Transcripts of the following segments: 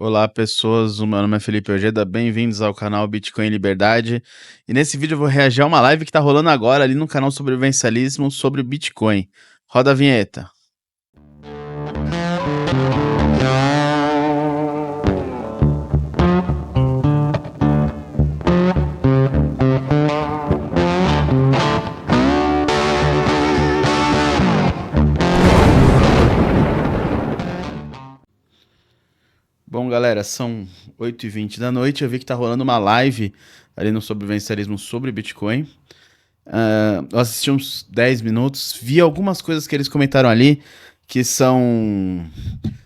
Olá, pessoas. O meu nome é Felipe Ojeda. Bem-vindos ao canal Bitcoin Liberdade. E nesse vídeo eu vou reagir a uma live que tá rolando agora ali no canal Sobrevivencialismo sobre Bitcoin. Roda a vinheta. Bom, galera, são 8h20 da noite. Eu vi que tá rolando uma live ali no Sobrevivencialismo sobre Bitcoin. Eu assisti uns 10 minutos, vi algumas coisas que eles comentaram ali, que são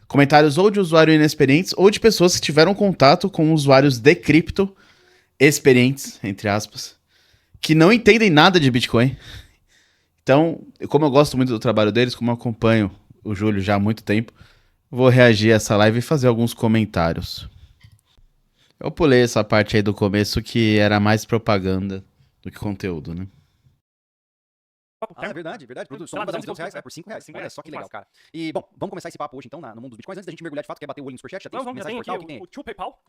comentários ou de usuários inexperientes ou de pessoas que tiveram contato com usuários de cripto experientes, entre aspas, que não entendem nada de Bitcoin. Então, como eu gosto muito do trabalho deles, como eu acompanho o Júlio já há muito tempo, vou reagir a essa live e fazer alguns comentários. Eu pulei essa parte aí do começo que era mais propaganda do que conteúdo, né? É verdade, verdade. Produto, só mandar uns R$200, por R$5. Olha só que legal, cara. E, bom, vamos começar esse papo hoje, então, no mundo dos bitcoins. Antes da gente mergulhar de fato, quer bater o olho no superchat? Já tem mensagem portal? O que tem aí? O tio PayPal.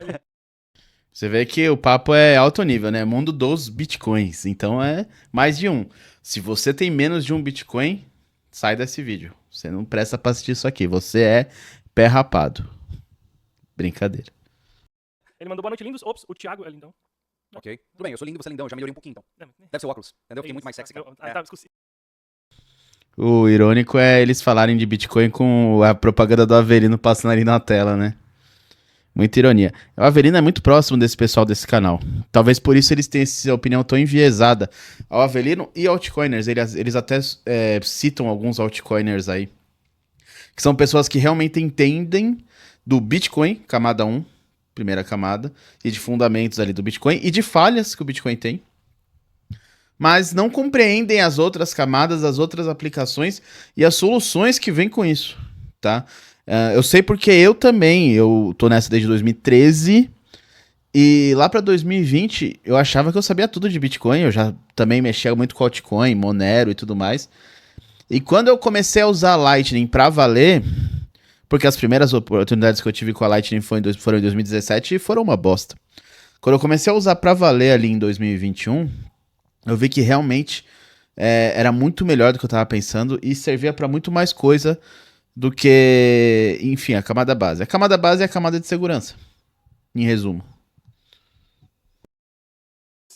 Você vê que o papo é alto nível, né? Mundo dos bitcoins. Então é mais de um. Se você tem menos de um bitcoin, sai desse vídeo. Você não presta pra assistir isso aqui. Você é pé rapado. Brincadeira. Ele mandou boa noite, lindos. Ops, o Thiago é lindão. Ok. Tudo bem, eu sou lindo, você é lindão. Já melhorei um pouquinho, então. Deve ser o óculos, entendeu? Fiquei muito mais sexy, cara. Tá, discussi. O irônico é eles falarem de Bitcoin com a propaganda do Avelino passando ali na tela, né? Muita ironia. O Avelino é muito próximo desse pessoal desse canal. Talvez por isso eles tenham essa opinião tão enviesada. O Avelino e altcoiners, eles até citam alguns altcoiners aí. Que são pessoas que realmente entendem do Bitcoin, camada 1, primeira camada, e de fundamentos ali do Bitcoin, e de falhas que o Bitcoin tem. Mas não compreendem as outras camadas, as outras aplicações e as soluções que vêm com isso, tá? Eu sei porque eu tô nessa desde 2013 e lá para 2020 eu achava que eu sabia tudo de Bitcoin, eu já também mexia muito com altcoin, Monero e tudo mais. E quando eu comecei a usar Lightning para valer, porque as primeiras oportunidades que eu tive com a Lightning foram em 2017 e foram uma bosta. Quando eu comecei a usar para valer ali em 2021, eu vi que realmente era muito melhor do que eu tava pensando e servia para muito mais coisa do que, enfim, a camada base. A camada base é a camada de segurança, em resumo.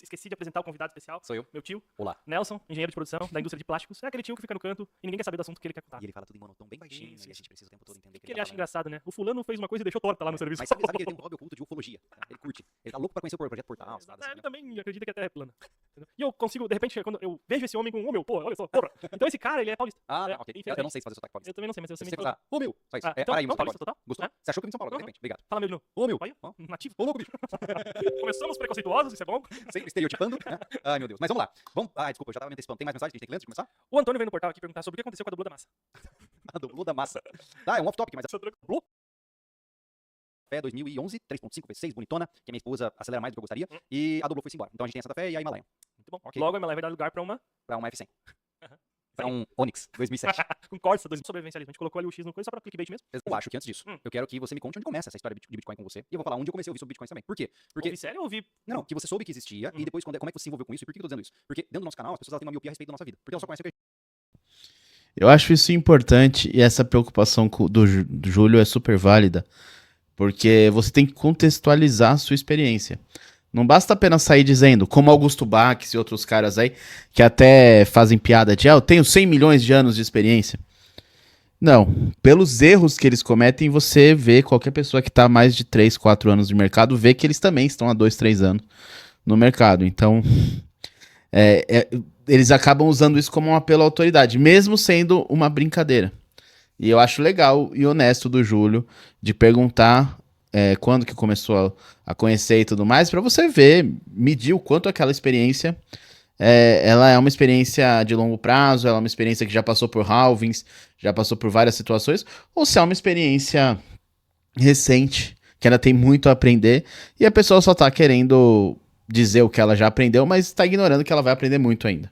Esqueci de apresentar o convidado especial. Sou eu. Meu tio. Olá. Nelson, engenheiro de produção da indústria de plásticos. É aquele tio que fica no canto e ninguém quer saber do assunto que ele quer contar. E ele fala tudo em monotão bem baixinho, Isso, e a gente precisa o tempo todo entender Que ele acha engraçado, né? O fulano fez uma coisa e deixou torta lá no serviço. Mas sabe que ele tem um hobby oculto de ufologia. Ele curte. Ele tá louco pra conhecer o projeto Portal. Ele também acredita que a Terra é plana. Entendeu? E eu consigo, de repente, quando eu vejo esse homem com meu, pô, olha só, porra. Então esse cara, ele é paulista. Ok. Eu não sei se fazer sotaque paulista. Eu também não sei, mas eu sei Você me falar, ô meu, só isso. então, Paraíba, não, sotaque paulista total. Gostou? É? Você achou que eu vim de São Paulo, de repente. Obrigado. Fala meu de novo. Ô meu. Olha, nativo. Ô louco, bicho. Começamos preconceituosos, isso é bom. Sempre estereotipando, né? Ai, meu Deus. Mas vamos lá. Desculpa, eu já tava me antecipando. Tem mais mensagens que a gente tem que ler antes de começar? O Antônio veio no portal aqui perguntar sobre o que aconteceu com a Dublô da Massa. A do Blue da massa. Tá, é um off-topic, mas essa Blue Fé 2011, 3.5 V6, bonitona, que a minha esposa acelera mais do que eu gostaria, e a Doblo foi-se embora. Então a gente tem a Santa Fé e a Himalaia. Muito bom. Ok. Logo a Himalaia vai dar lugar pra uma F100. Pra um Onix 2007. com Corsa, sobrevivencialismo. A gente colocou ali o X no coisa só pra clickbait mesmo. Eu acho que antes disso, eu quero que você me conte onde começa essa história de Bitcoin com você. E eu vou falar onde eu comecei a ouvir sobre Bitcoins também. Por quê? Porque... Ouvi sério ou ouvi? Não, que você soube que existia e depois como é que você se envolveu com isso e por que eu tô dizendo isso? Porque dentro do nosso canal as pessoas elas têm uma miopia a respeito da nossa vida. Porque elas só conhecem o que Eu acho isso importante e essa preocupação do Júlio é super válida, porque você tem que contextualizar a sua experiência. Não basta apenas sair dizendo, como Augusto Bax e outros caras aí, que até fazem piada de, eu tenho 100 milhões de anos de experiência. Não, pelos erros que eles cometem, você vê qualquer pessoa que está há mais de 3, 4 anos de mercado, vê que eles também estão há 2, 3 anos no mercado. Então, eles acabam usando isso como um apelo à autoridade, mesmo sendo uma brincadeira. E eu acho legal e honesto do Júlio de perguntar quando que começou a conhecer e tudo mais, para você ver, medir o quanto aquela experiência ela é uma experiência de longo prazo, ela é uma experiência que já passou por halvings, já passou por várias situações, ou se é uma experiência recente, que ela tem muito a aprender, e a pessoa só tá querendo dizer o que ela já aprendeu, mas tá ignorando que ela vai aprender muito ainda.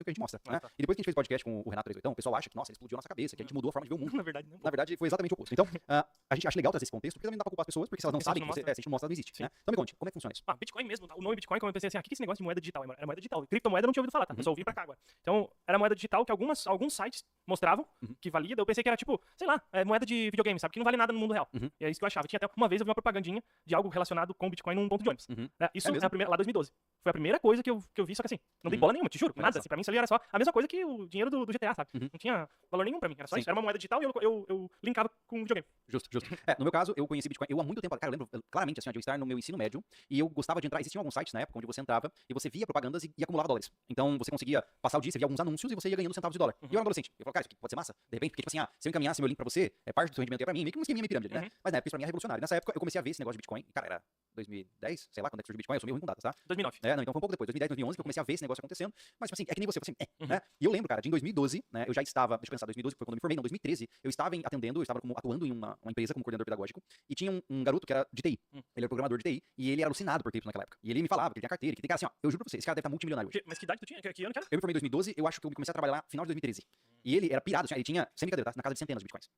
que a gente mostra, Ah, né? tá. E depois que a gente fez o podcast com o Renato 38, o pessoal acha que, nossa, ele explodiu a nossa cabeça, que a gente mudou a forma de ver o mundo. Na verdade, não. Na verdade, foi exatamente o oposto. Então, a gente acha legal trazer esse contexto, porque também não dá pra culpar as pessoas, porque se elas não Se a gente sabem, não que você, mostra, se a gente não mostra, não existe, Sim. né? Então me conte, como é que funciona isso? Bitcoin mesmo, o nome Bitcoin, quando eu pensei assim, o que esse negócio de moeda digital? Era moeda digital. Criptomoeda eu não tinha ouvido falar, tá? Eu só ouvi pra cá agora. Então, era moeda digital que alguns sites mostravam que valia, daí eu pensei que era tipo, sei lá, moeda de videogame, sabe? Que não vale nada no mundo real. E é isso que eu achava. Tinha até uma vez eu vi uma propagandinha de algo relacionado com Bitcoin num ponto de ônibus. Isso mesmo? é a primeira, lá 2012. Foi a primeira coisa que eu vi, só que assim, não tem bola nenhuma, te juro, Olha nada. só. Assim, pra mim isso ali era só a mesma coisa que o dinheiro do GTA, sabe? Não tinha valor nenhum pra mim, era só Sim. isso. Era uma moeda digital e eu linkava com videogame. Justo, justo. No meu caso, eu conheci Bitcoin, eu há muito tempo, cara, eu lembro claramente, assim, de eu estar no meu ensino médio, e eu gostava de entrar, existiam alguns sites na época onde você entrava, e você via propagandas e acumulava dólares. Então, você conseguia passar o dia, você via alguns anúncios, e você ia ganhando centavos de dólar. E eu era um adolescente. Eu falava, cara, isso aqui pode ser massa? De repente, porque, tipo assim, se eu encaminhasse meu link pra você, parte do seu rendimento ia pra mim, meio que um esqueminha pirâmide, né? Mas na época, isso pra mim é revolucionário. Nessa época, eu comecei a ver esse negócio de Bitcoin, e, cara, era 2010, sei lá, quando é que surgiu o Bitcoin, eu sou meio ruim com datas, tá? 2009. Não, então foi um pouco depois, 2010, 2011, que eu comecei a ver esse negócio acontecendo, mas, tipo assim, é que nem você, assim, né? E eu lembro, cara, de em 2012, né, eu já estava, deixa eu pensar, 2012 foi quando eu me formei, não, 2013, eu estava atendendo, eu estava atuando em uma empresa como coordenador pedagógico, e tinha um garoto que era de TI, ele era programador de TI, e ele era alucinado por cripto naquela época. E ele me falava que ele tinha carteira, que tem cara assim, ó, eu juro pra você, esse cara deve estar multimilionário hoje. Mas que idade tu tinha? Que ano que era? Eu me formei em 2012, eu acho que eu comecei a trabalhar lá no final de 2013. E ele era pirado, assim, ele tinha, sem brincadeira, tá? Na casa de centenas de bitcoins.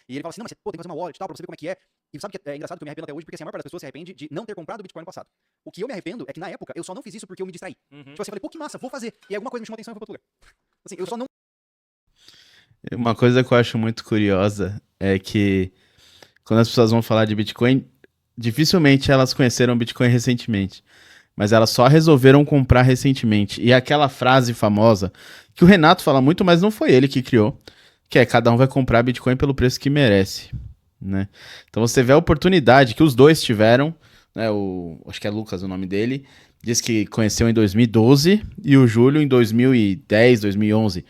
E ele fala assim, não, mas você, pô, tem que fazer uma wallet e tal, pra você ver como é que é. E sabe que é engraçado que eu me arrependo até hoje, porque assim, a maior parte das pessoas se arrepende de não ter comprado Bitcoin no passado. O que eu me arrependo é que na época eu só não fiz isso porque eu me distraí. Tipo assim, eu falei, pô, que massa, vou fazer. E alguma coisa me chamou atenção e eu fui pra outro lugar. Assim, eu só não... Uma coisa que eu acho muito curiosa é que quando as pessoas vão falar de Bitcoin, dificilmente elas conheceram Bitcoin recentemente. Mas elas só resolveram comprar recentemente. E aquela frase famosa, que o Renato fala muito, mas não foi ele que criou, que é cada um vai comprar Bitcoin pelo preço que merece, né? Então você vê a oportunidade que os dois tiveram, né? Acho que é Lucas o nome dele, diz que conheceu em 2012 e o Júlio em 2010, 2011.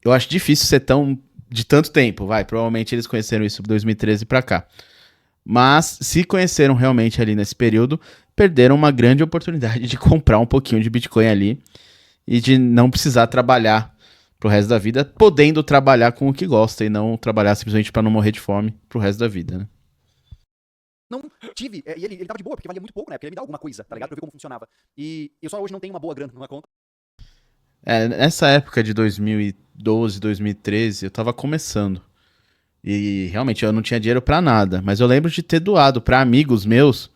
Eu acho difícil ser de tanto tempo, provavelmente eles conheceram isso de 2013 pra cá. Mas se conheceram realmente ali nesse período, perderam uma grande oportunidade de comprar um pouquinho de Bitcoin ali e de não precisar trabalhar pro resto da vida, podendo trabalhar com o que gosta e não trabalhar simplesmente para não morrer de fome pro resto da vida, né? Não tive, e ele tava de boa, porque valia muito pouco, né? Porque ele me dá alguma coisa, tá ligado? Pra eu ver como funcionava. E eu só hoje não tenho uma boa grana numa conta. Nessa época de 2012, 2013, eu tava começando. E realmente eu não tinha dinheiro pra nada, mas eu lembro de ter doado pra amigos meus,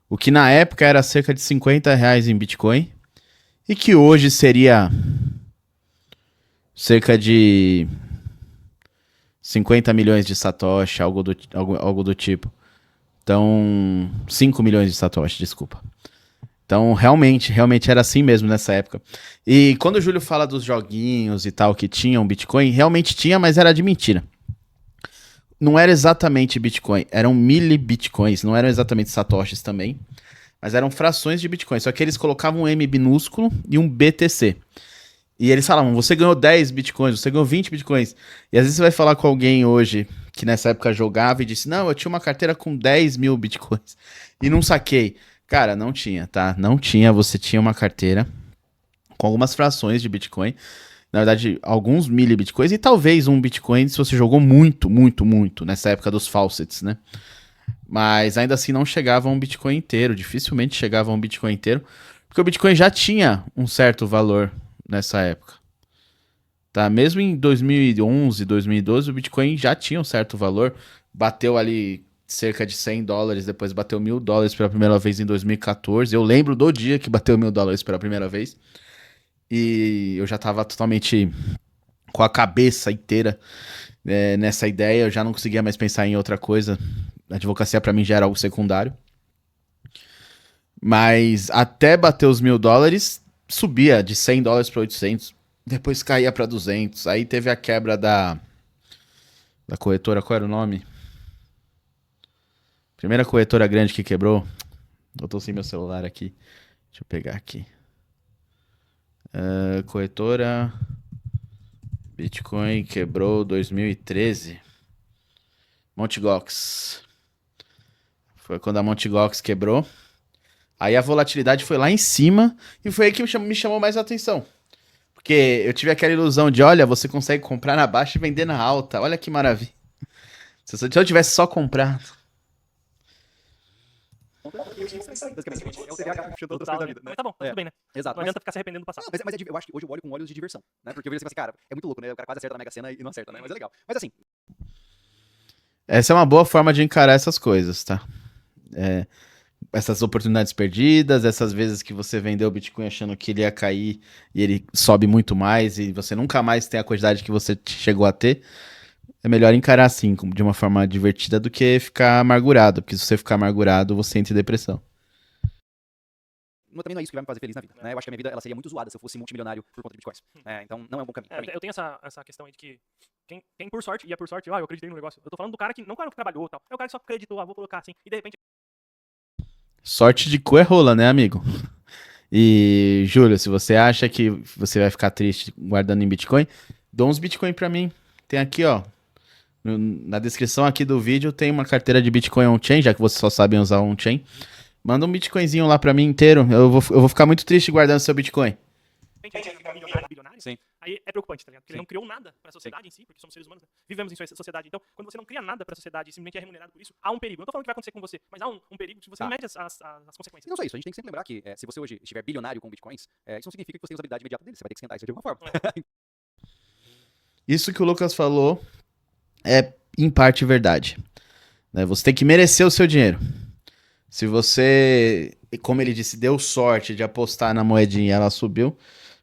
o que na época era cerca de R$50 em Bitcoin, e que hoje seria cerca de 50 milhões de Satoshi, algo do tipo. Então, 5 milhões de Satoshi, desculpa. Então, realmente era assim mesmo nessa época. E quando o Júlio fala dos joguinhos e tal que tinham Bitcoin, realmente tinha, mas era de mentira. Não era exatamente Bitcoin, eram milibitcoins, não eram exatamente satoshis também, mas eram frações de Bitcoin, só que eles colocavam um M minúsculo e um BTC. E eles falavam, você ganhou 10 Bitcoins, você ganhou 20 Bitcoins. E às vezes você vai falar com alguém hoje, que nessa época jogava e disse, não, eu tinha uma carteira com 10 mil Bitcoins e não saquei. Cara, não tinha, tá? Não tinha, você tinha uma carteira com algumas frações de Bitcoin. Na verdade, alguns milibitcoins e talvez um Bitcoin se você jogou muito, muito, muito nessa época dos faucets, né? Mas ainda assim não chegava a um Bitcoin inteiro, dificilmente chegava a um Bitcoin inteiro, porque o Bitcoin já tinha um certo valor nessa época. Tá? Mesmo em 2011, 2012, o Bitcoin já tinha um certo valor, bateu ali cerca de $100, depois bateu $1.000 pela primeira vez em 2014. Eu lembro do dia que bateu $1.000 pela primeira vez. E eu já tava totalmente com a cabeça inteira nessa ideia, eu já não conseguia mais pensar em outra coisa. A advocacia pra mim já era algo secundário. Mas até bater os $1.000, subia de $100 para 800, depois caía pra 200. Aí teve a quebra da corretora, qual era o nome? Primeira corretora grande que quebrou. Eu tô sem meu celular aqui. Deixa eu pegar aqui. Corretora Bitcoin quebrou 2013. Mt. Gox. Foi quando a Mt. Gox quebrou. Aí a volatilidade foi lá em cima e foi aí que me chamou mais a atenção. Porque eu tive aquela ilusão de, olha, você consegue comprar na baixa e vender na alta. Olha que maravilha. Se eu tivesse só comprado. Basicamente, é o TDAH puxando outras Total, coisas da né? vida, né? Mas tá bom, tá É. tudo bem, né? Exato. Não adianta ficar se arrependendo do passado. Não, mas eu acho que hoje eu olho com olhos de diversão, né? Porque eu vejo assim, cara, é muito louco, né? O cara quase acerta na Mega Sena e não acerta, né? Mas é legal. Mas assim, Essa é uma boa forma de encarar essas coisas, tá? É, essas oportunidades perdidas, essas vezes que você vendeu o Bitcoin achando que ele ia cair e ele sobe muito mais e você nunca mais tem a quantidade que você chegou a ter. É melhor encarar assim, de uma forma divertida, do que ficar amargurado, porque se você ficar amargurado, você entra em depressão. também não é isso que vai me fazer feliz na vida, né? Eu acho que a minha vida ela seria muito zoada se eu fosse multimilionário por conta de bitcoins. Então não é um bom caminho pra mim. Eu tenho essa questão aí de que quem por sorte, e é por sorte, eu acreditei no negócio. Eu tô falando do cara que não é o cara que trabalhou e tal. É o cara que só acreditou, vou colocar assim. E de repente. Sorte de cu é rola, né, amigo? E, Júlio, se você acha que você vai ficar triste guardando em Bitcoin, dá uns Bitcoin pra mim. Tem aqui, ó. Na descrição aqui do vídeo tem uma carteira de Bitcoin on-chain, já que vocês só sabem usar on-chain. Manda um Bitcoinzinho lá pra mim inteiro. Eu vou ficar muito triste guardando seu Bitcoin. Ele fica milionário, bilionário, Sim. aí é preocupante, tá ligado? Porque Sim. ele não criou nada pra sociedade em si, porque somos seres humanos, né? Vivemos em sociedade. Então, quando você não cria nada pra sociedade e simplesmente é remunerado por isso, há um perigo. Eu não tô falando que vai acontecer com você, mas há um perigo se você não mede as E consequências. não só isso, a gente tem que sempre lembrar que se você hoje estiver bilionário com bitcoins, isso não significa que você tem usabilidade imediata dele, você vai ter que esquentar isso de alguma forma. Isso que o Lucas falou é, em parte, verdade. Né? Você tem que merecer o seu dinheiro. Se você, como ele disse, deu sorte de apostar na moedinha e ela subiu,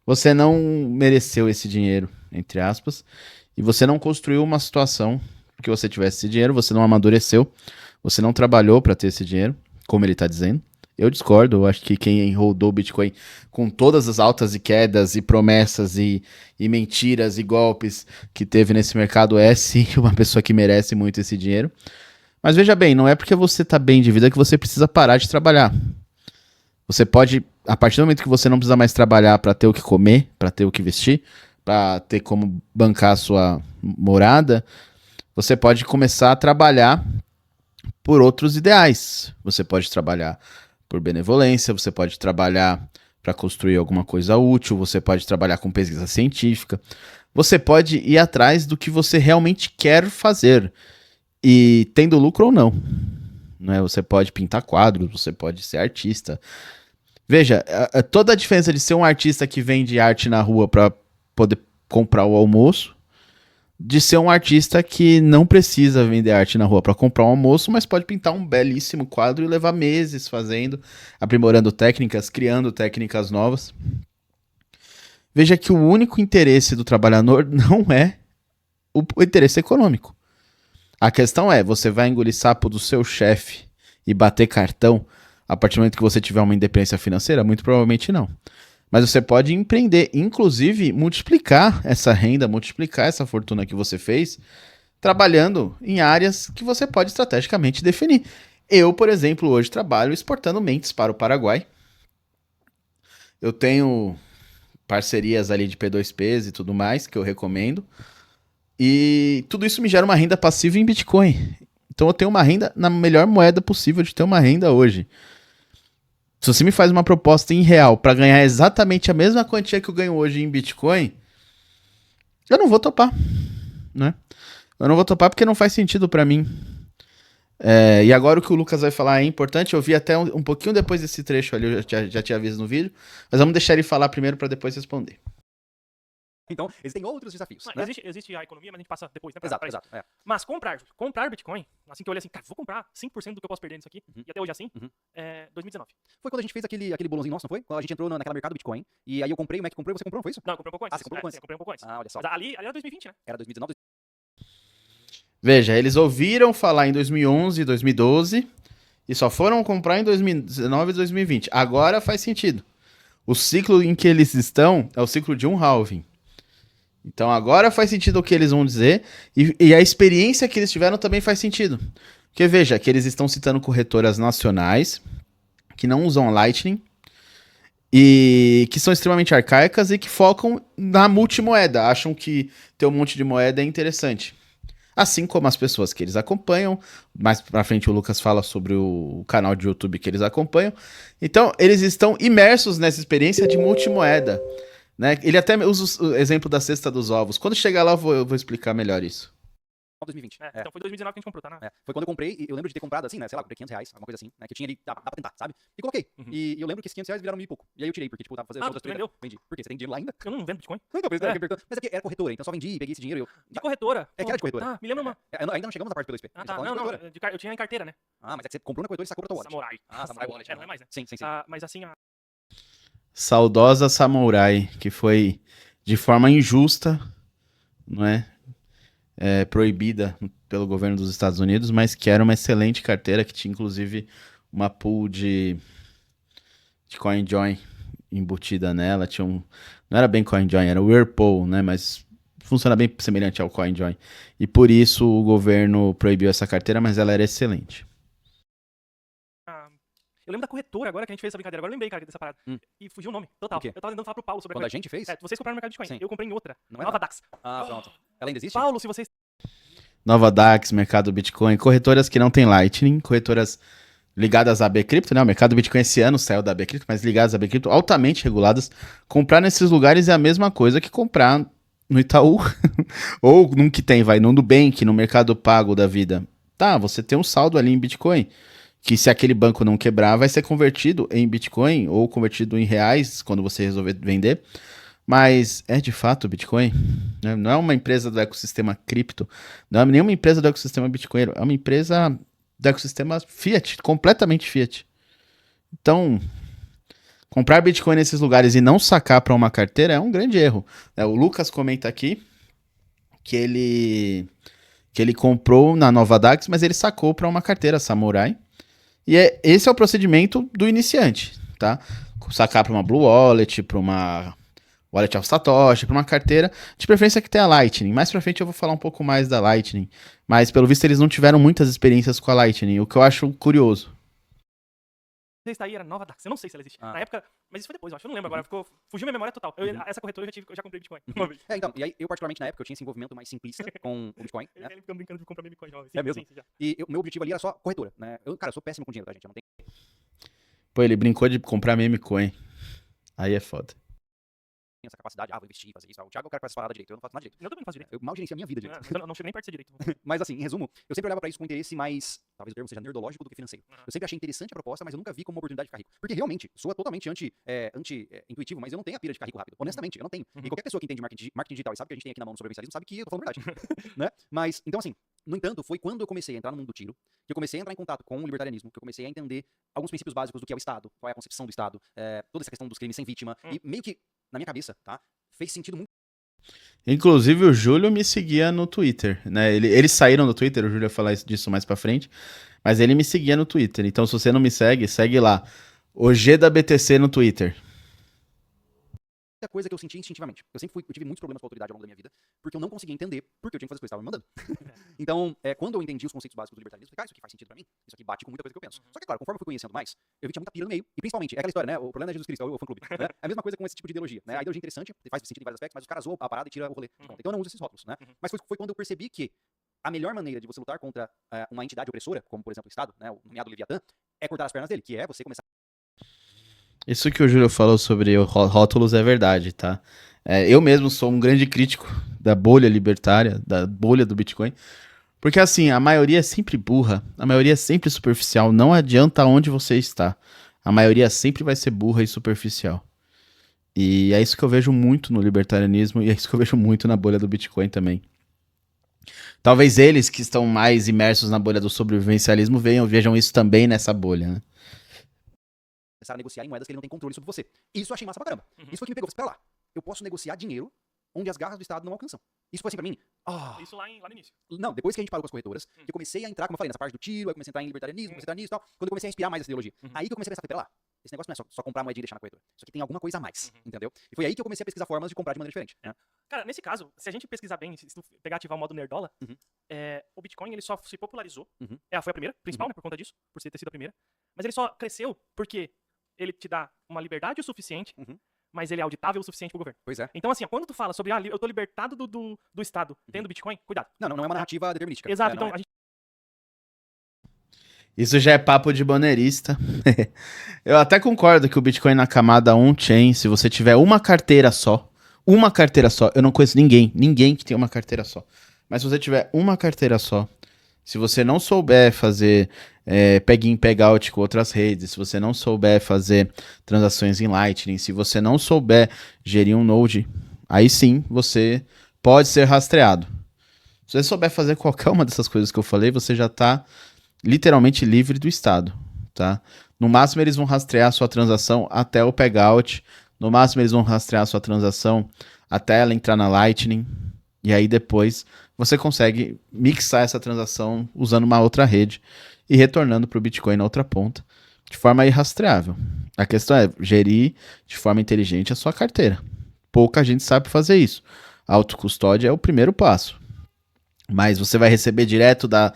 você não mereceu esse dinheiro, entre aspas, e você não construiu uma situação que você tivesse esse dinheiro, você não amadureceu, você não trabalhou para ter esse dinheiro, como ele tá dizendo. Eu discordo, eu acho que quem rodou o Bitcoin com todas as altas e quedas e promessas e mentiras e golpes que teve nesse mercado é sim uma pessoa que merece muito esse dinheiro. Mas veja bem, não é porque você tá bem de vida que você precisa parar de trabalhar. Você pode, a partir do momento que você não precisa mais trabalhar para ter o que comer, para ter o que vestir, para ter como bancar a sua morada, você pode começar a trabalhar por outros ideais. Você pode trabalhar por benevolência, você pode trabalhar para construir alguma coisa útil, você pode trabalhar com pesquisa científica, você pode ir atrás do que você realmente quer fazer, e tendo lucro ou não. Né? Você pode pintar quadros, você pode ser artista. Veja, toda a diferença de ser um artista que vende arte na rua para poder comprar o almoço, de ser um artista que não precisa vender arte na rua para comprar um almoço, mas pode pintar um belíssimo quadro e levar meses fazendo, aprimorando técnicas, criando técnicas novas. Veja que o único interesse do trabalhador não é o interesse econômico. A questão é, você vai engolir sapo do seu chefe e bater cartão a partir do momento que você tiver uma independência financeira? Muito provavelmente não. Mas você pode empreender, inclusive multiplicar essa renda, multiplicar essa fortuna que você fez, trabalhando em áreas que você pode estrategicamente definir. Eu, por exemplo, hoje trabalho exportando mentes para o Paraguai. Eu tenho parcerias ali de P2Ps e tudo mais, que eu recomendo. E tudo isso me gera uma renda passiva em Bitcoin. Então eu tenho uma renda na melhor moeda possível de ter uma renda hoje. Se você me faz uma proposta em real para ganhar exatamente a mesma quantia que eu ganho hoje em Bitcoin, eu não vou topar, né? Eu não vou topar porque não faz sentido para mim. E agora o que o Lucas vai falar é importante. Eu vi até um pouquinho depois desse trecho ali, eu já tinha visto no vídeo. Mas vamos deixar ele falar primeiro para depois responder. Então, existem outros desafios. Não, Né? existe a economia, mas a gente passa depois, né? Exato, isso. exato. É. Mas comprar Bitcoin, assim que eu olhei assim, cara, vou comprar 5% do que eu posso perder nisso aqui, e até hoje assim, 2019. Foi quando a gente fez aquele bolãozinho nosso, não foi? Quando a gente entrou naquela mercado Bitcoin, e aí eu comprei, o Mac comprou e você comprou, não foi isso? Não, eu comprei um pouco antes. Você comprou um pouco antes? Sim, eu comprei um pouco antes. Olha só. Mas ali era 2020, né? Era 2019. Veja, eles ouviram falar em 2011 e 2012 e só foram comprar em 2019 e 2020. Agora faz sentido. O ciclo em que eles estão é o ciclo de um halving. Então agora faz sentido o que eles vão dizer e a experiência que eles tiveram também faz sentido. Porque veja, que eles estão citando corretoras nacionais que não usam Lightning e que são extremamente arcaicas e que focam na multimoeda, acham que ter um monte de moeda é interessante. Assim como as pessoas que eles acompanham, mais pra frente o Lucas fala sobre o canal de YouTube que eles acompanham. Então eles estão imersos nessa experiência de multimoeda. Né? Ele até usa o exemplo da cesta dos ovos. Quando chegar lá eu vou explicar melhor isso. 2020. Então foi 2019 que a gente comprou, tá? Foi quando eu comprei, e eu lembro de ter comprado assim, né? Sei lá, comprei R$ 500, alguma coisa assim, né? Que eu tinha ali, dá pra tentar, sabe? E coloquei. E eu lembro que esses R$ 500 viraram 1.000 e pouco. E aí eu tirei, porque, tipo, tava fazendo... Tu vendeu? Vendi. Por quê? Você tem dinheiro lá ainda? Eu não vendo Bitcoin. Então, por isso que eu perguntando. Mas é porque era corretora, então eu só vendi, peguei esse dinheiro e eu... De corretora. É que era de corretora. Tá, me lembra uma. Ainda não chegamos na parte do P2P. Ah, tá. Não, eu tinha em carteira, né? Ah, mas é que você comprou na corretora e sacou pra tua wallet. Samurai. Samurai Wallet. Não é mais, né? Sim. Mas assim, Saudosa Samurai, que foi de forma injusta, não é? Proibida pelo governo dos Estados Unidos, mas que era uma excelente carteira, que tinha inclusive uma pool de CoinJoin embutida nela. Não era bem CoinJoin, era o Whirlpool, né? Mas funciona bem semelhante ao CoinJoin. E por isso o governo proibiu essa carteira, mas ela era excelente. eu lembro da corretora agora que a gente fez essa brincadeira. Agora eu lembrei, cara, dessa parada. E fugiu o nome, total. O quê? Eu tava tentando falar pro Paulo sobre Quando a gente fez? Vocês compraram no mercado de Bitcoin. Sim. Eu comprei em outra. Não é Nova Dax. Ah, pronto. Ela ainda existe? Paulo, se vocês... Nova Dax, mercado Bitcoin, corretoras que não tem Lightning, corretoras ligadas à Bcrypto, né? O mercado Bitcoin esse ano saiu da Bcrypto, mas ligadas à Bcrypto, altamente reguladas. Comprar nesses lugares é a mesma coisa que comprar no Itaú ou num que tem, no Nubank, no Mercado Pago da vida. Tá, você tem um saldo ali em Bitcoin, que se aquele banco não quebrar, vai ser convertido em Bitcoin ou convertido em reais quando você resolver vender. Mas é de fato Bitcoin? Né? Não é uma empresa do ecossistema cripto, não é nenhuma empresa do ecossistema Bitcoin, é uma empresa do ecossistema Fiat, completamente Fiat. Então, comprar Bitcoin nesses lugares e não sacar para uma carteira é um grande erro. O Lucas comenta aqui que ele comprou na Nova Dax, mas ele sacou para uma carteira Samurai. E esse é o procedimento do iniciante, tá? Sacar para uma Blue Wallet, para uma Wallet of Satoshi, para uma carteira, de preferência que tenha Lightning. Mais pra frente eu vou falar um pouco mais da Lightning, mas pelo visto eles não tiveram muitas experiências com a Lightning, o que eu acho curioso. Essa aí era Nova Dax, eu não sei se ela existe. Na época, mas isso foi depois, eu acho, eu não lembro agora, fugiu minha memória total. Essa corretora eu já comprei Bitcoin uma vez. Então, e aí eu particularmente na época eu tinha esse envolvimento mais simplista com o Bitcoin, né? Ele fica brincando de comprar Bitcoin jovem. É mesmo? E meu objetivo ali era só corretora, né? Eu sou péssimo com dinheiro, tá, gente? Eu não tenho... Pô, ele brincou de comprar meme coin. Aí é foda. essa capacidade, vou investir, fazer isso. O Thiago é o cara que faz essa parada direito, eu não faço nada direito. Eu também não faço direito. Eu mal gerencio a minha vida direito. Mas eu não chego nem perto de ser direito. Mas assim, em resumo, eu sempre olhava pra isso com interesse mais, talvez o termo seja nerdológico do que financeiro. Eu sempre achei interessante a proposta, mas eu nunca vi como uma oportunidade de ficar rico. Porque realmente, soa totalmente anti-intuitivo, mas eu não tenho a pira de ficar rico rápido. Honestamente, eu não tenho. E qualquer pessoa que entende marketing digital e sabe que a gente tem aqui na mão no sobrevivencialismo, sabe que eu tô falando a verdade. Né? Mas, então assim, no entanto, foi quando eu comecei a entrar no mundo do tiro, que eu comecei a entrar em contato com o libertarianismo, que eu comecei a entender alguns princípios básicos do que é o Estado, qual é a concepção do Estado, toda essa questão dos crimes sem vítima, e meio que, na minha cabeça, tá, fez sentido muito. Inclusive o Júlio me seguia no Twitter, né? Eles saíram do Twitter, o Júlio vai falar disso mais pra frente, mas ele me seguia no Twitter. Então se você não me segue, segue lá. O G da BTC no Twitter. Muita coisa que eu senti instintivamente. Eu tive muitos problemas com a autoridade ao longo da minha vida, porque eu não conseguia entender porque eu tinha que fazer as coisas que estavam me mandando. Então, quando eu entendi os conceitos básicos do libertarismo, eu falei, cara, isso aqui faz sentido pra mim, isso aqui bate com muita coisa que eu penso. Só que, claro, conforme eu fui conhecendo mais, eu vi que tinha muita pira no meio, e principalmente, é aquela história, né, o problema é Jesus Cristo, é o fã-clube, né? É a mesma coisa com esse tipo de ideologia, né? A ideologia é interessante, faz sentido em vários aspectos, mas os caras zoam a parada e tira o rolê de conta. Então eu não uso esses rótulos, né? Mas foi quando eu percebi que a melhor maneira de você lutar contra uma entidade opressora, como por exemplo o Estado, né, o nomeado Leviatã, é cortar as pernas dele, que é você começar. Isso que o Júlio falou sobre rótulos é verdade, tá? Eu mesmo sou um grande crítico da bolha libertária, da bolha do Bitcoin, porque assim, a maioria é sempre burra, a maioria é sempre superficial, não adianta onde você está, a maioria sempre vai ser burra e superficial. E é isso que eu vejo muito no libertarianismo e é isso que eu vejo muito na bolha do Bitcoin também. Talvez eles que estão mais imersos na bolha do sobrevivencialismo vejam isso também nessa bolha, né? Começar a negociar em moedas que ele não tem controle sobre você. Isso eu achei massa pra caramba. Isso foi o que me pegou. Espera lá, eu posso negociar dinheiro onde as garras do Estado não alcançam. Isso foi assim pra mim. Isso lá no início. Não, depois que a gente parou com as corretoras, que eu comecei a entrar, como eu falei, nessa parte do tiro, aí comecei a entrar em libertarianismo, comecei a entrar nisso e tal, quando eu comecei a inspirar mais essa ideologia. Aí que eu comecei a pensar, pera lá, esse negócio não é só comprar moedinha e deixar na corretora. Isso aqui tem alguma coisa a mais, entendeu? E foi aí que eu comecei a pesquisar formas de comprar de maneira diferente. Né? Cara, nesse caso, se a gente pesquisar bem, se tu pegar e ativar o modo nerdola, o Bitcoin ele só se popularizou. Foi a primeira, principal, né, por conta disso, por ter sido a primeira. Mas ele só cresceu porque ele te dá uma liberdade o suficiente, mas ele é auditável o suficiente pro governo. Pois é. Então, assim, quando tu fala sobre, eu tô libertado do Estado, tendo Bitcoin, cuidado. Não é uma narrativa determinística. Exato, então a gente... Isso já é papo de boneirista. Eu até concordo que o Bitcoin na camada on-chain, se você tiver uma carteira só, eu não conheço ninguém que tem uma carteira só. Mas se você tiver uma carteira só, se você não souber fazer peg-in, peg-out com outras redes, se você não souber fazer transações em Lightning, se você não souber gerir um Node, aí sim você pode ser rastreado. Se você souber fazer qualquer uma dessas coisas que eu falei, você já está literalmente livre do Estado, tá? No máximo eles vão rastrear a sua transação até o peg-out, no máximo eles vão rastrear a sua transação até ela entrar na Lightning, e aí depois você consegue mixar essa transação usando uma outra rede e retornando para o Bitcoin na outra ponta, de forma irrastreável. A questão é gerir de forma inteligente a sua carteira. Pouca gente sabe fazer isso. A autocustódia é o primeiro passo. Mas você vai receber direto da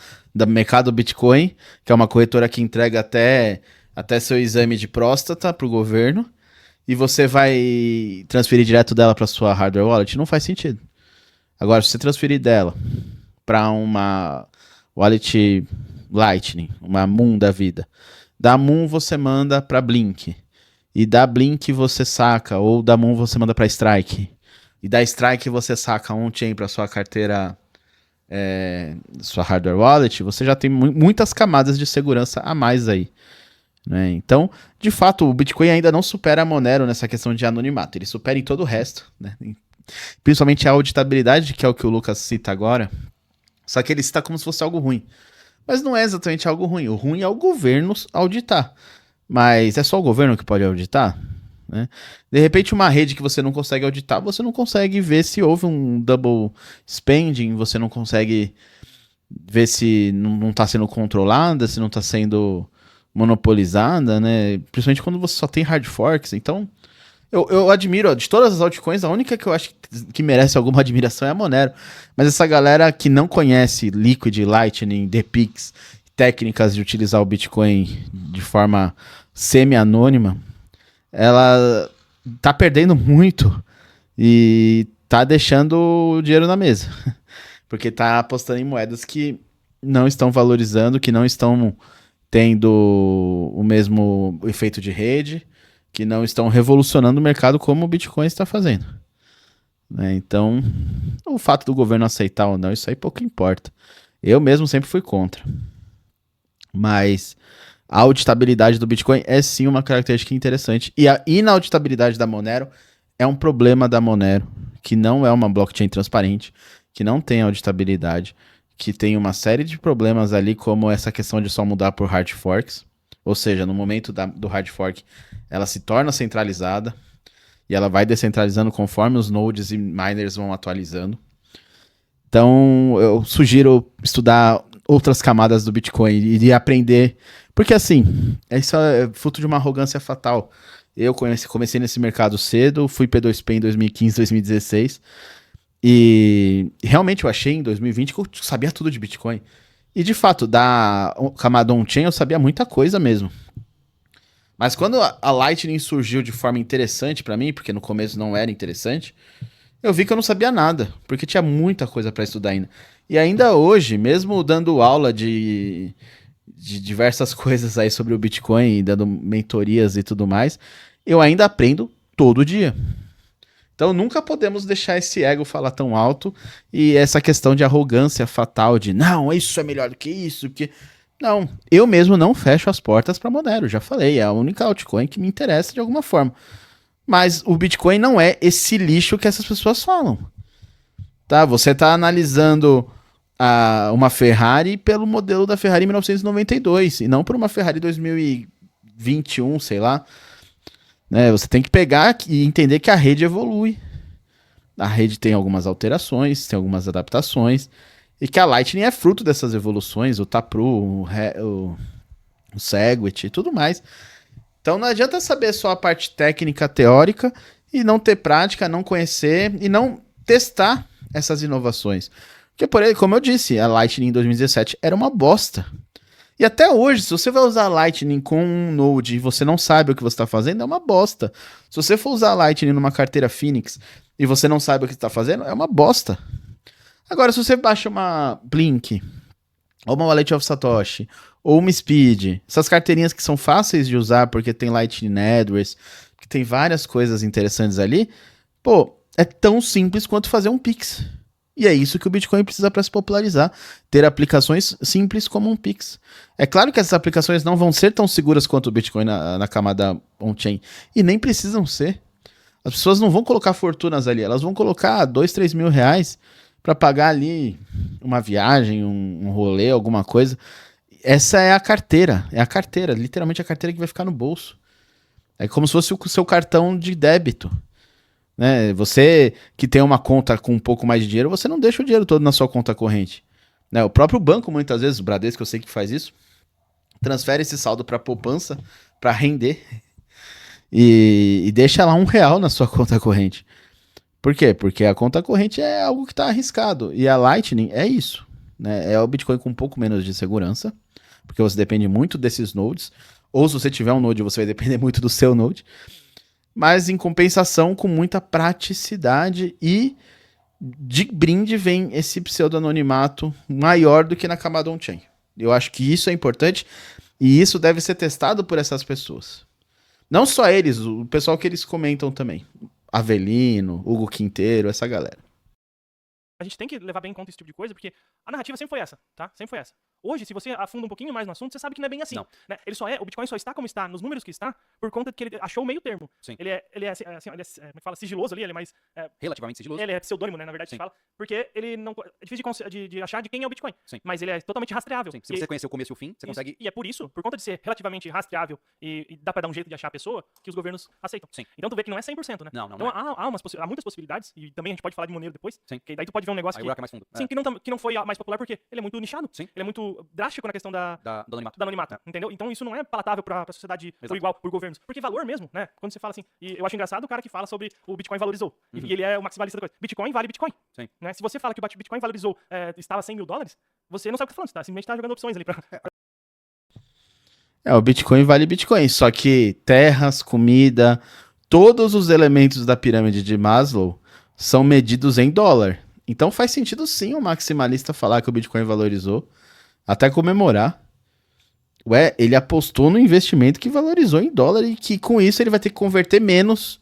Mercado Bitcoin, que é uma corretora que entrega até seu exame de próstata para o governo, e você vai transferir direto dela para sua hardware wallet. Não faz sentido. Agora, se você transferir dela para uma wallet Lightning, uma Moon da vida, da Moon você manda para Blink, e da Blink você saca, ou da Moon você manda para Strike, e da Strike você saca on-chain para sua carteira, sua hardware wallet, você já tem muitas camadas de segurança a mais aí, né? Então, de fato, o Bitcoin ainda não supera a Monero nessa questão de anonimato, ele supera em todo o resto, né? Principalmente a auditabilidade, que é o que o Lucas cita agora, só que ele cita como se fosse algo ruim. Mas não é exatamente algo ruim. O ruim é o governo auditar. Mas é só o governo que pode auditar? Né? De repente, uma rede que você não consegue auditar, você não consegue ver se houve um double spending, você não consegue ver se não está sendo controlada, se não está sendo monopolizada, né? Principalmente quando você só tem hard forks. Então, eu admiro, ó, de todas as altcoins, a única que eu acho que merece alguma admiração é a Monero. Mas essa galera que não conhece Liquid, Lightning, DPix, técnicas de utilizar o Bitcoin de forma semi-anônima, ela tá perdendo muito e tá deixando o dinheiro na mesa. Porque tá apostando em moedas que não estão valorizando, que não estão tendo o mesmo efeito de rede, que não estão revolucionando o mercado como o Bitcoin está fazendo. Né? Então, o fato do governo aceitar ou não, isso aí pouco importa. Eu mesmo sempre fui contra. Mas a auditabilidade do Bitcoin é sim uma característica interessante. E a inauditabilidade da Monero é um problema da Monero, que não é uma blockchain transparente, que não tem auditabilidade, que tem uma série de problemas ali, como essa questão de só mudar por hard forks. Ou seja, no momento do hard fork, ela se torna centralizada e ela vai descentralizando conforme os nodes e miners vão atualizando. Então, eu sugiro estudar outras camadas do Bitcoin e aprender, porque assim, isso é fruto de uma arrogância fatal. Eu comecei nesse mercado cedo, fui P2P em 2015, 2016, e realmente eu achei em 2020 que eu sabia tudo de Bitcoin. E de fato, da camada on-chain eu sabia muita coisa mesmo. Mas quando a Lightning surgiu de forma interessante pra mim, porque no começo não era interessante, eu vi que eu não sabia nada, porque tinha muita coisa pra estudar ainda. E ainda hoje, mesmo dando aula de diversas coisas aí sobre o Bitcoin, dando mentorias e tudo mais, eu ainda aprendo todo dia. Então nunca podemos deixar esse ego falar tão alto e essa questão de arrogância fatal de não, isso é melhor do que isso, que... Não, eu mesmo não fecho as portas para Monero, já falei, é a única altcoin que me interessa de alguma forma. Mas o Bitcoin não é esse lixo que essas pessoas falam. Tá? Você tá analisando uma Ferrari pelo modelo da Ferrari 1992 e não por uma Ferrari 2021, sei lá. Né? Você tem que pegar e entender que a rede evolui. A rede tem algumas alterações, tem algumas adaptações. E que a Lightning é fruto dessas evoluções, o Taproot, o Segwit e tudo mais. Então não adianta saber só a parte técnica, teórica, e não ter prática, não conhecer e não testar essas inovações. Porque, como eu disse, a Lightning em 2017 era uma bosta. E até hoje, se você vai usar a Lightning com um Node e você não sabe o que você está fazendo, é uma bosta. Se você for usar a Lightning numa carteira Phoenix e você não sabe o que está fazendo, é uma bosta. Agora, se você baixa uma Blink, ou uma Wallet of Satoshi, ou uma Speed, essas carteirinhas que são fáceis de usar porque tem Lightning Address, que tem várias coisas interessantes ali, pô, é tão simples quanto fazer um Pix. E é isso que o Bitcoin precisa para se popularizar, ter aplicações simples como um Pix. É claro que essas aplicações não vão ser tão seguras quanto o Bitcoin na camada on-chain, e nem precisam ser. As pessoas não vão colocar fortunas ali, elas vão colocar 2, 3 mil reais para pagar ali uma viagem, um rolê, alguma coisa. Essa é a carteira, literalmente a carteira que vai ficar no bolso. É como se fosse o seu cartão de débito. Né? Você que tem uma conta com um pouco mais de dinheiro, você não deixa o dinheiro todo na sua conta corrente. Né? O próprio banco, muitas vezes, o Bradesco, eu sei que faz isso, transfere esse saldo para poupança, para render, e deixa lá R$ 1 na sua conta corrente. Por quê? Porque a conta corrente é algo que está arriscado. E a Lightning é isso. Né? É o Bitcoin com um pouco menos de segurança, porque você depende muito desses nodes. Ou se você tiver um node, você vai depender muito do seu node. Mas em compensação, com muita praticidade, e de brinde vem esse pseudo-anonimato maior do que na camada on-chain. Eu acho que isso é importante e isso deve ser testado por essas pessoas. Não só eles, o pessoal que eles comentam também. Avelino, Hugo Quinteiro, essa galera. A gente tem que levar bem em conta esse tipo de coisa, porque a narrativa sempre foi essa, tá? Sempre foi essa. Hoje, se você afunda um pouquinho mais no assunto, você sabe que não é bem assim. Não. Né? O Bitcoin só está como está, nos números que está, por conta de que ele achou o meio termo. Sim. Ele é como é que fala, sigiloso ali, ele é mais... Relativamente sigiloso. Ele é pseudônimo, né, na verdade, Sim. se fala, porque ele não... É difícil de achar de quem é o Bitcoin. Sim. Mas ele é totalmente rastreável. Sim. Se você conhecer o começo e o fim, você consegue... E é por isso, por conta de ser relativamente rastreável e dá pra dar um jeito de achar a pessoa, que os governos aceitam. Sim. Então tu vê que não é 100%, né? Não, não, Então não é. há muitas possibilidades, e também a gente pode falar de Monero depois, Sim. que daí tu pode ver um negócio Aí o que... buraco é mais fundo. Sim, que não foi mais popular porque ele é muito nichado. Sim. Ele é muito drástico na questão Do anonimato, entendeu? Então isso não é palatável pra sociedade por Exato. igual, por governos. Porque valor mesmo, né? Quando você fala assim, e eu acho engraçado o cara que fala sobre o Bitcoin valorizou. E ele é o maximalista da coisa. Bitcoin vale Bitcoin. Sim. Né? Se você fala que o Bitcoin valorizou, estava $100 mil, você não sabe o que tá falando, você simplesmente tá jogando opções ali pra... O Bitcoin vale Bitcoin, só que terras, comida, todos os elementos da pirâmide de Maslow são medidos em dólar. Então faz sentido sim o maximalista falar que o Bitcoin valorizou, até comemorar. Ué, ele apostou no investimento que valorizou em dólar e que com isso ele vai ter que converter menos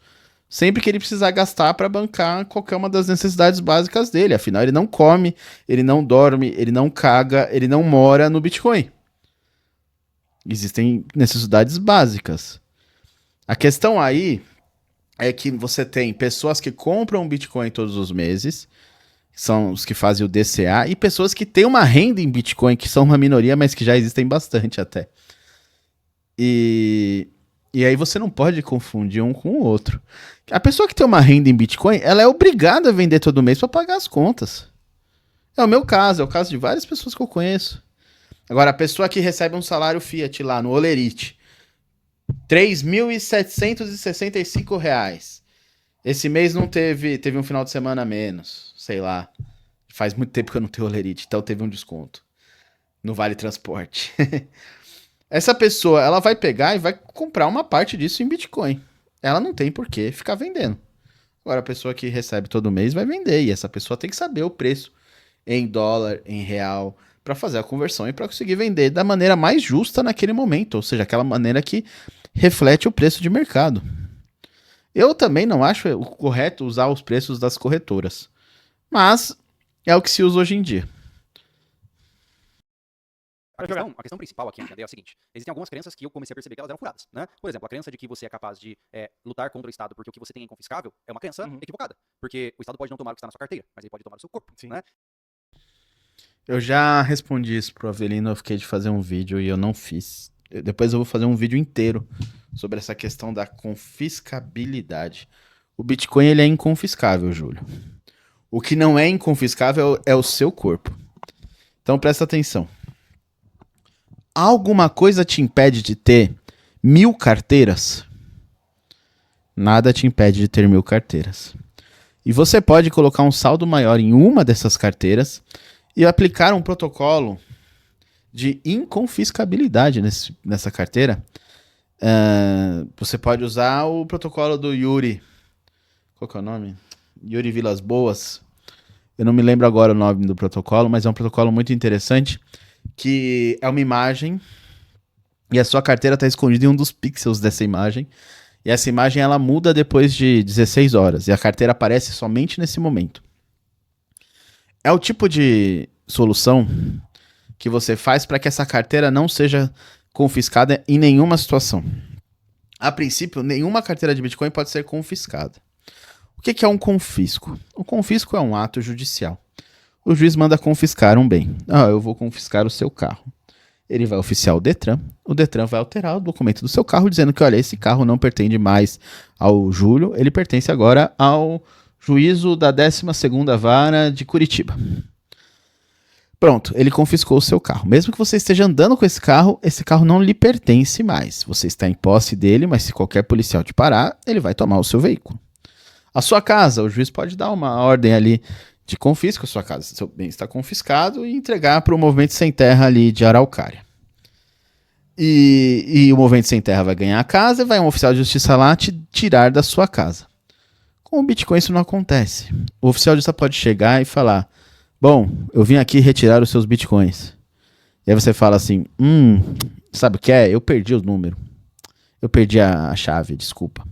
sempre que ele precisar gastar para bancar qualquer uma das necessidades básicas dele. Afinal, ele não come, ele não dorme, ele não caga, ele não mora no Bitcoin. Existem necessidades básicas. A questão aí é que você tem pessoas que compram Bitcoin todos os meses, são os que fazem o DCA, e pessoas que têm uma renda em Bitcoin, que são uma minoria, mas que já existem bastante até. E aí você não pode confundir um com o outro. A pessoa que tem uma renda em Bitcoin, ela é obrigada a vender todo mês para pagar as contas. É o meu caso, é o caso de várias pessoas que eu conheço. Agora, a pessoa que recebe um salário Fiat lá no Olerite, R$3.765. Esse mês não teve um final de semana a menos, sei lá. Faz muito tempo que eu não tenho Olerite, então teve um desconto no Vale Transporte. Essa pessoa, ela vai pegar e vai comprar uma parte disso em Bitcoin. Ela não tem por que ficar vendendo. Agora, a pessoa que recebe todo mês vai vender, e essa pessoa tem que saber o preço em dólar, em real, para fazer a conversão e para conseguir vender da maneira mais justa naquele momento, ou seja, aquela maneira que reflete o preço de mercado. Eu também não acho o correto usar os preços das corretoras, mas é o que se usa hoje em dia. A questão principal aqui, André, é o seguinte: existem algumas crenças que eu comecei a perceber que elas eram furadas, né? Por exemplo, a crença de que você é capaz de lutar contra o Estado porque o que você tem é inconfiscável é uma crença equivocada. Porque o Estado pode não tomar o que está na sua carteira, mas ele pode tomar o seu corpo, né? Eu já respondi isso pro Avelino, eu fiquei de fazer um vídeo e eu não fiz. Depois eu vou fazer um vídeo inteiro sobre essa questão da confiscabilidade. O Bitcoin, ele é inconfiscável, Júlio. O que não é inconfiscável é o seu corpo. Então presta atenção. Alguma coisa te impede de ter 1000 carteiras? Nada te impede de ter 1000 carteiras. E você pode colocar um saldo maior em uma dessas carteiras e aplicar um protocolo de inconfiscabilidade nessa carteira. Você pode usar o protocolo do Yuri. Qual que é o nome? Yuri Vilas Boas. Eu não me lembro agora o nome do protocolo, mas é um protocolo muito interessante, que é uma imagem e a sua carteira está escondida em um dos pixels dessa imagem. E essa imagem ela muda depois de 16 horas e a carteira aparece somente nesse momento. É o tipo de solução que você faz para que essa carteira não seja confiscada em nenhuma situação. A princípio, nenhuma carteira de Bitcoin pode ser confiscada. O que é um confisco? O confisco é um ato judicial. O juiz manda confiscar um bem. Eu vou confiscar o seu carro. Ele vai oficiar o Detran vai alterar o documento do seu carro, dizendo que, olha, esse carro não pertence mais ao Júlio, ele pertence agora ao juízo da 12ª Vara de Curitiba. Pronto, ele confiscou o seu carro. Mesmo que você esteja andando com esse carro não lhe pertence mais. Você está em posse dele, mas se qualquer policial te parar, ele vai tomar o seu veículo. A sua casa, o juiz pode dar uma ordem ali de confisco, a sua casa, seu bem está confiscado, e entregar para o Movimento Sem Terra ali de Araucária. E o Movimento Sem Terra vai ganhar a casa e vai um oficial de justiça lá te tirar da sua casa. Com o Bitcoin isso não acontece. O oficial de justiça pode chegar e falar: bom, eu vim aqui retirar os seus Bitcoins. E aí você fala assim: sabe o que é? Eu perdi o número. Eu perdi a chave, desculpa.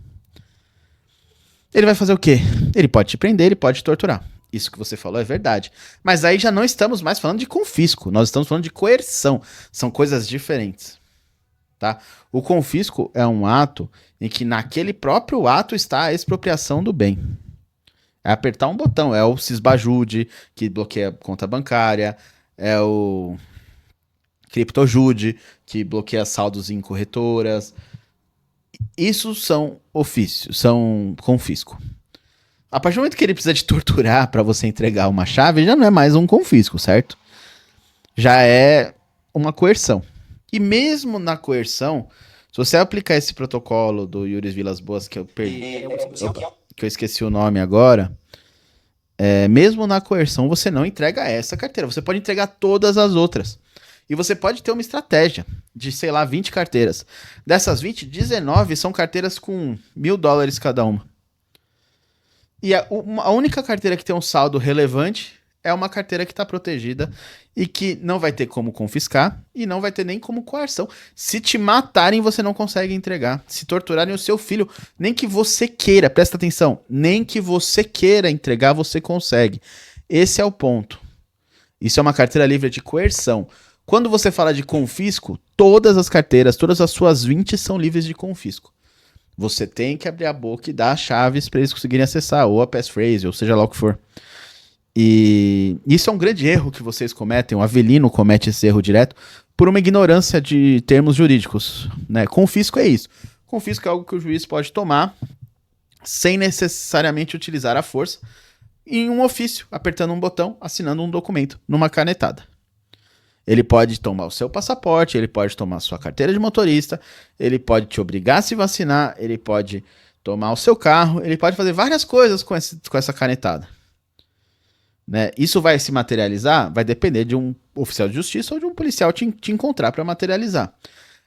Ele vai fazer o quê? Ele pode te prender, ele pode te torturar. Isso que você falou é verdade. Mas aí já não estamos mais falando de confisco. Nós estamos falando de coerção. São coisas diferentes. Tá? O confisco é um ato em que naquele próprio ato está a expropriação do bem. É apertar um botão. É o Sisbajude, que bloqueia a conta bancária. É o Criptojude, que bloqueia saldos em corretoras. Isso são ofícios, são confisco. A partir do momento que ele precisa te torturar para você entregar uma chave, já não é mais um confisco, certo? Já é uma coerção. E mesmo na coerção, se você aplicar esse protocolo do Yuris Vilas Boas, que eu que eu esqueci o nome agora, mesmo na coerção você não entrega essa carteira. Você pode entregar todas as outras. E você pode ter uma estratégia de, sei lá, 20 carteiras. Dessas 20, 19 são carteiras com $1.000 cada uma. E a única carteira que tem um saldo relevante é uma carteira que está protegida e que não vai ter como confiscar e não vai ter nem como coerção. Se te matarem, você não consegue entregar. Se torturarem o seu filho, nem que você queira, presta atenção, nem que você queira entregar, você consegue. Esse é o ponto. Isso é uma carteira livre de coerção. Quando você fala de confisco, todas as carteiras, todas as suas 20 são livres de confisco. Você tem que abrir a boca e dar as chaves para eles conseguirem acessar, ou a passphrase, ou seja lá o que for. E isso é um grande erro que vocês cometem, o Avelino comete esse erro direto, por uma ignorância de termos jurídicos, né? Confisco é isso. Confisco é algo que o juiz pode tomar sem necessariamente utilizar a força em um ofício, apertando um botão, assinando um documento, numa canetada. Ele pode tomar o seu passaporte, ele pode tomar a sua carteira de motorista, ele pode te obrigar a se vacinar, ele pode tomar o seu carro, ele pode fazer várias coisas com essa canetada. Né? Isso vai se materializar? Vai depender de um oficial de justiça ou de um policial te encontrar para materializar.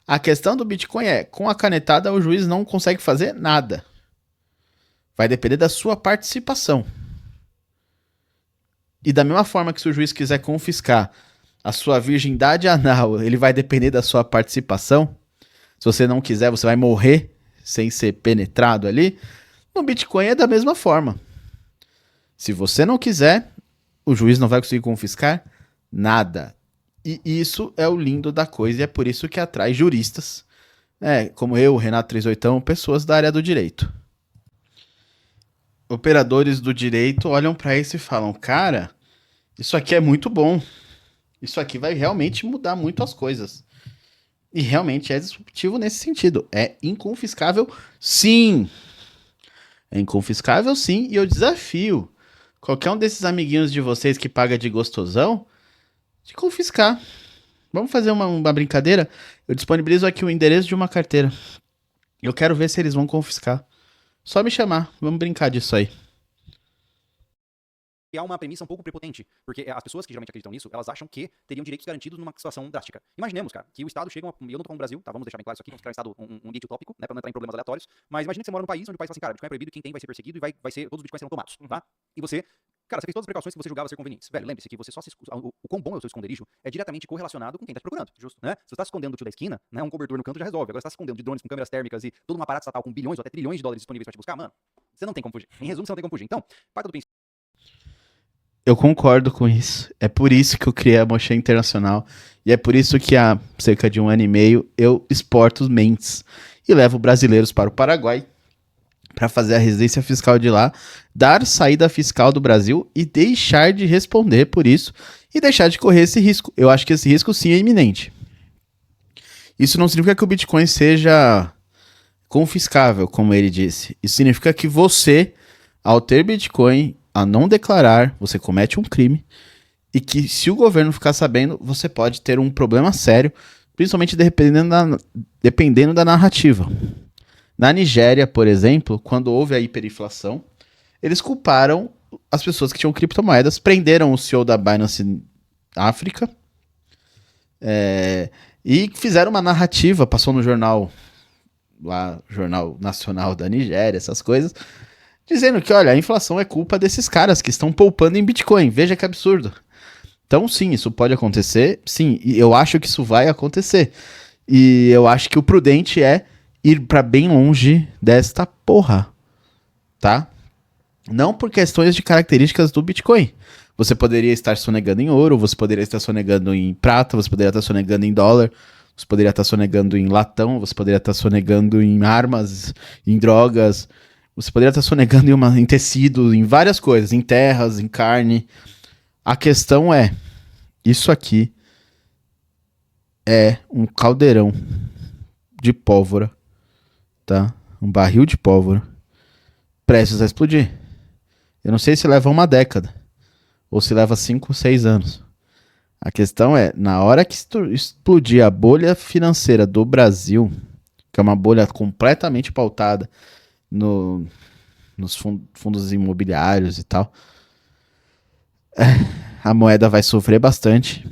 A questão do Bitcoin é, com a canetada o juiz não consegue fazer nada. Vai depender da sua participação. E da mesma forma que se o juiz quiser confiscar a sua virgindade anal, ele vai depender da sua participação. Se você não quiser, você vai morrer sem ser penetrado ali. No Bitcoin é da mesma forma. Se você não quiser, o juiz não vai conseguir confiscar nada. E isso é o lindo da coisa e é por isso que atrai juristas, como eu, Renato 38, pessoas da área do direito. Operadores do direito olham para isso e falam: cara, isso aqui é muito bom. Isso aqui vai realmente mudar muito as coisas. E realmente é disruptivo nesse sentido. É inconfiscável, sim. É inconfiscável, sim. E eu desafio qualquer um desses amiguinhos de vocês que paga de gostosão de confiscar. Vamos fazer uma brincadeira? Eu disponibilizo aqui o endereço de uma carteira. Eu quero ver se eles vão confiscar. Só me chamar. Vamos brincar disso aí. E há uma premissa um pouco prepotente, porque as pessoas que geralmente acreditam nisso, elas acham que teriam direitos garantidos numa situação drástica. Imaginemos, cara, que o Estado chega, e eu não tô falando do Brasil, tá? Vamos deixar bem claro isso aqui, vamos criar um Estado, um ambiente utópico, né, pra não entrar em problemas aleatórios, mas imagine que você mora num país onde o país fala assim, cara, Bitcoin é proibido, quem tem vai ser perseguido e vai ser, todos os Bitcoins serão tomados, tá? E você, cara, você fez todas as precauções que você julgava ser convenientes. Velho, lembre-se que você só o quão bom é o seu esconderijo é diretamente correlacionado com quem tá te procurando. Justo. Né? Se você tá se escondendo do tio da esquina, né, um cobertor no canto já resolve. Agora você tá se escondendo de drones com câmeras térmicas e todo um aparato estatal com bilhões ou até trilhões de dólares disponíveis pra te buscar, mano, você não tem como fugir. Em resumo, você não tem como fugir. Então, parte do princípio. Eu concordo com isso. É por isso que eu criei a Mochê Internacional. E é por isso que há cerca de 1 ano e meio eu exporto mentes e levo brasileiros para o Paraguai para fazer a residência fiscal de lá, dar saída fiscal do Brasil e deixar de responder por isso e deixar de correr esse risco. Eu acho que esse risco sim é iminente. Isso não significa que o Bitcoin seja confiscável, como ele disse. Isso significa que você, ao ter Bitcoin, a não declarar, você comete um crime e que se o governo ficar sabendo, você pode ter um problema sério, principalmente dependendo da narrativa. Na Nigéria, por exemplo, quando houve a hiperinflação, eles culparam as pessoas que tinham criptomoedas, prenderam o CEO da Binance África e fizeram uma narrativa, passou no jornal, lá, Jornal Nacional da Nigéria, essas coisas, dizendo que, olha, a inflação é culpa desses caras que estão poupando em Bitcoin. Veja que absurdo. Então, sim, isso pode acontecer. Sim, e eu acho que isso vai acontecer. E eu acho que o prudente é ir para bem longe desta porra, tá? Não por questões de características do Bitcoin. Você poderia estar sonegando em ouro, você poderia estar sonegando em prata, você poderia estar sonegando em dólar, você poderia estar sonegando em latão, você poderia estar sonegando em armas, em drogas, você poderia estar sonegando em tecido, em várias coisas, em terras, em carne. A questão é, isso aqui é um caldeirão de pólvora, tá? Um barril de pólvora prestes a explodir. Eu não sei se leva 1 década ou se leva 5, 6 anos. A questão é, na hora que explodir a bolha financeira do Brasil, que é uma bolha completamente pautada nos fundos imobiliários e tal, a moeda vai sofrer bastante.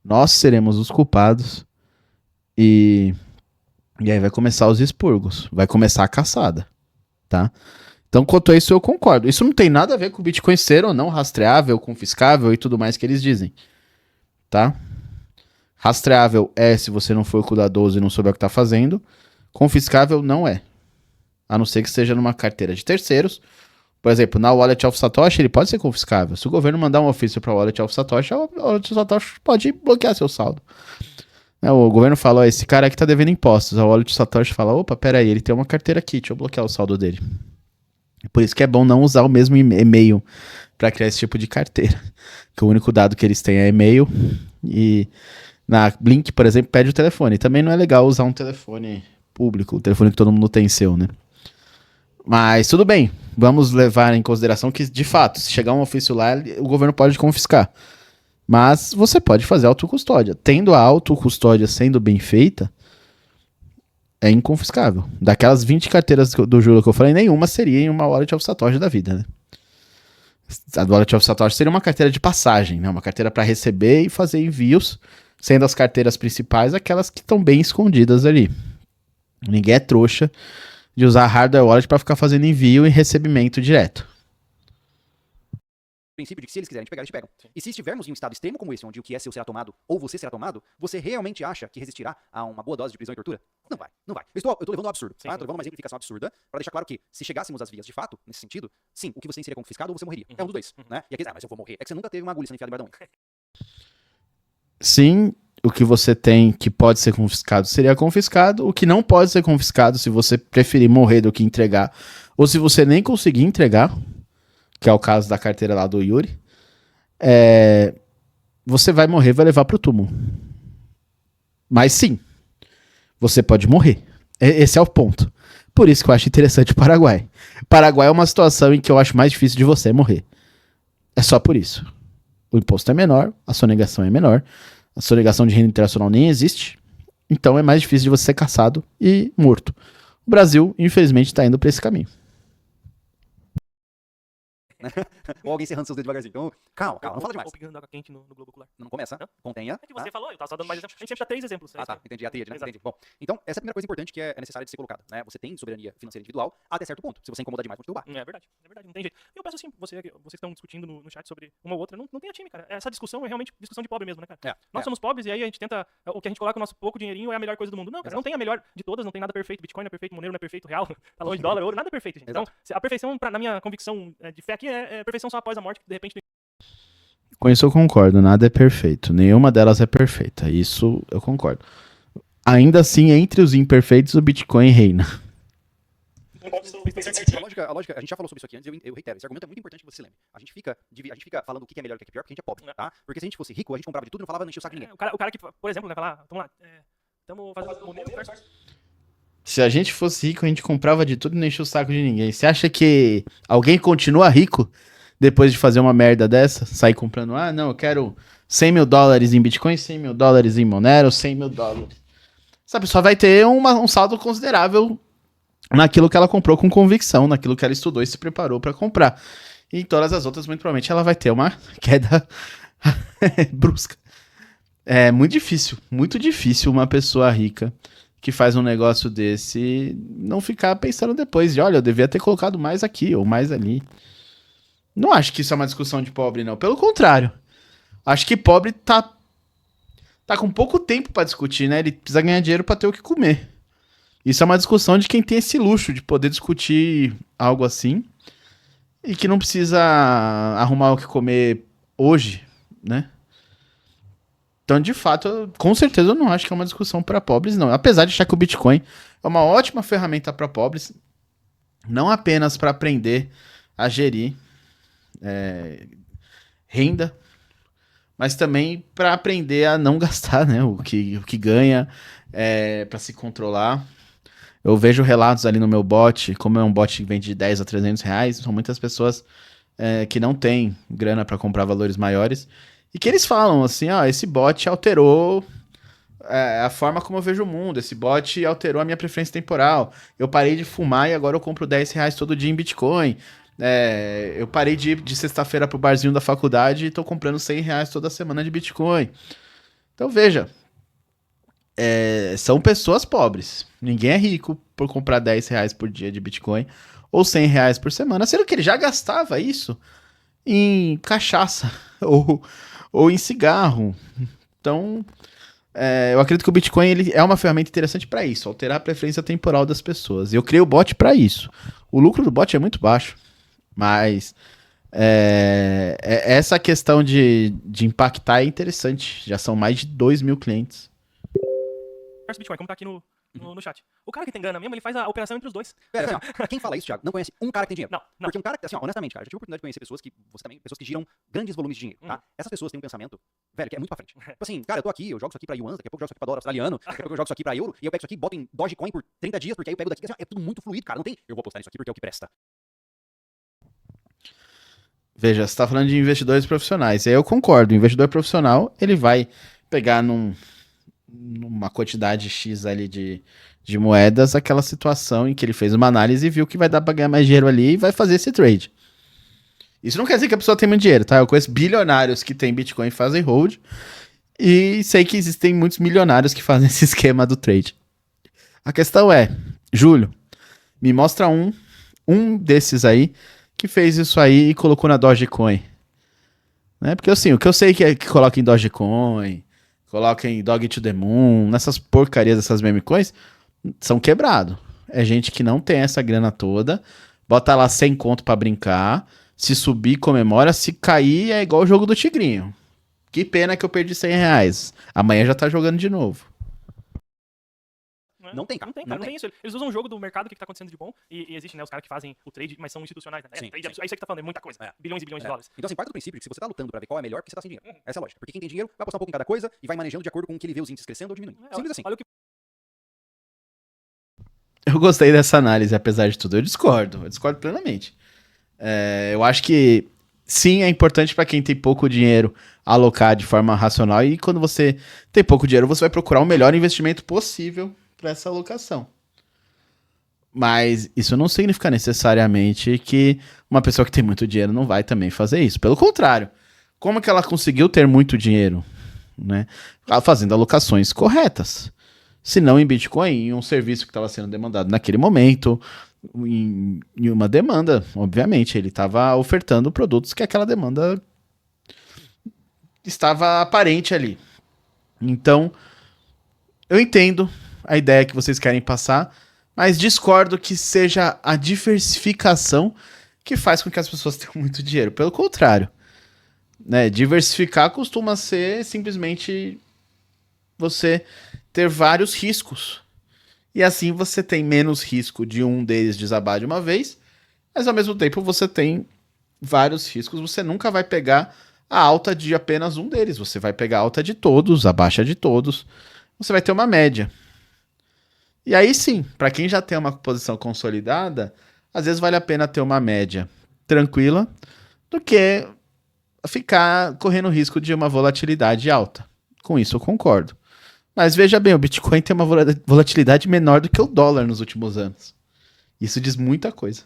Nós seremos os culpados e aí vai começar os expurgos, vai começar a caçada, tá? Então, quanto a isso, eu concordo. Isso não tem nada a ver com o Bitcoin ser ou não rastreável, confiscável e tudo mais que eles dizem, tá? Rastreável é se você não for cuidadoso e não souber o que está fazendo. Confiscável não é. A não ser que seja numa carteira de terceiros. Por exemplo, na Wallet of Satoshi, ele pode ser confiscável. Se o governo mandar um ofício para a Wallet of Satoshi, a Wallet of Satoshi pode bloquear seu saldo. O governo fala, ó, esse cara aqui tá devendo impostos. A Wallet of Satoshi fala, opa, peraí, ele tem uma carteira aqui, deixa eu bloquear o saldo dele. Por isso que é bom não usar o mesmo e-mail para criar esse tipo de carteira. Que o único dado que eles têm é e-mail. E na Blink, por exemplo, pede o telefone. Também não é legal usar um telefone público, o telefone que todo mundo tem seu, né? Mas tudo bem, vamos levar em consideração que, de fato, se chegar um ofício lá, o governo pode confiscar. Mas você pode fazer autocustódia. Tendo a autocustódia sendo bem feita, é inconfiscável. Daquelas 20 carteiras do juro que eu falei, nenhuma seria em uma Wallet of Satoshi da vida, né? A Wallet of Satoshi seria uma carteira de passagem, né? Uma carteira para receber e fazer envios, sendo as carteiras principais aquelas que estão bem escondidas ali. Ninguém é trouxa de usar hardware wallet para ficar fazendo envio e recebimento direto. Princípio de que se eles quiserem te pegar, eles te pegam. E se estivermos em um estado extremo como esse, onde o que é seu será tomado, ou você será tomado, você realmente acha que resistirá a uma boa dose de prisão e tortura? Não vai, não vai. Eu tô levando um absurdo, tá? Tô levando uma exemplificação absurda, para deixar claro que, se chegássemos às vias de fato, nesse sentido, sim, o que você seria confiscado ou você morreria. É um dos dois, né? E aqui, mas eu vou morrer. É que você nunca teve uma agulha sendo enfiada em bardão. Sim, o que você tem que pode ser confiscado seria confiscado. O que não pode ser confiscado, se você preferir morrer do que entregar, ou se você nem conseguir entregar, que é o caso da carteira lá do Yuri, você vai morrer, vai levar pro túmulo. Mas sim, você pode morrer. Esse é o ponto. Por isso que eu acho interessante o Paraguai. O Paraguai é uma situação em que eu acho mais difícil de você morrer. É só por isso. O imposto é menor, a sonegação é menor, a sonegação de renda internacional nem existe, então é mais difícil de você ser caçado e morto. O Brasil, infelizmente, está indo para esse caminho. Ou alguém serrando seus dedos devagarzinho. Então, calma, não fala demais. Ou pegando água quente no globo ocular. Não começa, Não? contenha. É que você falou, eu tava só dando mais exemplos. A gente sempre dá 3 exemplos. Ah, tá, entendi, a tríade, né? Exato. Entendi. Bom, então, essa é a primeira coisa importante que é necessária de ser colocada, né? Você tem soberania financeira individual até certo ponto. Se você incomodar demais, vão te derrubar. É verdade, não tem jeito. Eu peço assim, vocês que estão discutindo no chat sobre uma ou outra, não tenha time, cara. Essa discussão é realmente discussão de pobre mesmo, né, cara? Nós somos pobres e aí a gente tenta, o que a gente coloca o nosso pouco dinheirinho é a melhor coisa do mundo. Não, cara, não tem a melhor de todas, não tem nada perfeito. Bitcoin não é perfeito, Monero não é perfeito, real, tá longe de dólar, ouro, nada é perfeito, gente. Então, a perfeição, na minha convicção de fé aqui, é perfeição só após a morte, que de repente Com isso eu concordo, nada é perfeito. Nenhuma delas é perfeita. Isso eu concordo. Ainda assim, entre os imperfeitos, o Bitcoin reina. A lógica, a gente já falou sobre isso aqui antes, eu reitero, esse argumento é muito importante que você se lembre. A gente fica falando o que é melhor e o que é pior, porque a gente é pobre, tá? Porque se a gente fosse rico, a gente comprava de tudo e não falava, não enchia o saco de ninguém. O cara que, por exemplo, né, falar, vamos lá, estamos fazendo modelo versus... Se a gente fosse rico, a gente comprava de tudo e não enchia o saco de ninguém. Você acha que alguém continua rico depois de fazer uma merda dessa? Sair comprando, não, eu quero $100 mil em Bitcoin, $100 mil em Monero, $100 mil. Essa pessoa vai ter um saldo considerável naquilo que ela comprou com convicção, naquilo que ela estudou e se preparou para comprar. E em todas as outras, muito provavelmente, ela vai ter uma queda brusca. É muito difícil uma pessoa rica que faz um negócio desse não ficar pensando depois de, olha, eu devia ter colocado mais aqui ou mais ali. Não acho que isso é uma discussão de pobre, não. Pelo contrário. Acho que pobre tá com pouco tempo pra discutir, né? Ele precisa ganhar dinheiro pra ter o que comer. Isso é uma discussão de quem tem esse luxo de poder discutir algo assim e que não precisa arrumar o que comer hoje, né? Então, de fato, com certeza eu não acho que é uma discussão para pobres, não. Apesar de achar que o Bitcoin é uma ótima ferramenta para pobres, não apenas para aprender a gerir renda, mas também para aprender a não gastar, né? O que ganha, para se controlar. Eu vejo relatos ali no meu bot, como é um bot que vende de 10 a 300 reais, são muitas pessoas que não têm grana para comprar valores maiores, e que eles falam assim, esse bot alterou a forma como eu vejo o mundo, esse bot alterou a minha preferência temporal, eu parei de fumar e agora eu compro 10 reais todo dia em Bitcoin, eu parei de ir de sexta-feira pro barzinho da faculdade e tô comprando 100 reais toda semana de Bitcoin. Então veja, são pessoas pobres. Ninguém é rico por comprar 10 reais por dia de Bitcoin ou 100 reais por semana, sendo que ele já gastava isso em cachaça ou em cigarro. Então, eu acredito que o Bitcoin ele é uma ferramenta interessante para isso, alterar a preferência temporal das pessoas. E eu criei o bot para isso. O lucro do bot é muito baixo, mas essa questão de impactar é interessante. Já são mais de 2 mil clientes. Versus Bitcoin, como tá aqui no chat. O cara que tem grana mesmo, ele faz a operação entre os dois. Pera, assim, quem fala isso, Thiago, não conhece um cara que tem dinheiro. Não. Porque um cara que, assim, honestamente, cara, eu já tive a oportunidade de conhecer pessoas que giram grandes volumes de dinheiro, tá? Essas pessoas têm um pensamento, velho, que é muito pra frente. Tipo assim, cara, eu tô aqui, eu jogo isso aqui pra yuan, daqui a pouco eu jogo isso aqui pra dólar australiano, daqui a pouco eu jogo isso aqui pra euro, e eu pego isso aqui, boto em Dogecoin por 30 dias, porque aí eu pego daqui, assim, é tudo muito fluido, cara, não tem, eu vou postar isso aqui porque é o que presta. Veja, você tá falando de investidores profissionais, e aí eu concordo, o investidor profissional, ele vai pegar numa quantidade X ali de moedas, aquela situação em que ele fez uma análise e viu que vai dar pra ganhar mais dinheiro ali e vai fazer esse trade. Isso não quer dizer que a pessoa tem muito dinheiro, tá? Eu conheço bilionários que têm Bitcoin e fazem hold, e sei que existem muitos milionários que fazem esse esquema do trade. A questão é, Júlio, me mostra um desses aí que fez isso aí e colocou na Dogecoin. Né? Porque assim, o que eu sei que coloca em Dogecoin, coloca em Dog to the Moon, nessas porcarias dessas meme coins, são quebrados. É gente que não tem essa grana toda, bota lá 100 conto pra brincar, se subir comemora, se cair é igual o jogo do Tigrinho. Que pena que eu perdi 100 reais. Amanhã já tá jogando de novo. Não tem, cara. Não tem isso. Eles usam um jogo do mercado, o que tá acontecendo de bom, e existem, né, os caras que fazem o trade, mas são institucionais, né? Sim, Trade, é isso aí que tá falando, é muita coisa. Bilhões e bilhões de dólares. Então, assim, parte do princípio que se você tá lutando pra ver qual é melhor, porque você tá sem dinheiro. Essa é a lógica. Porque quem tem dinheiro vai apostar um pouco em cada coisa e vai manejando de acordo com o que ele vê os índices crescendo ou diminuindo. Simples assim. Olha o que... Eu gostei dessa análise, apesar de tudo. Eu discordo plenamente. Eu acho que sim, é importante para quem tem pouco dinheiro alocar de forma racional, e quando você tem pouco dinheiro, você vai procurar o melhor investimento possível para essa alocação. Mas isso não significa necessariamente que uma pessoa que tem muito dinheiro não vai também fazer isso. Pelo contrário, como que ela conseguiu ter muito dinheiro? Né? Fazendo alocações corretas. Se não em Bitcoin, em um serviço que estava sendo demandado naquele momento, em uma demanda, obviamente. Ele estava ofertando produtos que aquela demanda estava aparente ali. Então, eu entendo a ideia que vocês querem passar, mas discordo que seja a diversificação que faz com que as pessoas tenham muito dinheiro. Pelo contrário, né? Diversificar costuma ser simplesmente você ter vários riscos. E assim você tem menos risco de um deles desabar de uma vez, mas ao mesmo tempo você tem vários riscos. Você nunca vai pegar a alta de apenas um deles. Você vai pegar a alta de todos, a baixa de todos. Você vai ter uma média. E aí sim, para quem já tem uma posição consolidada, às vezes vale a pena ter uma média tranquila do que ficar correndo risco de uma volatilidade alta. Com isso eu concordo. Mas veja bem, o Bitcoin tem uma volatilidade menor do que o dólar nos últimos anos. Isso diz muita coisa.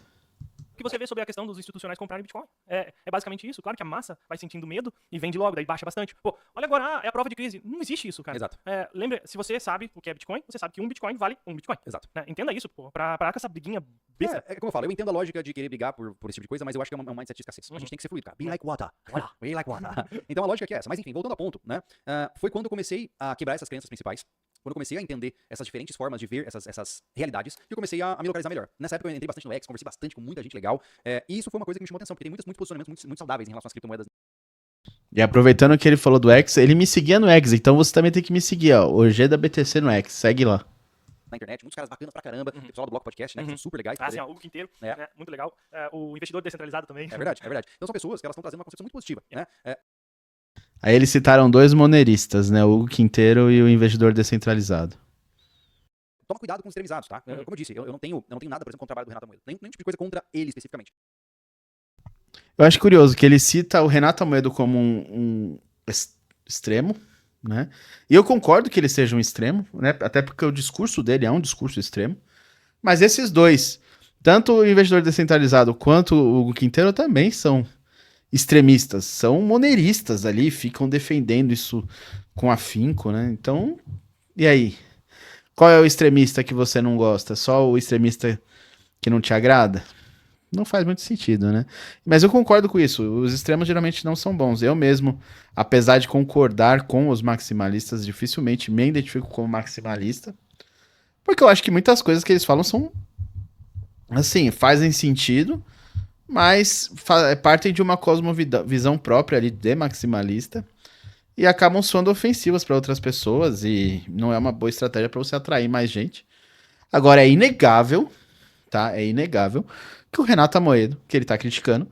O que você vê sobre a questão dos institucionais comprarem Bitcoin é basicamente isso. Claro que a massa vai sentindo medo e vende logo, daí baixa bastante. Pô, olha agora, é a prova de crise. Não existe isso, cara. Exato. Lembra, se você sabe o que é Bitcoin, você sabe que um Bitcoin vale um Bitcoin. Exato. Né? Entenda isso, pô. Pra com essa briguinha besta. É como eu falo, eu entendo a lógica de querer brigar por esse tipo de coisa, mas eu acho que é um mindset de escassez. A gente tem que ser fluido, cara. Be like water. Be like water. Então a lógica é essa. Mas enfim, voltando ao ponto, né? Foi quando eu comecei a quebrar essas crenças principais. Quando eu comecei a entender essas diferentes formas de ver essas realidades, que eu comecei a me localizar melhor. Nessa época eu entrei bastante no X, conversei bastante com muita gente legal, e isso foi uma coisa que me chamou atenção, porque tem muitos posicionamentos muito saudáveis em relação às criptomoedas. E aproveitando que ele falou do X, ele me seguia no X, então você também tem que me seguir, ó. O G da BTC no X, segue lá. Na internet, muitos caras bacanas pra caramba, pessoal do Bloco Podcast, né, que são super legais. Assim, ó, o Hugo Quinteiro, né, muito legal. O investidor descentralizado também. É verdade, é verdade. Então são pessoas que elas estão trazendo uma concepção muito positiva, né? Aí eles citaram dois moneiristas, né? O Hugo Quinteiro e o investidor descentralizado. Toma cuidado com os extremizados, tá? Como eu disse, eu não tenho nada, por exemplo, contra o trabalho do Renato Amoedo. Nenhum tipo de coisa contra ele especificamente. Eu acho curioso que ele cita o Renato Amoedo como um extremo, né? E eu concordo que ele seja um extremo, né? Até porque o discurso dele é um discurso extremo. Mas esses dois, tanto o investidor descentralizado quanto o Hugo Quinteiro, também são extremistas, são moneiristas ali, ficam defendendo isso com afinco, né? Então, e aí? Qual é o extremista que você não gosta? Só o extremista que não te agrada? Não faz muito sentido, né? Mas eu concordo com isso. Os extremos geralmente não são bons. Eu mesmo, apesar de concordar com os maximalistas, dificilmente me identifico como maximalista. Porque eu acho que muitas coisas que eles falam são, assim, fazem sentido, mas partem de uma cosmovisão própria ali de maximalista e acabam soando ofensivas para outras pessoas e não é uma boa estratégia para você atrair mais gente. Agora é inegável, tá? É inegável que o Renato Amoedo, que ele tá criticando,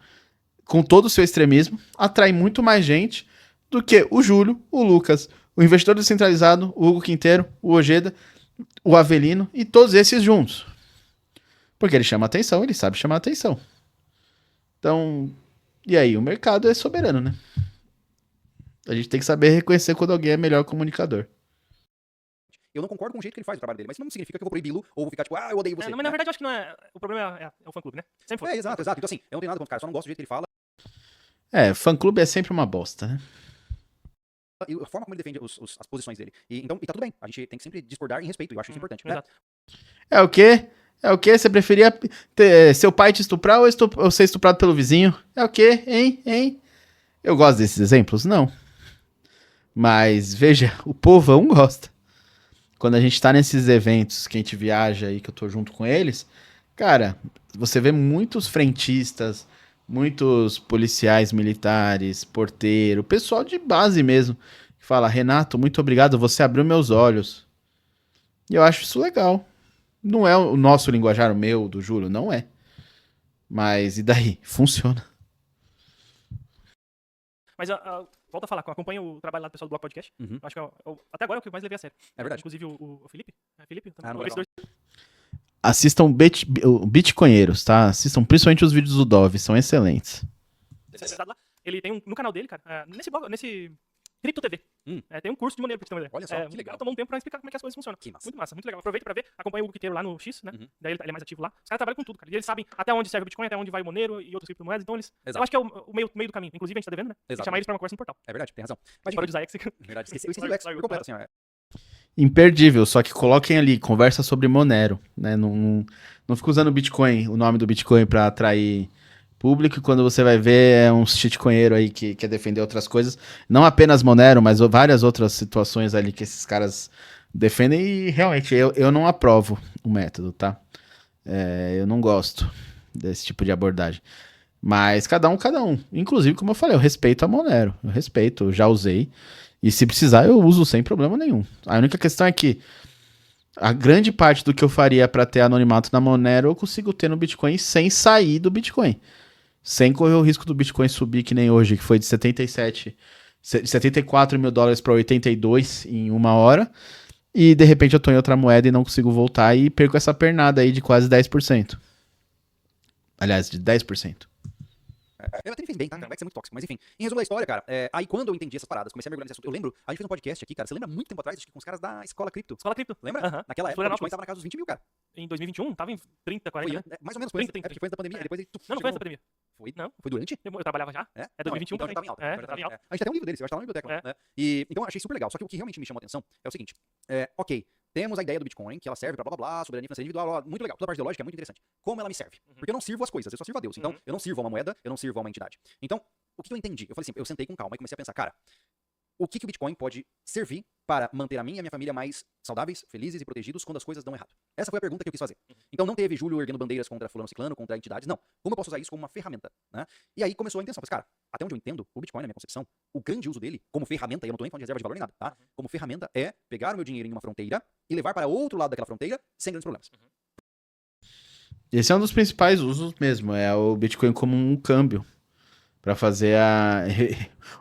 com todo o seu extremismo, atrai muito mais gente do que o Júlio, o Lucas, o investidor descentralizado, o Hugo Quinteiro, o Ojeda, o Avelino e todos esses juntos. Porque ele chama atenção, ele sabe chamar atenção. Então, e aí? O mercado é soberano, né? A gente tem que saber reconhecer quando alguém é melhor comunicador. Eu não concordo com o jeito que ele faz o trabalho dele, mas isso não significa que eu vou proibi-lo ou vou ficar tipo, eu odeio você. Mas na verdade eu acho que não é. O problema é o fã-clube, né? Sempre foi. Exato. Então assim, eu não tenho nada contra o cara, só não gosto do jeito que ele fala. Fã-clube é sempre uma bosta, né? E a forma como ele defende as posições dele. E tá tudo bem, a gente tem que sempre discordar em respeito, eu acho isso importante, né? Exato. É o quê? É o quê? Você preferia seu pai te estuprar ou ser estuprado pelo vizinho? É o quê? Hein? Eu gosto desses exemplos? Não. Mas, veja, o povão gosta. Quando a gente tá nesses eventos, que a gente viaja aí, que eu tô junto com eles, cara, você vê muitos frentistas, muitos policiais militares, porteiro, pessoal de base mesmo, que fala, Renato, muito obrigado, você abriu meus olhos. E eu acho isso legal. Não é o nosso linguajar, o meu, do Júlio, não é. Mas, e daí? Funciona. Mas volta a falar, acompanha o trabalho lá do pessoal do Bloco Podcast. Acho que até agora é o que eu mais levei a sério. É verdade. Inclusive o Felipe. Felipe? Não, Assistam Bitcoinheiros, tá? Assistam principalmente os vídeos do Dove, são excelentes. Lá. Ele tem no canal dele, cara, nesse Cripto TV. Tem um curso de maneiro pra você ter uma ideia. Olha só, que legal. Tomou um tempo pra explicar como é que as coisas funcionam. Que massa. Muito massa, muito legal. Aproveita pra ver, acompanha o Hugo Quinteiro lá no X, né? Daí ele é mais ativo lá. Os caras trabalham com tudo, cara. E eles sabem até onde serve o Bitcoin, até onde vai o Monero e outras criptomoedas. Então eles. Exato. Eu acho que é o meio do caminho. Inclusive, a gente tá devendo, né? Tem que chamar eles pra uma conversa no portal. É verdade, tem razão. Mas Para de usar X. verdade, eu esqueci do X por completo, assim, ó. Imperdível, só que coloquem ali, conversa sobre Monero, né? Não fica usando Bitcoin, o nome do Bitcoin pra atrair público, e quando você vai ver é um shitcoinheiro aí que quer defender outras coisas, não apenas Monero, mas várias outras situações ali que esses caras defendem, e realmente eu não aprovo o método, tá? Eu não gosto desse tipo de abordagem. Mas cada um, cada um. Inclusive, como eu falei, eu respeito a Monero. Eu respeito, eu já usei. E se precisar, eu uso sem problema nenhum. A única questão é que a grande parte do que eu faria para ter anonimato na Monero, eu consigo ter no Bitcoin sem sair do Bitcoin. Sem correr o risco do Bitcoin subir que nem hoje, que foi de 74 mil dólares para 82 em uma hora. E de repente eu tô em outra moeda e não consigo voltar e perco essa pernada aí de quase 10%. Aliás, de 10%. Ela até me fez bem, tá? Vai ser muito tóxico. Mas enfim, em resumo da história, cara, aí quando eu entendi essas paradas, comecei a mergulhar nesse assunto. Eu lembro, a gente fez um podcast aqui, cara. Você lembra muito tempo atrás, acho que com os caras da Escola Cripto. Escola Cripto. Lembra? Aham. Naquela época, o Bitcoin Florianópolis. tava na casa dos 20 mil, cara. Em 2021, tava em 30, 40, Foi, né? mais ou menos, 30, foi antes, foi antes da pandemia. Depois ele, Não, não foi antes da pandemia. Foi? Não. Foi durante? Eu trabalhava já. É? É 2021 então já também. tava em alta. É, então já tava em alta. A gente tem até um livro deles, eu acho que tá lá na biblioteca. É. Né? Então eu achei super legal. Só que o que realmente me chamou a atenção é o seguinte: ok, temos a ideia do Bitcoin, que ela serve pra blá blá blá, soberania financeira individual, blá, blá, muito legal. Toda a parte ideológica é muito interessante. Como ela me serve? Porque eu não sirvo as coisas, eu só sirvo a Deus. Então eu não sirvo a uma moeda, eu não sirvo a uma entidade. Então, o que eu entendi? Eu falei assim, eu sentei com calma e comecei a pensar, cara, o que o Bitcoin pode servir para manter a mim e a minha família mais saudáveis, felizes e protegidos quando as coisas dão errado? Essa foi a pergunta que eu quis fazer. Então não teve Júlio erguendo bandeiras contra fulano ciclano, contra entidades, não. Como eu posso usar isso como uma ferramenta? Né? E aí começou a intenção. Mas, cara, até onde eu entendo, o Bitcoin, na minha concepção, o grande uso dele como ferramenta, e eu não tô nem falando de reserva de valor nem nada, tá? Como ferramenta é pegar o meu dinheiro em uma fronteira e levar para outro lado daquela fronteira sem grandes problemas. Esse é um dos principais usos mesmo, é o Bitcoin como um câmbio para fazer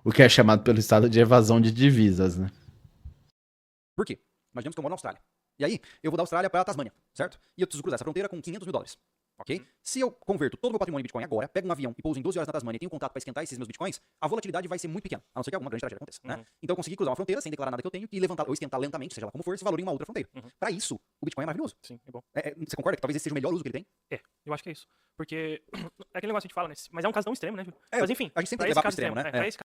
o que é chamado pelo Estado de evasão de divisas, né? Por quê? Imaginemos que eu moro na Austrália. E aí, eu vou da Austrália para a Tasmânia, certo? E eu preciso cruzar essa fronteira com 500 mil dólares. Ok? Se eu converto todo o meu patrimônio em Bitcoin agora, pego um avião e pouso em 12 horas na Tasmânia e tenho contato para esquentar esses meus Bitcoins, a volatilidade vai ser muito pequena. A não ser que alguma grande tragédia aconteça. Né? Então eu consegui cruzar uma fronteira sem declarar nada que eu tenho e levantar ou esquentar lentamente, seja lá como for, esse valor em uma outra fronteira. Para isso, o Bitcoin é maravilhoso. Sim, é bom. Você concorda que talvez esse seja o melhor uso que ele tem? Eu acho que é isso. Porque é aquele negócio que a gente fala, né? Mas é um caso tão extremo, né? É, Mas enfim, a gente sempre pra tem que esse levar pro caso extremo, né? pra esse caso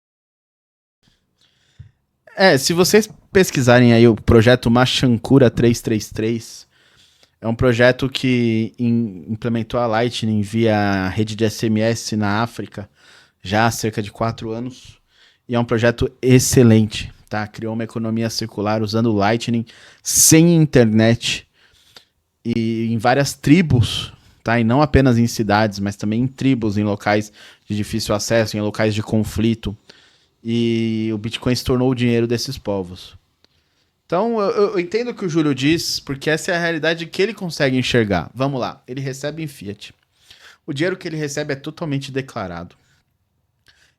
Se vocês pesquisarem aí o projeto Machankura 333, é um projeto que implementou a Lightning via rede de SMS na África já há cerca de 4 anos. E é um projeto excelente, tá? Criou uma economia circular usando Lightning sem internet e em várias tribos, tá? E não apenas em cidades, mas também em tribos, em locais de difícil acesso, em locais de conflito. E o Bitcoin se tornou o dinheiro desses povos. Então, eu entendo o que o Júlio diz, porque essa é a realidade que ele consegue enxergar. Vamos lá, ele recebe em fiat. O dinheiro que ele recebe é totalmente declarado.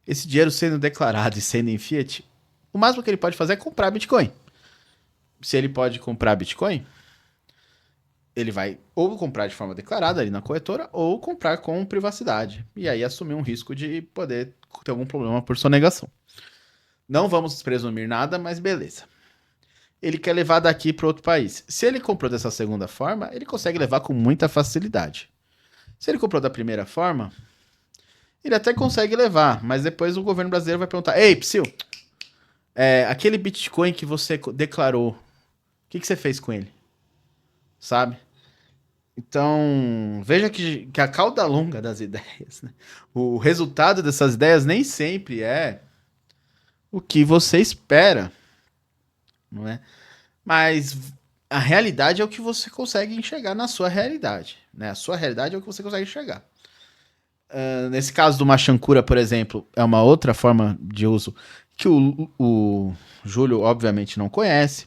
Esse dinheiro sendo declarado e sendo em fiat, o máximo que ele pode fazer é comprar Bitcoin. Se ele pode comprar Bitcoin, ele vai ou comprar de forma declarada ali na corretora, ou comprar com privacidade. E aí assumir um risco de poder ter algum problema por sonegação. Não vamos presumir nada, mas beleza. Ele quer levar daqui para outro país. Se ele comprou dessa segunda forma, ele consegue levar com muita facilidade. Se ele comprou da primeira forma, ele até consegue levar, mas depois o governo brasileiro vai perguntar: ei, Psyu, aquele Bitcoin que você declarou, o que você fez com ele? Sabe? Então, veja que a cauda longa das ideias, né? O resultado dessas ideias nem sempre é o que você espera, não é? Mas a realidade é o que você consegue enxergar na sua realidade, né? A sua realidade é o que você consegue enxergar. Nesse caso do Machankura, por exemplo, é uma outra forma de uso que o Júlio obviamente não conhece.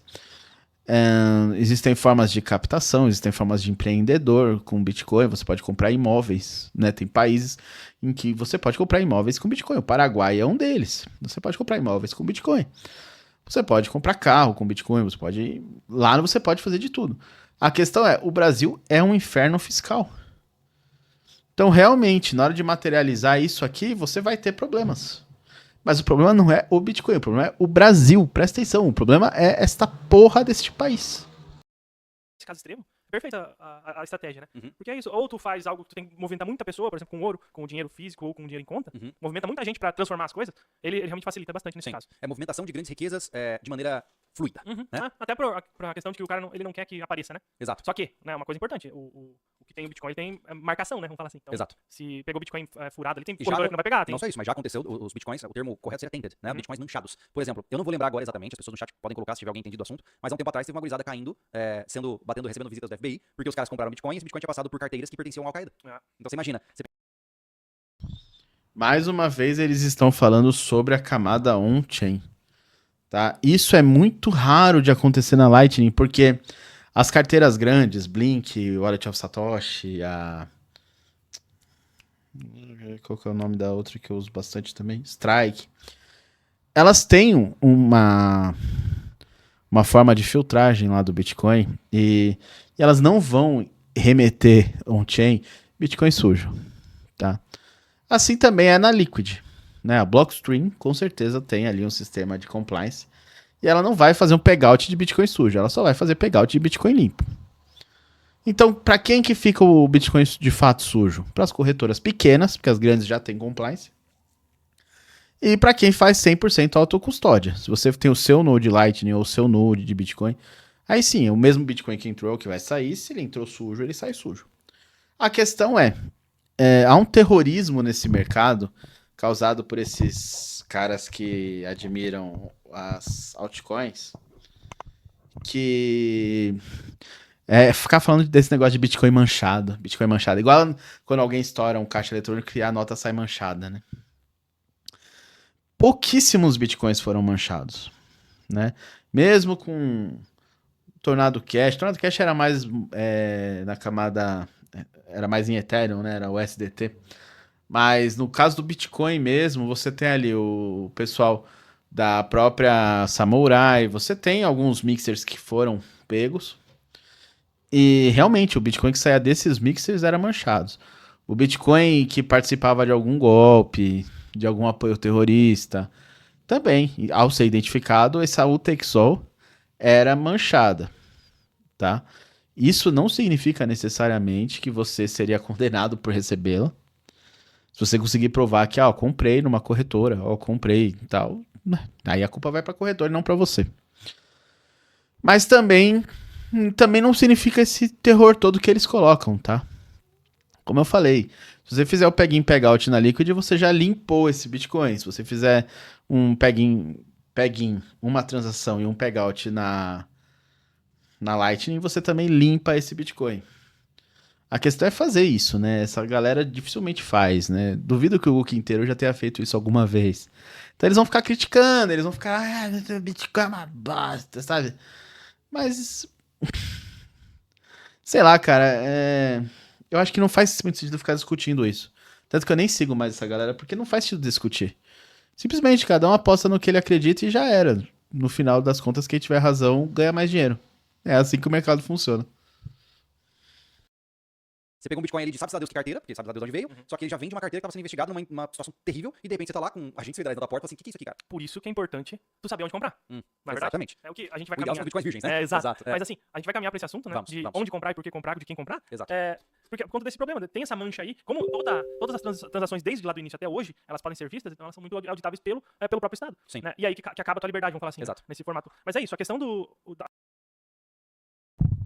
Existem formas de captação, existem formas de empreendedor com Bitcoin. Você pode comprar imóveis, né? Tem países em que você pode comprar imóveis com Bitcoin. O Paraguai é um deles. Você pode comprar imóveis com Bitcoin. Você pode comprar carro com Bitcoin. Lá você pode fazer de tudo. A questão é, o Brasil é um inferno fiscal. Então, realmente, na hora de materializar isso aqui, você vai ter problemas. Mas o problema não é o Bitcoin, o problema é o Brasil. Presta atenção, o problema é esta porra deste país. Nesse caso extremo, é perfeita a estratégia, né? Uhum. Porque é isso, ou tu faz algo que tu tem que movimentar muita pessoa, por exemplo, com ouro, com dinheiro físico ou com dinheiro em conta, movimenta muita gente pra transformar as coisas, ele realmente facilita bastante nesse Sim. caso. É movimentação de grandes riquezas de maneira fluida. Né? Até pra questão de que o cara ele não quer que apareça, né? Exato. Só que, né, uma coisa importante, o que tem o Bitcoin, ele tem marcação, né? Vamos falar assim. Então, Exato. se pegou o Bitcoin furado, ele tem E corretor já- que não vai pegar. Tem... Não só isso, mas já aconteceu os bitcoins, o termo correto seria tainted, né? Bitcoins manchados. Por exemplo, eu não vou lembrar agora exatamente, as pessoas no chat podem colocar se tiver alguém entendido do assunto, mas há um tempo atrás teve uma gurizada caindo, recebendo visitas do FBI, porque os caras compraram Bitcoin e esse Bitcoin tinha passado por carteiras que pertenciam ao Al-Qaeda. Então você imagina, Mais uma vez eles estão falando sobre a camada on-chain, tá? Isso é muito raro de acontecer na Lightning, porque as carteiras grandes, Blink, Wallet of Satoshi, qual que é o nome da outra que eu uso bastante também? Strike. Elas têm uma forma de filtragem lá do Bitcoin e elas não vão remeter on-chain Bitcoin sujo, tá? Assim também é na Liquid, né? A Blockstream com certeza tem ali um sistema de compliance e ela não vai fazer um payout de Bitcoin sujo, ela só vai fazer payout de Bitcoin limpo. Então, para quem que fica o Bitcoin de fato sujo? Para as corretoras pequenas, porque as grandes já têm compliance. E para quem faz 100% autocustódia. Se você tem o seu node Lightning ou o seu node de Bitcoin, aí sim, o mesmo Bitcoin que entrou é o que vai sair. Se ele entrou sujo, ele sai sujo. A questão há um terrorismo nesse mercado causado por esses caras que admiram as altcoins que ficar falando desse negócio de Bitcoin manchado. Bitcoin manchado. Igual quando alguém estoura um caixa eletrônico e a nota sai manchada, né? Pouquíssimos Bitcoins foram manchados, né? Mesmo com Tornado Cash. Tornado Cash era mais na camada... Era mais em Ethereum, né? Era o USDT. Mas no caso do Bitcoin mesmo, você tem ali o pessoal da própria Samurai. Você tem alguns mixers que foram pegos. E realmente, o Bitcoin que saía desses mixers era manchado. O Bitcoin que participava de algum golpe, de algum apoio terrorista, também, ao ser identificado, essa UTXO era manchada, tá? Isso não significa necessariamente que você seria condenado por recebê-la. Se você conseguir provar que, comprei numa corretora, comprei e tal, aí a culpa vai para a corretora e não para você. Mas também não significa esse terror todo que eles colocam, tá? Como eu falei, se você fizer o peg-in, peg-out na Liquid, você já limpou esse Bitcoin. Se você fizer um peg-in, uma transação e um peg-out na Lightning, você também limpa esse Bitcoin. A questão é fazer isso, né? Essa galera dificilmente faz, né? Duvido que o Hulk inteiro já tenha feito isso alguma vez. Então eles vão ficar criticando, eles vão ficar, Bitcoin é uma bosta, sabe? Mas, sei lá, cara, eu acho que não faz muito sentido ficar discutindo isso. Tanto que eu nem sigo mais essa galera, porque não faz sentido discutir. Simplesmente, cada um aposta no que ele acredita e já era. No final das contas, quem tiver razão ganha mais dinheiro. É assim que o mercado funciona. Você pegou um Bitcoin ali de sabe-se lá Deus que carteira, porque sabe-se lá Deus de onde veio, só que ele já vem de uma carteira que estava sendo investigada numa situação terrível, e de repente você tá lá com agentes federais da porta, assim, o que é isso aqui, cara? Por isso que é importante tu saber onde comprar. Na verdade, Exatamente. é o que a gente vai O ideal caminhar. são Bitcoins virgens, né? Exato. Mas assim, a gente vai caminhar pra esse assunto, né? Vamos. Onde comprar e por que comprar, de quem comprar. Exato. Porque por conta desse problema, tem essa mancha aí, como todas as transações desde lá do início até hoje, elas podem ser vistas, então elas são muito auditáveis pelo próprio Estado. Sim. Né? E aí que acaba a tua liberdade, vamos falar assim, Exato. nesse formato. Mas é isso, a questão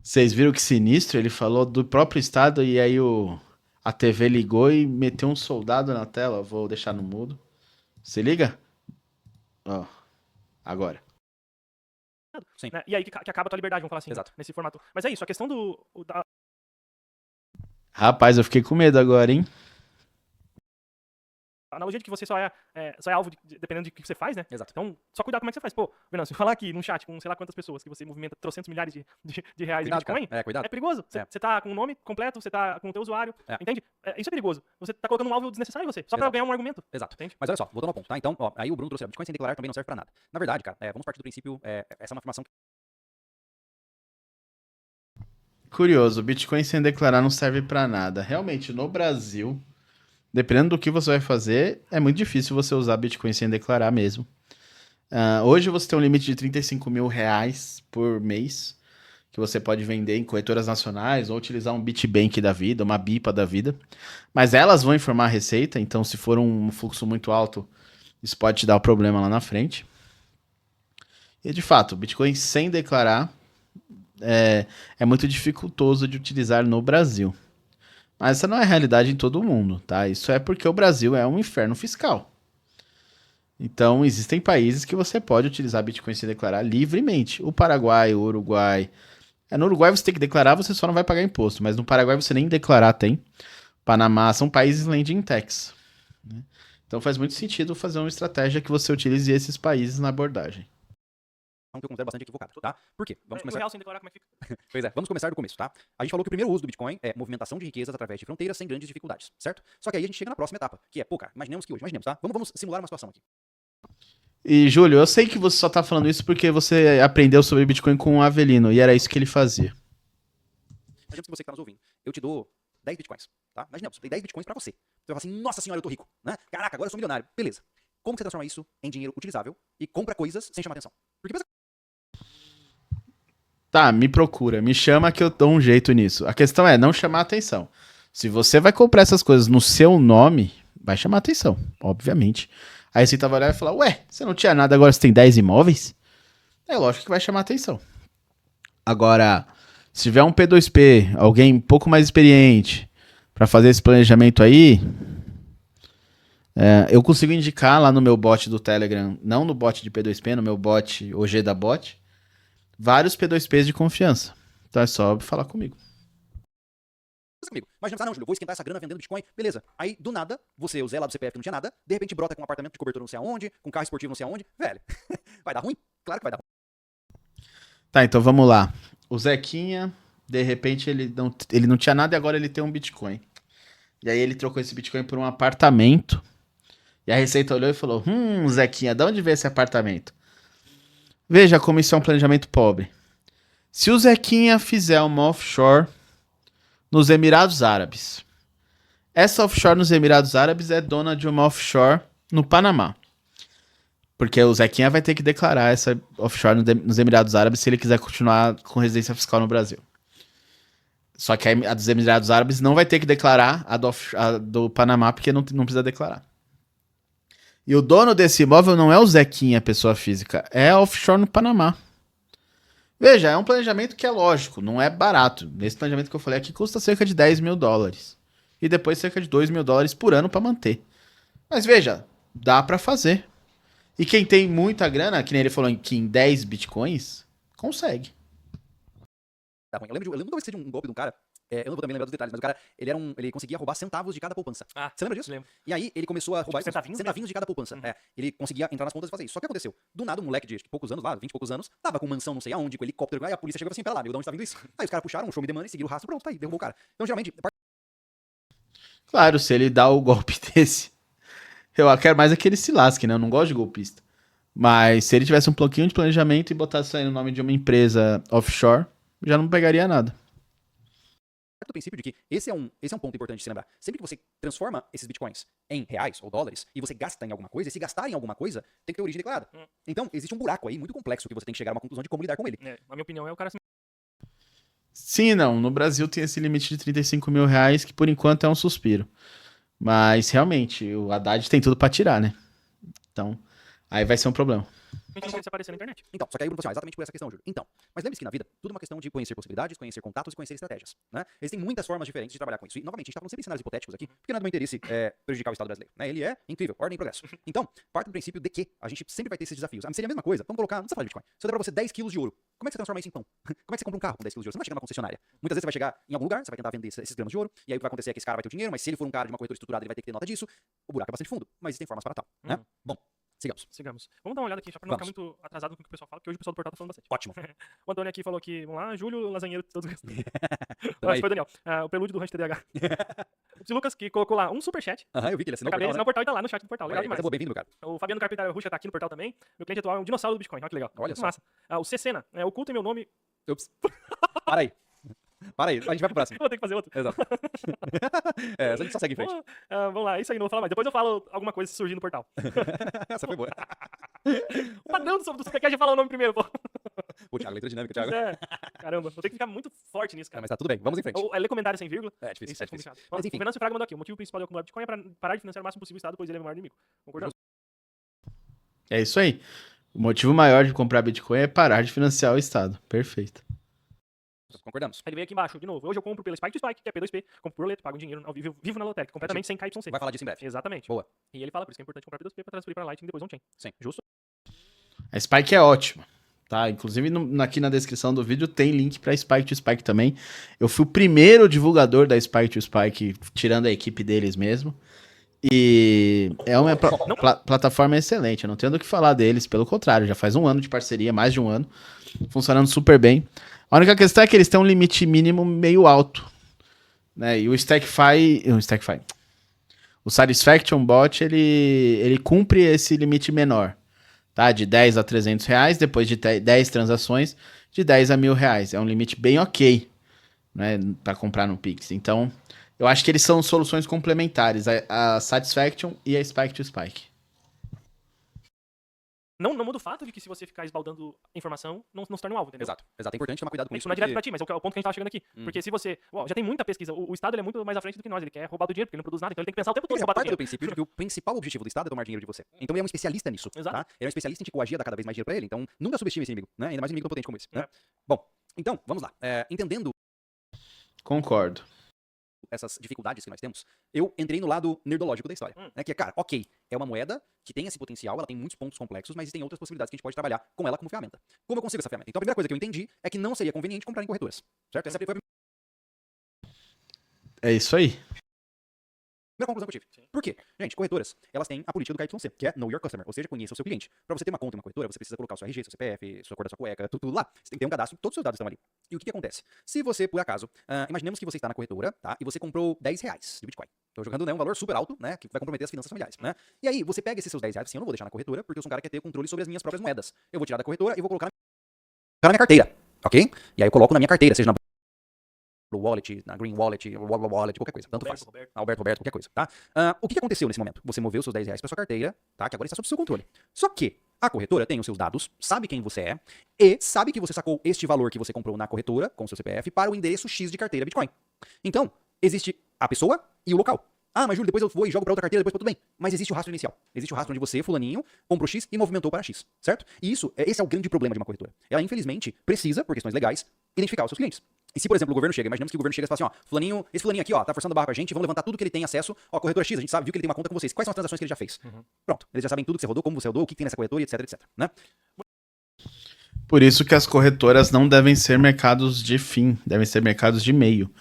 Vocês viram que sinistro? Ele falou do próprio Estado e aí a TV ligou e meteu um soldado na tela. Vou deixar no mudo. Se liga? Ó, agora. Sim. Né? E aí que acaba a tua liberdade, vamos falar assim, Exato. nesse formato. Mas é isso, a questão da Rapaz, eu fiquei com medo agora, hein? a analogia de que você só é alvo dependendo de que você faz, né? Exato. Então, só cuidar como é que você faz. Pô, Venâncio, falar aqui num chat com sei lá quantas pessoas que você movimenta trocentos milhares de reais Cuidado, em Bitcoin, cara. Cuidado. é perigoso. Você tá com o nome completo, você tá com o teu usuário, entende? Isso é perigoso. Você tá colocando um alvo desnecessário em você, só pra ganhar um argumento. Exato. Entende? Mas olha só, voltando ao ponto, tá? Então, aí o Bruno trouxe, Bitcoin sem declarar também não serve pra nada. Na verdade, cara, vamos partir do princípio, essa é uma afirmação Curioso, Bitcoin sem declarar não serve pra nada. Realmente, no Brasil, dependendo do que você vai fazer, é muito difícil você usar Bitcoin sem declarar mesmo. Hoje você tem um limite de 35 mil reais por mês, que você pode vender em corretoras nacionais ou utilizar um Bitbank da vida, uma BIPA da vida. Mas elas vão informar a receita, então se for um fluxo muito alto, isso pode te dar um problema lá na frente. E de fato, Bitcoin sem declarar é muito dificultoso de utilizar no Brasil. Mas essa não é a realidade em todo o mundo, tá? Isso é porque o Brasil é um inferno fiscal. Então, existem países que você pode utilizar Bitcoin sem declarar livremente. O Paraguai, o Uruguai. No Uruguai você tem que declarar, você só não vai pagar imposto. Mas no Paraguai você nem declarar tem. Panamá são países lending tax. Né? Então faz muito sentido fazer uma estratégia que você utilize esses países na abordagem. Que eu considero bastante equivocada, tá? Por quê? Vamos O começar. real sem declarar como é que fica. Pois é, vamos começar do começo, tá? A gente falou que o primeiro uso do Bitcoin é movimentação de riquezas através de fronteiras sem grandes dificuldades, certo? Só que aí a gente chega na próxima etapa, que é, pô, cara, imaginemos, tá? Vamos simular uma situação aqui. E, Júlio, eu sei que você só tá falando isso porque você aprendeu sobre Bitcoin com o Avelino, e era isso que ele fazia. Imaginemos que você que tá nos ouvindo, eu te dou 10 Bitcoins, tá? Imaginemos, eu dei 10 Bitcoins pra você. Você vai falar assim, nossa senhora, eu tô rico, né? Caraca, agora eu sou milionário. Beleza. Como que você transforma isso em dinheiro utilizável e compra coisas sem chamar atenção? Porque pensa. Tá, me procura, me chama que eu dou um jeito nisso. A questão é não chamar atenção. Se você vai comprar essas coisas no seu nome, vai chamar atenção, obviamente. Aí você tava olhando e falar, ué, você não tinha nada, agora você tem 10 imóveis? É lógico que vai chamar atenção. Agora, se tiver um P2P, alguém um pouco mais experiente pra fazer esse planejamento aí, eu consigo indicar lá no meu bot do Telegram, não no bot de P2P, no meu bot OG da bot, vários P2Ps de confiança. Então é só falar comigo. Comigo. Imagina, não, Júlio, eu vou esquentar essa grana vendendo Bitcoin, beleza. Aí, do nada, você, o Zé lá do CPF que não tinha nada, de repente brota com um apartamento de cobertura não sei aonde, com um carro esportivo não sei aonde, velho, vai dar ruim? Claro que vai dar ruim. Tá, então vamos lá. O Zequinha, de repente, ele não tinha nada e agora ele tem um Bitcoin. E aí ele trocou esse Bitcoin por um apartamento. E a Receita olhou e falou, Zequinha, de onde veio esse apartamento? Veja como isso é um planejamento pobre. Se o Zequinha fizer uma offshore nos Emirados Árabes, essa offshore nos Emirados Árabes é dona de uma offshore no Panamá. Porque o Zequinha vai ter que declarar essa offshore nos Emirados Árabes se ele quiser continuar com residência fiscal no Brasil. Só que a dos Emirados Árabes não vai ter que declarar a do Panamá porque não precisa declarar. E o dono desse imóvel não é o Zequinha, pessoa física, é a offshore no Panamá. Veja, é um planejamento que é lógico, não é barato. Nesse planejamento que eu falei aqui custa cerca de 10 mil dólares. E depois cerca de 2 mil dólares por ano para manter. Mas veja, dá para fazer. E quem tem muita grana, que nem ele falou que em 10 bitcoins, consegue. Tá ruim. Eu lembro uma vez de um golpe de um cara, eu não vou também lembrar dos detalhes, mas o cara, ele conseguia roubar centavos de cada poupança. Ah, você lembra disso? lembro. E aí ele começou a roubar Centavinhos de cada poupança. Ele conseguia entrar nas contas e fazer isso. Só que aconteceu? Do nada, um moleque de poucos anos lá, 20 e poucos anos, tava com mansão não sei aonde, com helicóptero, aí a polícia chegou e falou assim, pera lá, meu, de onde tá vindo isso? Aí os caras puxaram, show me the money, seguiram o rastro, pronto, tá aí, derrubou o cara. Então, geralmente, Claro, se ele dá o golpe desse, eu quero mais é que ele se lasque, né? Eu não gosto de golpista. Mas se ele tivesse um pouquinho de planejamento e botasse isso aí no nome de uma empresa offshore, já não pegaria nada. do princípio de que esse é um ponto importante de se lembrar. Sempre que você transforma esses bitcoins em reais ou dólares e você gasta em alguma coisa, e se gastar em alguma coisa, tem que ter origem declarada. Então, existe um buraco aí muito complexo que você tem que chegar a uma conclusão de como lidar com ele. A minha opinião é o cara se... Sim e não. No Brasil tem esse limite de 35 mil reais, que por enquanto é um suspiro. Mas, realmente, o Haddad tem tudo pra tirar, né? Então, aí vai ser um problema. se aparecer na internet. Então, só que aí eu pergunto assim, exatamente por essa questão, Júlio. Então, mas lembre-se que na vida, tudo é uma questão de conhecer possibilidades, conhecer contatos e conhecer estratégias, né? Existem muitas formas diferentes de trabalhar com isso. E, novamente, a gente tá falando sempre em cenários hipotéticos aqui, porque não é do meu interesse prejudicar o Estado brasileiro, né? Ele é incrível, ordem e progresso. Então, parte do princípio de que a gente sempre vai ter esses desafios. Seria a mesma coisa, vamos colocar, não precisa falar de Bitcoin. Se eu der pra você 10 quilos de ouro, como é que você transforma isso em pão? Como é que você compra um carro com 10 quilos de ouro? Você não vai chegar numa concessionária. Muitas vezes você vai chegar em algum lugar, você vai tentar vender esses gramas de ouro, e aí o que vai acontecer é que esse cara vai ter o dinheiro, mas se ele for um cara de uma corretora estruturada, ele vai ter que ter nota disso. O buraco é bastante fundo, mas existem formas para tal, né? Bom, sigamos. Vamos dar uma olhada aqui, só pra não ficar muito atrasado com o que o pessoal fala, porque hoje o pessoal do portal tá falando bastante. Ótimo. O Antônio aqui falou que, vamos lá, Júlio, lasanheiro de todos os Então Acho que foi o Daniel. O prelúdio do Rancho TDAH. O Lucas, que colocou lá um superchat. Eu vi que ele assinou Acabei de assinar o portal e tá lá no chat do portal. Legal demais. demais. Bem-vindo, meu cara. O Fabiano Carpinteiro Ruxa tá aqui no portal também. Meu cliente atual é um dinossauro do Bitcoin. Olha que legal. Olha Muito só. massa. O Cecena, ocultem meu nome. Ups. Para aí. A gente vai pro próximo. Vou ter que fazer outro. Exato. A gente só segue em frente. Vamos lá, isso aí, não vou falar mais. Depois eu falo alguma coisa se surgir no portal. Essa foi boa. O padrão do Supercast é falar o nome primeiro, pô. Pô, Thiago, letra dinâmica, Thiago. Caramba, vou ter que ficar muito forte nisso, cara. Mas tá tudo bem, vamos em frente. Ou ler comentário sem vírgula. É difícil, Isso é difícil. complicado. Mas enfim. O Venâncio Fraga mandou aqui. O motivo principal de acumular Bitcoin é para parar de financiar o máximo possível o Estado, pois ele é o maior inimigo. Concordamos? É isso aí. O motivo maior de comprar Bitcoin é parar de financiar o Estado. Perfeito. Concordamos. Ele veio aqui embaixo, de novo. Hoje eu compro pela Spike to Spike, que é P2P. Compro por boleto, pago um dinheiro ao vivo na lotérica, completamente sem KYC. Vai falar disso em breve. Exatamente. Boa. E ele fala, por isso que é importante comprar P2P para transferir para Lightning e depois on-chain. Sim. Justo? A Spike é ótima, tá? Inclusive aqui na descrição do vídeo tem link pra Spike to Spike também. Eu fui o primeiro divulgador da Spike to Spike, tirando a equipe deles mesmo. E é uma plataforma excelente, eu não tenho do que falar deles, pelo contrário, já faz um ano de parceria, mais de um ano, funcionando super bem. A única questão é que eles têm um limite mínimo meio alto, né? E o o Satisfaction Bot, ele cumpre esse limite menor, tá? De 10 a 300 reais, depois de 10 transações, de 10 a R$ 1.000. É um limite bem ok, né? Para comprar no Pix. Então, eu acho que eles são soluções complementares, a Satisfaction e a Spike to Spike. Não muda o fato de que se você ficar esbaldando informação, não se torna um alvo, entendeu? Exato. É importante tomar cuidado com isso. Isso não é direto pra ti, mas é o ponto que a gente tava chegando aqui. Porque se você... já tem muita pesquisa. O Estado ele é muito mais à frente do que nós. Ele quer roubar do dinheiro, porque ele não produz nada. Então ele tem que pensar o tempo todo em Ele roubar do parte do dinheiro. princípio de que o principal objetivo do Estado é tomar dinheiro de você. Então ele é um especialista nisso. Exato. Tá? Ele é um especialista em te coagir a dar cada vez mais dinheiro pra ele. Então nunca subestime esse inimigo, né? Ainda mais um inimigo tão potente como esse. Né? Bom, então, vamos lá. Entendendo Concordo. essas dificuldades que nós temos, eu entrei no lado nerdológico da história. Né? Que é, cara, ok, é uma moeda que tem esse potencial, ela tem muitos pontos complexos, mas tem outras possibilidades que a gente pode trabalhar com ela como ferramenta. Como eu consigo essa ferramenta? Então a primeira coisa que eu entendi é que não seria conveniente comprar em corretoras. Certo? Essa foi a primeira É isso aí. conclusão que eu tive. Por quê? Gente, corretoras, elas têm a política do KYC, que é Know Your Customer, ou seja, conheça o seu cliente. Pra você ter uma conta em uma corretora, você precisa colocar o seu RG, seu CPF, sua cor da sua cueca, tudo lá. Você tem que ter um cadastro, todos os seus dados estão ali. E o que acontece? Se você, por acaso, imaginemos que você está na corretora, tá? E você comprou R$ 10 de Bitcoin. Tô jogando, né, um valor super alto, né? Que vai comprometer as finanças familiares, né? E aí, você pega esses seus R$ 10, assim, eu não vou deixar na corretora, porque eu sou um cara que quer ter controle sobre as minhas próprias moedas. Eu vou tirar da corretora e vou colocar na minha carteira, ok? E aí eu coloco na minha carteira, seja na Wallet, na Green Wallet, qualquer coisa, tanto faz. Alberto, qualquer coisa, tá? O que aconteceu nesse momento? Você moveu seus R$ 10 para sua carteira, tá? Que agora está sob seu controle. Só que a corretora tem os seus dados, sabe quem você é e sabe que você sacou este valor que você comprou na corretora com o seu CPF para o endereço X de carteira Bitcoin. Então, existe a pessoa e o local. Ah, mas Júlio, depois eu vou e jogo para outra carteira, depois tudo bem. Mas existe o rastro inicial. Existe o rastro onde você, fulaninho, comprou X e movimentou para X, certo? E esse é o grande problema de uma corretora. Ela, infelizmente, precisa, por questões legais, identificar os seus clientes. E se, por exemplo, o governo chega, imaginamos que o governo chega e fala assim, ó, esse fulaninho aqui, ó, tá forçando a barra com a gente, vamos levantar tudo que ele tem acesso, ó, corretora X, a gente viu que ele tem uma conta com vocês, quais são as transações que ele já fez? Pronto, eles já sabem tudo que você rodou, como você rodou, o que tem nessa corretora, etc, né? Por isso que as corretoras não devem ser mercados de fim, devem ser mercados de meio.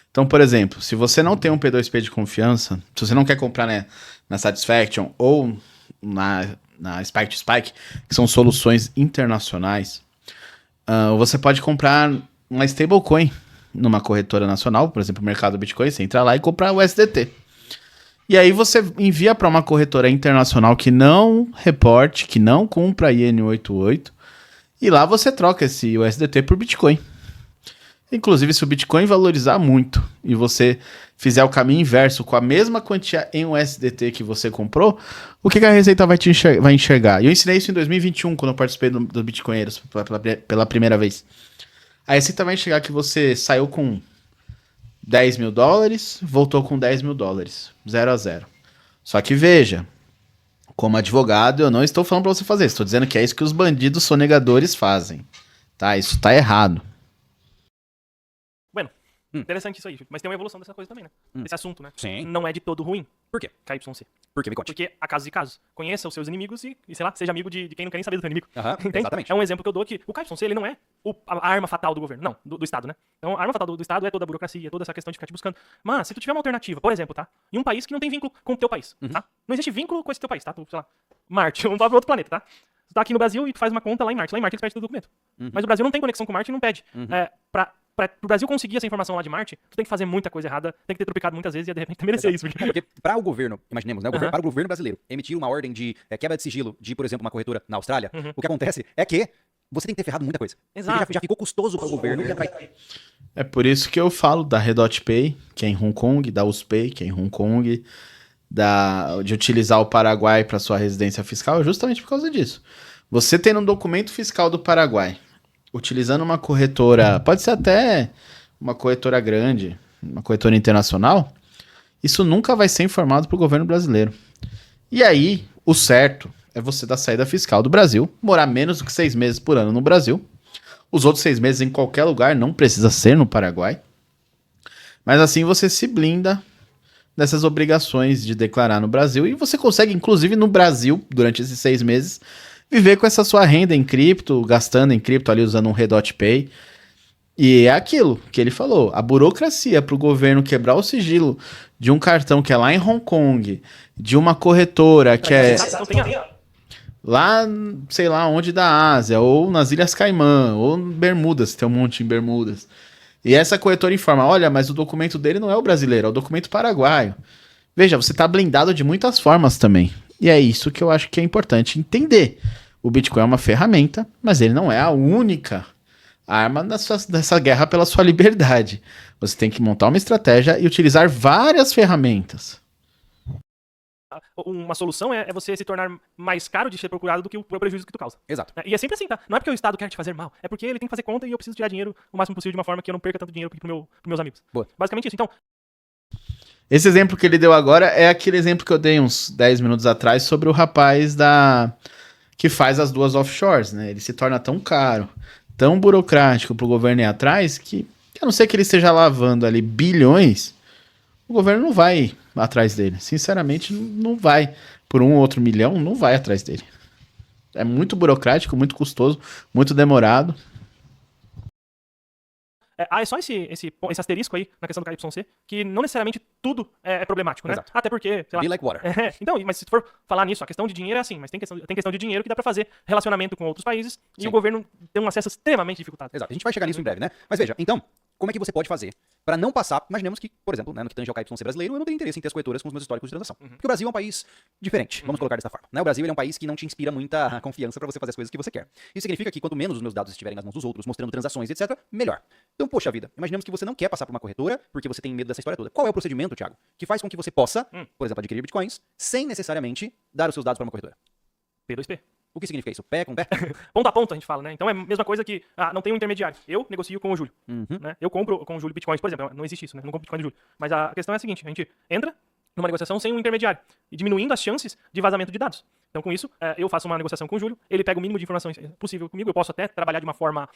Então, por exemplo, se você não tem um P2P de confiança, se você não quer comprar, né, na Satisfaction ou na Spike to Spike, que são soluções internacionais, você pode comprar uma stablecoin numa corretora nacional, por exemplo, o mercado Bitcoin, você entra lá e compra o USDT. E aí você envia para uma corretora internacional que não reporte, que não cumpra a IN88, e lá você troca esse USDT por Bitcoin. Inclusive, se o Bitcoin valorizar muito e você fizer o caminho inverso com a mesma quantia em USDT que você comprou, o que a Receita vai enxergar? E eu ensinei isso em 2021, quando eu participei do Bitcoinheiros pela primeira vez. A Receita vai enxergar que você saiu com $10.000, voltou com $10.000, 0 a 0. Só que veja, como advogado, eu não estou falando para você fazer isso, estou dizendo que é isso que os bandidos sonegadores fazem, tá? Isso tá errado. Interessante isso aí, mas tem uma evolução dessa coisa também, né? Desse assunto, né? Sim. Não é de todo ruim. Por quê? KYC. Por quê? Me conte. Porque há casos e casos. Conheça os seus inimigos e sei lá, seja amigo de quem não quer nem saber do seu inimigo. Entende? Exatamente. É um exemplo que eu dou que o KYC, ele não é a arma fatal do governo, não, do Estado, né? Então, a arma fatal do Estado é toda a burocracia, toda essa questão de ficar te buscando. Mas, se tu tiver uma alternativa, por exemplo, tá? Em um país que não tem vínculo com o teu país, tá? Não existe vínculo com esse teu país, tá? Tu, sei lá, Marte, vamos para outro planeta, tá? Tu tá aqui no Brasil e tu faz uma conta lá em Marte. Lá em Marte eles pedem teu documento. Mas o Brasil não tem conexão com Marte e não pede. Pra o Brasil conseguir essa informação lá de Marte, tu tem que fazer muita coisa errada, tem que ter tropicado muitas vezes e de repente merecer isso. Porque para o governo, imaginemos, né? Para o governo brasileiro emitir uma ordem de quebra de sigilo de, por exemplo, uma corretora na Austrália, o que acontece é que você tem que ter ferrado muita coisa. Exato. Já ficou custoso para o governo. É por isso que eu falo da Redot Pay, que é em Hong Kong, da USPay, que é em Hong Kong, de utilizar o Paraguai para sua residência fiscal, justamente por causa disso. Você tendo um documento fiscal do Paraguai, utilizando uma corretora, pode ser até uma corretora grande, uma corretora internacional, isso nunca vai ser informado para o governo brasileiro. E aí, o certo é você dar saída fiscal do Brasil, morar menos do que 6 meses por ano no Brasil, os outros 6 meses em qualquer lugar, não precisa ser no Paraguai, mas assim você se blinda dessas obrigações de declarar no Brasil, e você consegue, inclusive no Brasil, durante esses 6 meses, viver com essa sua renda em cripto, gastando em cripto ali, usando um Redot Pay. E é aquilo que ele falou, a burocracia para o governo quebrar o sigilo de um cartão que é lá em Hong Kong, de uma corretora que é Não tem a- lá, sei lá, onde da Ásia, ou nas Ilhas Caimã, ou em Bermudas, tem um monte em Bermudas. E essa corretora informa, olha, mas o documento dele não é o brasileiro, é o documento paraguaio. Veja, você está blindado de muitas formas também. E é isso que eu acho que é importante entender. O Bitcoin é uma ferramenta, mas ele não é a única arma dessa guerra pela sua liberdade. Você tem que montar uma estratégia e utilizar várias ferramentas. Uma solução é você se tornar mais caro de ser procurado do que o prejuízo que tu causa. Exato. E é sempre assim, tá? Não é porque o Estado quer te fazer mal, é porque ele tem que fazer conta e eu preciso tirar dinheiro o máximo possível de uma forma que eu não perca tanto dinheiro pros meus amigos. Boa. Basicamente isso. Então, Esse exemplo que ele deu agora é aquele exemplo que eu dei uns 10 minutos atrás sobre o rapaz que faz as duas offshores, né? Ele se torna tão caro, tão burocrático pro governo ir atrás que, a não ser que ele esteja lavando ali bilhões, o governo não vai atrás dele. Sinceramente, não vai. Por um ou outro milhão, não vai atrás dele. É muito burocrático, muito custoso, muito demorado. é só esse asterisco aí na questão do KYC, que não necessariamente tudo é problemático, né? Exato. Até porque, sei lá. Be like water. Então, mas se for falar nisso, a questão de dinheiro é assim, mas tem questão de dinheiro que dá pra fazer relacionamento com outros países e Sim. o governo tem um acesso extremamente dificultado. Exato. A gente vai chegar nisso em breve, né? Mas veja, então, como é que você pode fazer para não passar, imaginemos que, por exemplo, né, no que tange ao KYC brasileiro, eu não tenho interesse em ter as corretoras com os meus históricos de transação. Porque o Brasil é um país diferente, vamos colocar dessa forma. Né? O Brasil ele é um país que não te inspira muita confiança para você fazer as coisas que você quer. Isso significa que quanto menos os meus dados estiverem nas mãos dos outros, mostrando transações, etc., melhor. Então, poxa vida, imaginemos que você não quer passar por uma corretora porque você tem medo dessa história toda. Qual é o procedimento, Thiago, que faz com que você possa, por exemplo, adquirir bitcoins sem necessariamente dar os seus dados para uma corretora? P2P. O que significa isso? Pé com pé? Ponto a ponto a gente fala, né? Então é a mesma coisa que não tem um intermediário. Eu negocio com o Júlio, né? Eu compro com o Júlio bitcoins, por exemplo. Não existe isso, né? Não compro bitcoin do Júlio. Mas a questão é a seguinte, a gente entra numa negociação sem um intermediário e diminuindo as chances de vazamento de dados. Então com isso, eu faço uma negociação com o Júlio, ele pega o mínimo de informações possível comigo, eu posso até trabalhar de uma forma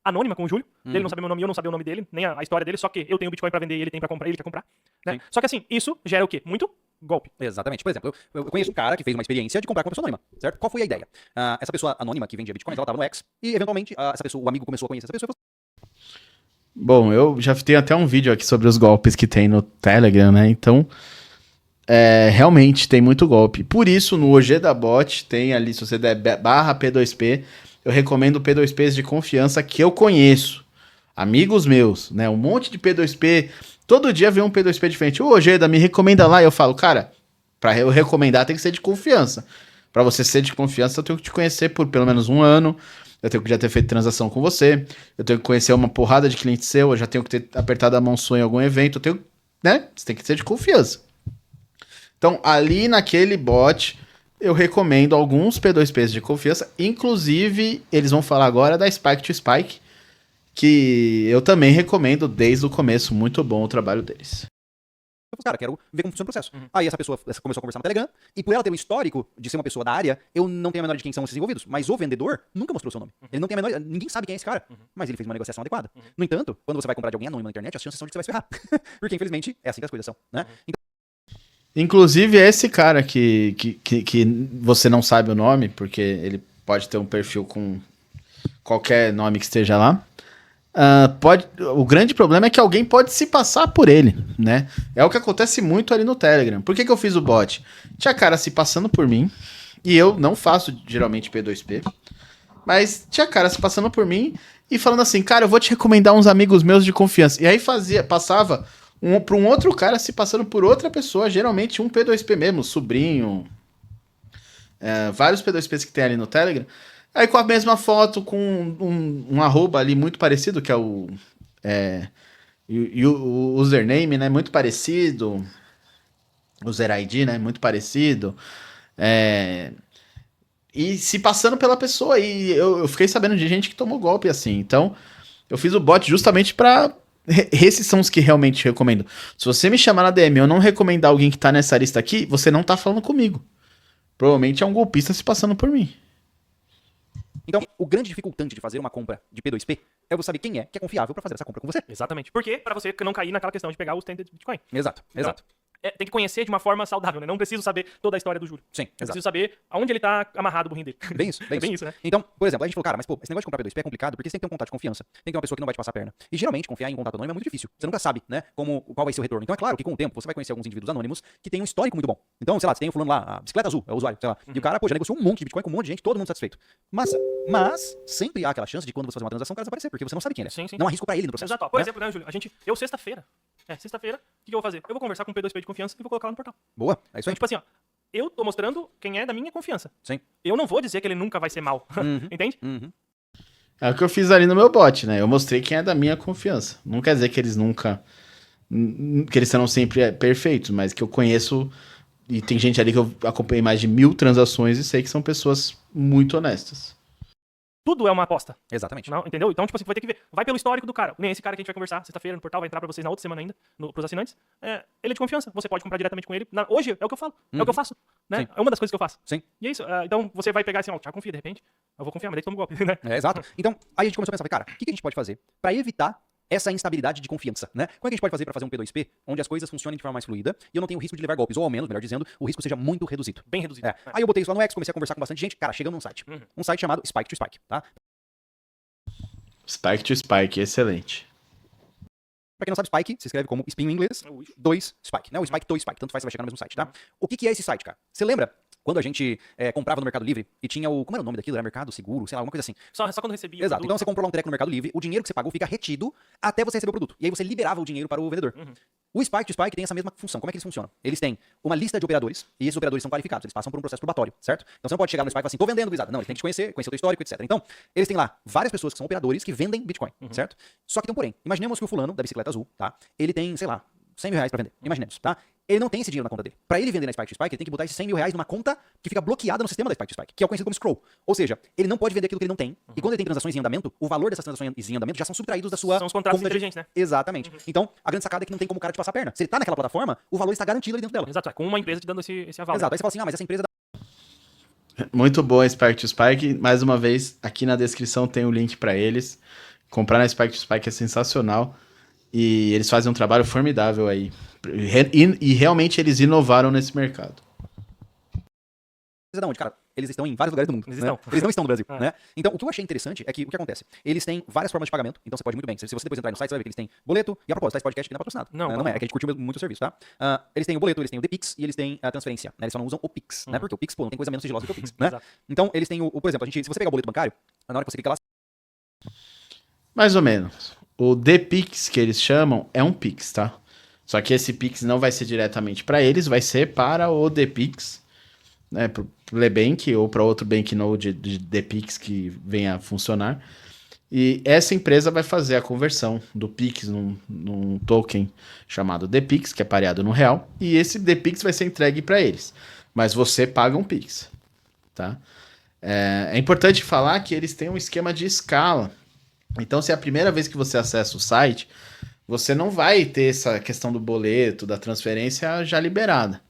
anônima com o Júlio, ele não sabe meu nome e eu não saber o nome dele, nem a história dele, só que eu tenho bitcoin pra vender e ele tem pra comprar, ele quer comprar, né? Sim. Só que assim, isso gera o quê? Muito golpe. Exatamente. Por exemplo, eu conheço um cara que fez uma experiência de comprar com uma pessoa anônima, certo? Qual foi a ideia? Essa pessoa anônima que vendia bitcoins, ela estava no X e, eventualmente, essa pessoa, o amigo começou a conhecer essa pessoa e falou Bom, eu já tenho até um vídeo aqui sobre os golpes que tem no Telegram, né? Então, realmente tem muito golpe. Por isso, no OG da Bot, tem ali, se você der barra P2P, eu recomendo P2Ps de confiança que eu conheço. Amigos meus, né? Um monte de P2P. Todo dia vem um P2P diferente. Ô, Ojeda, me recomenda lá. E eu falo, cara, pra eu recomendar tem que ser de confiança. Pra você ser de confiança, eu tenho que te conhecer por pelo menos um ano. Eu tenho que já ter feito transação com você. Eu tenho que conhecer uma porrada de cliente seu. Eu já tenho que ter apertado a mão sua em algum evento. Eu tenho, né? Você tem que ser de confiança. Então, ali naquele bot, eu recomendo alguns P2Ps de confiança. Inclusive, eles vão falar agora da Spike to Spike, que eu também recomendo desde o começo. Muito bom o trabalho deles. cara, quero ver como funciona o processo. Aí essa pessoa começou a conversar no Telegram, e por ela ter um histórico de ser uma pessoa da área, eu não tenho a menor de quem são esses envolvidos. Mas o vendedor nunca mostrou seu nome. Ele não tem a menor. Ninguém sabe quem é esse cara. Mas ele fez uma negociação adequada. No entanto, quando você vai comprar de alguém anônimo na internet, as chances são de que você vai se ferrar. Porque, infelizmente, é assim que as coisas são, né? Então, inclusive, esse cara que você não sabe o nome, porque ele pode ter um perfil com qualquer nome que esteja lá. O grande problema é que alguém pode se passar por ele, né? É o que acontece muito ali no Telegram. Por que eu fiz o bot? Tinha cara se passando por mim, e eu não faço geralmente P2P, mas tinha cara se passando por mim e falando assim, cara, eu vou te recomendar uns amigos meus de confiança. E aí passava para um outro cara se passando por outra pessoa, geralmente um P2P mesmo, sobrinho, vários P2Ps que tem ali no Telegram. Aí com a mesma foto, com um arroba ali muito parecido, que é o username, né? Muito parecido. User ID, né? Muito parecido. E se passando pela pessoa. E eu fiquei sabendo de gente que tomou golpe assim. Então, eu fiz o bot justamente pra... Esses são os que realmente recomendo. Se você me chamar na DM e eu não recomendar alguém que tá nessa lista aqui, você não tá falando comigo. Provavelmente é um golpista se passando por mim. Então, o grande dificultante de fazer uma compra de P2P é você saber quem é que é confiável para fazer essa compra com você. Exatamente. Porque pra você não cair naquela questão de pegar os 30 de Bitcoin. Exato, Então, exato. tem que conhecer de uma forma saudável, né? Não preciso saber toda a história do juro. Sim, Eu exato. preciso saber aonde ele tá amarrado o burrinho dele. Bem isso, bem É bem isso. isso, né? Então, por exemplo, a gente falou, cara, mas pô, esse negócio de comprar P2P é complicado porque você tem que ter um contato de confiança. Tem que ter uma pessoa que não vai te passar a perna. E geralmente, confiar em um contato anônimo é muito difícil. Você nunca sabe, né, qual vai ser o retorno. Então é claro que com o tempo você vai conhecer alguns indivíduos anônimos que têm um histórico muito bom. Então, sei lá, você tem um fulano lá, a bicicleta azul, é o usuário, sei lá. E o cara, pô, já negociou um monte de Bitcoin com um monte de gente, todo mundo satisfeito. Mas sempre há aquela chance de quando você fazer uma transação, o cara desaparecer, porque você não sabe quem ele é. Sim, sim. Não há risco pra ele no processo. Exato. Ó, por né? exemplo, né, Júlio? Sexta-feira, o que eu vou fazer? Eu vou conversar com um P2P de confiança e vou colocar lá no portal. Boa, é isso Então, aí. tipo assim, ó, eu tô mostrando quem é da minha confiança. Sim. Eu não vou dizer que ele nunca vai ser mal. Entende? Uhum. É o que eu fiz ali no meu bot, né? Eu mostrei quem é da minha confiança. Não quer dizer que eles nunca... que eles serão sempre perfeitos, mas que eu conheço... E tem gente ali que eu acompanhei mais de 1000 transações e sei que são pessoas muito honestas. Tudo é uma aposta. Exatamente. Não, entendeu? Então, tipo assim, vai ter que ver. Vai pelo histórico do cara. Nem esse cara que a gente vai conversar sexta-feira no portal, vai entrar pra vocês na outra semana ainda, pros assinantes. Ele é de confiança. Você pode comprar diretamente com ele. Hoje é o que eu falo. É o que eu faço. Né? Sim. É uma das coisas que eu faço. Sim. E é isso. Então, você vai pegar assim, ó, já confia, de repente. Eu vou confiar, mas daí toma um golpe, né? É, exato. Então, aí a gente começou a pensar, cara, o que a gente pode fazer pra evitar essa instabilidade de confiança, né? Como é que a gente pode fazer pra fazer um P2P onde as coisas funcionem de forma mais fluida e eu não tenho risco de levar golpes, ou ao menos, melhor dizendo, o risco seja muito reduzido. Bem reduzido. Aí eu botei isso lá no X, comecei a conversar com bastante gente, cara, chegamos num site. Um site chamado Spike to Spike, tá? Spike to Spike, excelente. Pra quem não sabe, Spike se escreve como espinho em inglês, 2 Spike, né? O Spike to Spike, tanto faz, você vai chegar no mesmo site, tá? O que é esse site, cara? Você lembra quando a gente comprava no Mercado Livre e tinha como era o nome daquilo? Era Mercado Seguro, sei lá, alguma coisa assim. Só quando recebia. Exato. Então você comprou lá um treco no Mercado Livre, o dinheiro que você pagou fica retido até você receber o produto. E aí você liberava o dinheiro para o vendedor. O Spike to Spike tem essa mesma função. Como é que eles funcionam? Eles têm uma lista de operadores, e esses operadores são qualificados, eles passam por um processo probatório, certo? Então você não pode chegar no Spike e falar assim, tô vendendo, gurizada. Não, eles têm que te conhecer o teu histórico, etc. Então, eles têm lá várias pessoas que são operadores que vendem Bitcoin, certo? Só que tem um porém. Imaginemos que o fulano da bicicleta azul, tá? Ele tem, sei lá, 100 mil reais pra vender. Imaginemos, tá? Ele não tem esse dinheiro na conta dele. Pra ele vender na Spike to Spike, ele tem que botar esses 100 mil reais numa conta que fica bloqueada no sistema da Spike to Spike, que é o conhecido como scroll. Ou seja, ele não pode vender aquilo que ele não tem. E quando ele tem transações em andamento, o valor dessas transações em andamento já são subtraídos da sua São os contratos conta de- inteligentes, né? Exatamente. Então, a grande sacada é que não tem como o cara te passar a perna. Se ele tá naquela plataforma, o valor está garantido ali dentro dela. Exato. Com uma empresa te dando esse aval. Exato. Aí você fala assim, mas essa empresa Muito bom Spike to Spike. Mais uma vez, aqui na descrição tem o link para eles. Comprar na Spike to Spike é sensacional. E eles fazem um trabalho formidável aí. E realmente eles inovaram nesse mercado. da onde, cara? Eles estão em vários lugares do mundo. Eles né? estão. Eles não estão no Brasil, É. né? Então, o que eu achei interessante é que o que acontece? Eles têm várias formas de pagamento, então você pode muito bem. Se você depois entrar no site, você vai ver que eles têm boleto. E a propósito, esse podcast aqui não é patrocinado. Não, né? não. Não é, é que a gente curtiu muito o serviço, tá? Eles têm o boleto, eles têm o Depix e eles têm a transferência. Né? Eles só não usam o Pix, né? Porque o Pix, pô, não tem coisa menos sigilosa que o Pix, né? Exato. Então, eles têm por exemplo, se você pegar o boleto bancário, na hora que você clica lá, Mais ou menos. O Depix, que eles chamam, é um Pix, tá? Só que esse Pix não vai ser diretamente para eles, vai ser para o Depix, né? Pro Lebank ou para outro banknode de Depix que venha a funcionar. E essa empresa vai fazer a conversão do Pix num token chamado Depix, que é pareado no real. E esse Depix vai ser entregue para eles. Mas você paga um Pix, tá? É importante falar que eles têm um esquema de escala. Então, se é a primeira vez que você acessa o site, você não vai ter essa questão do boleto, da transferência já liberada.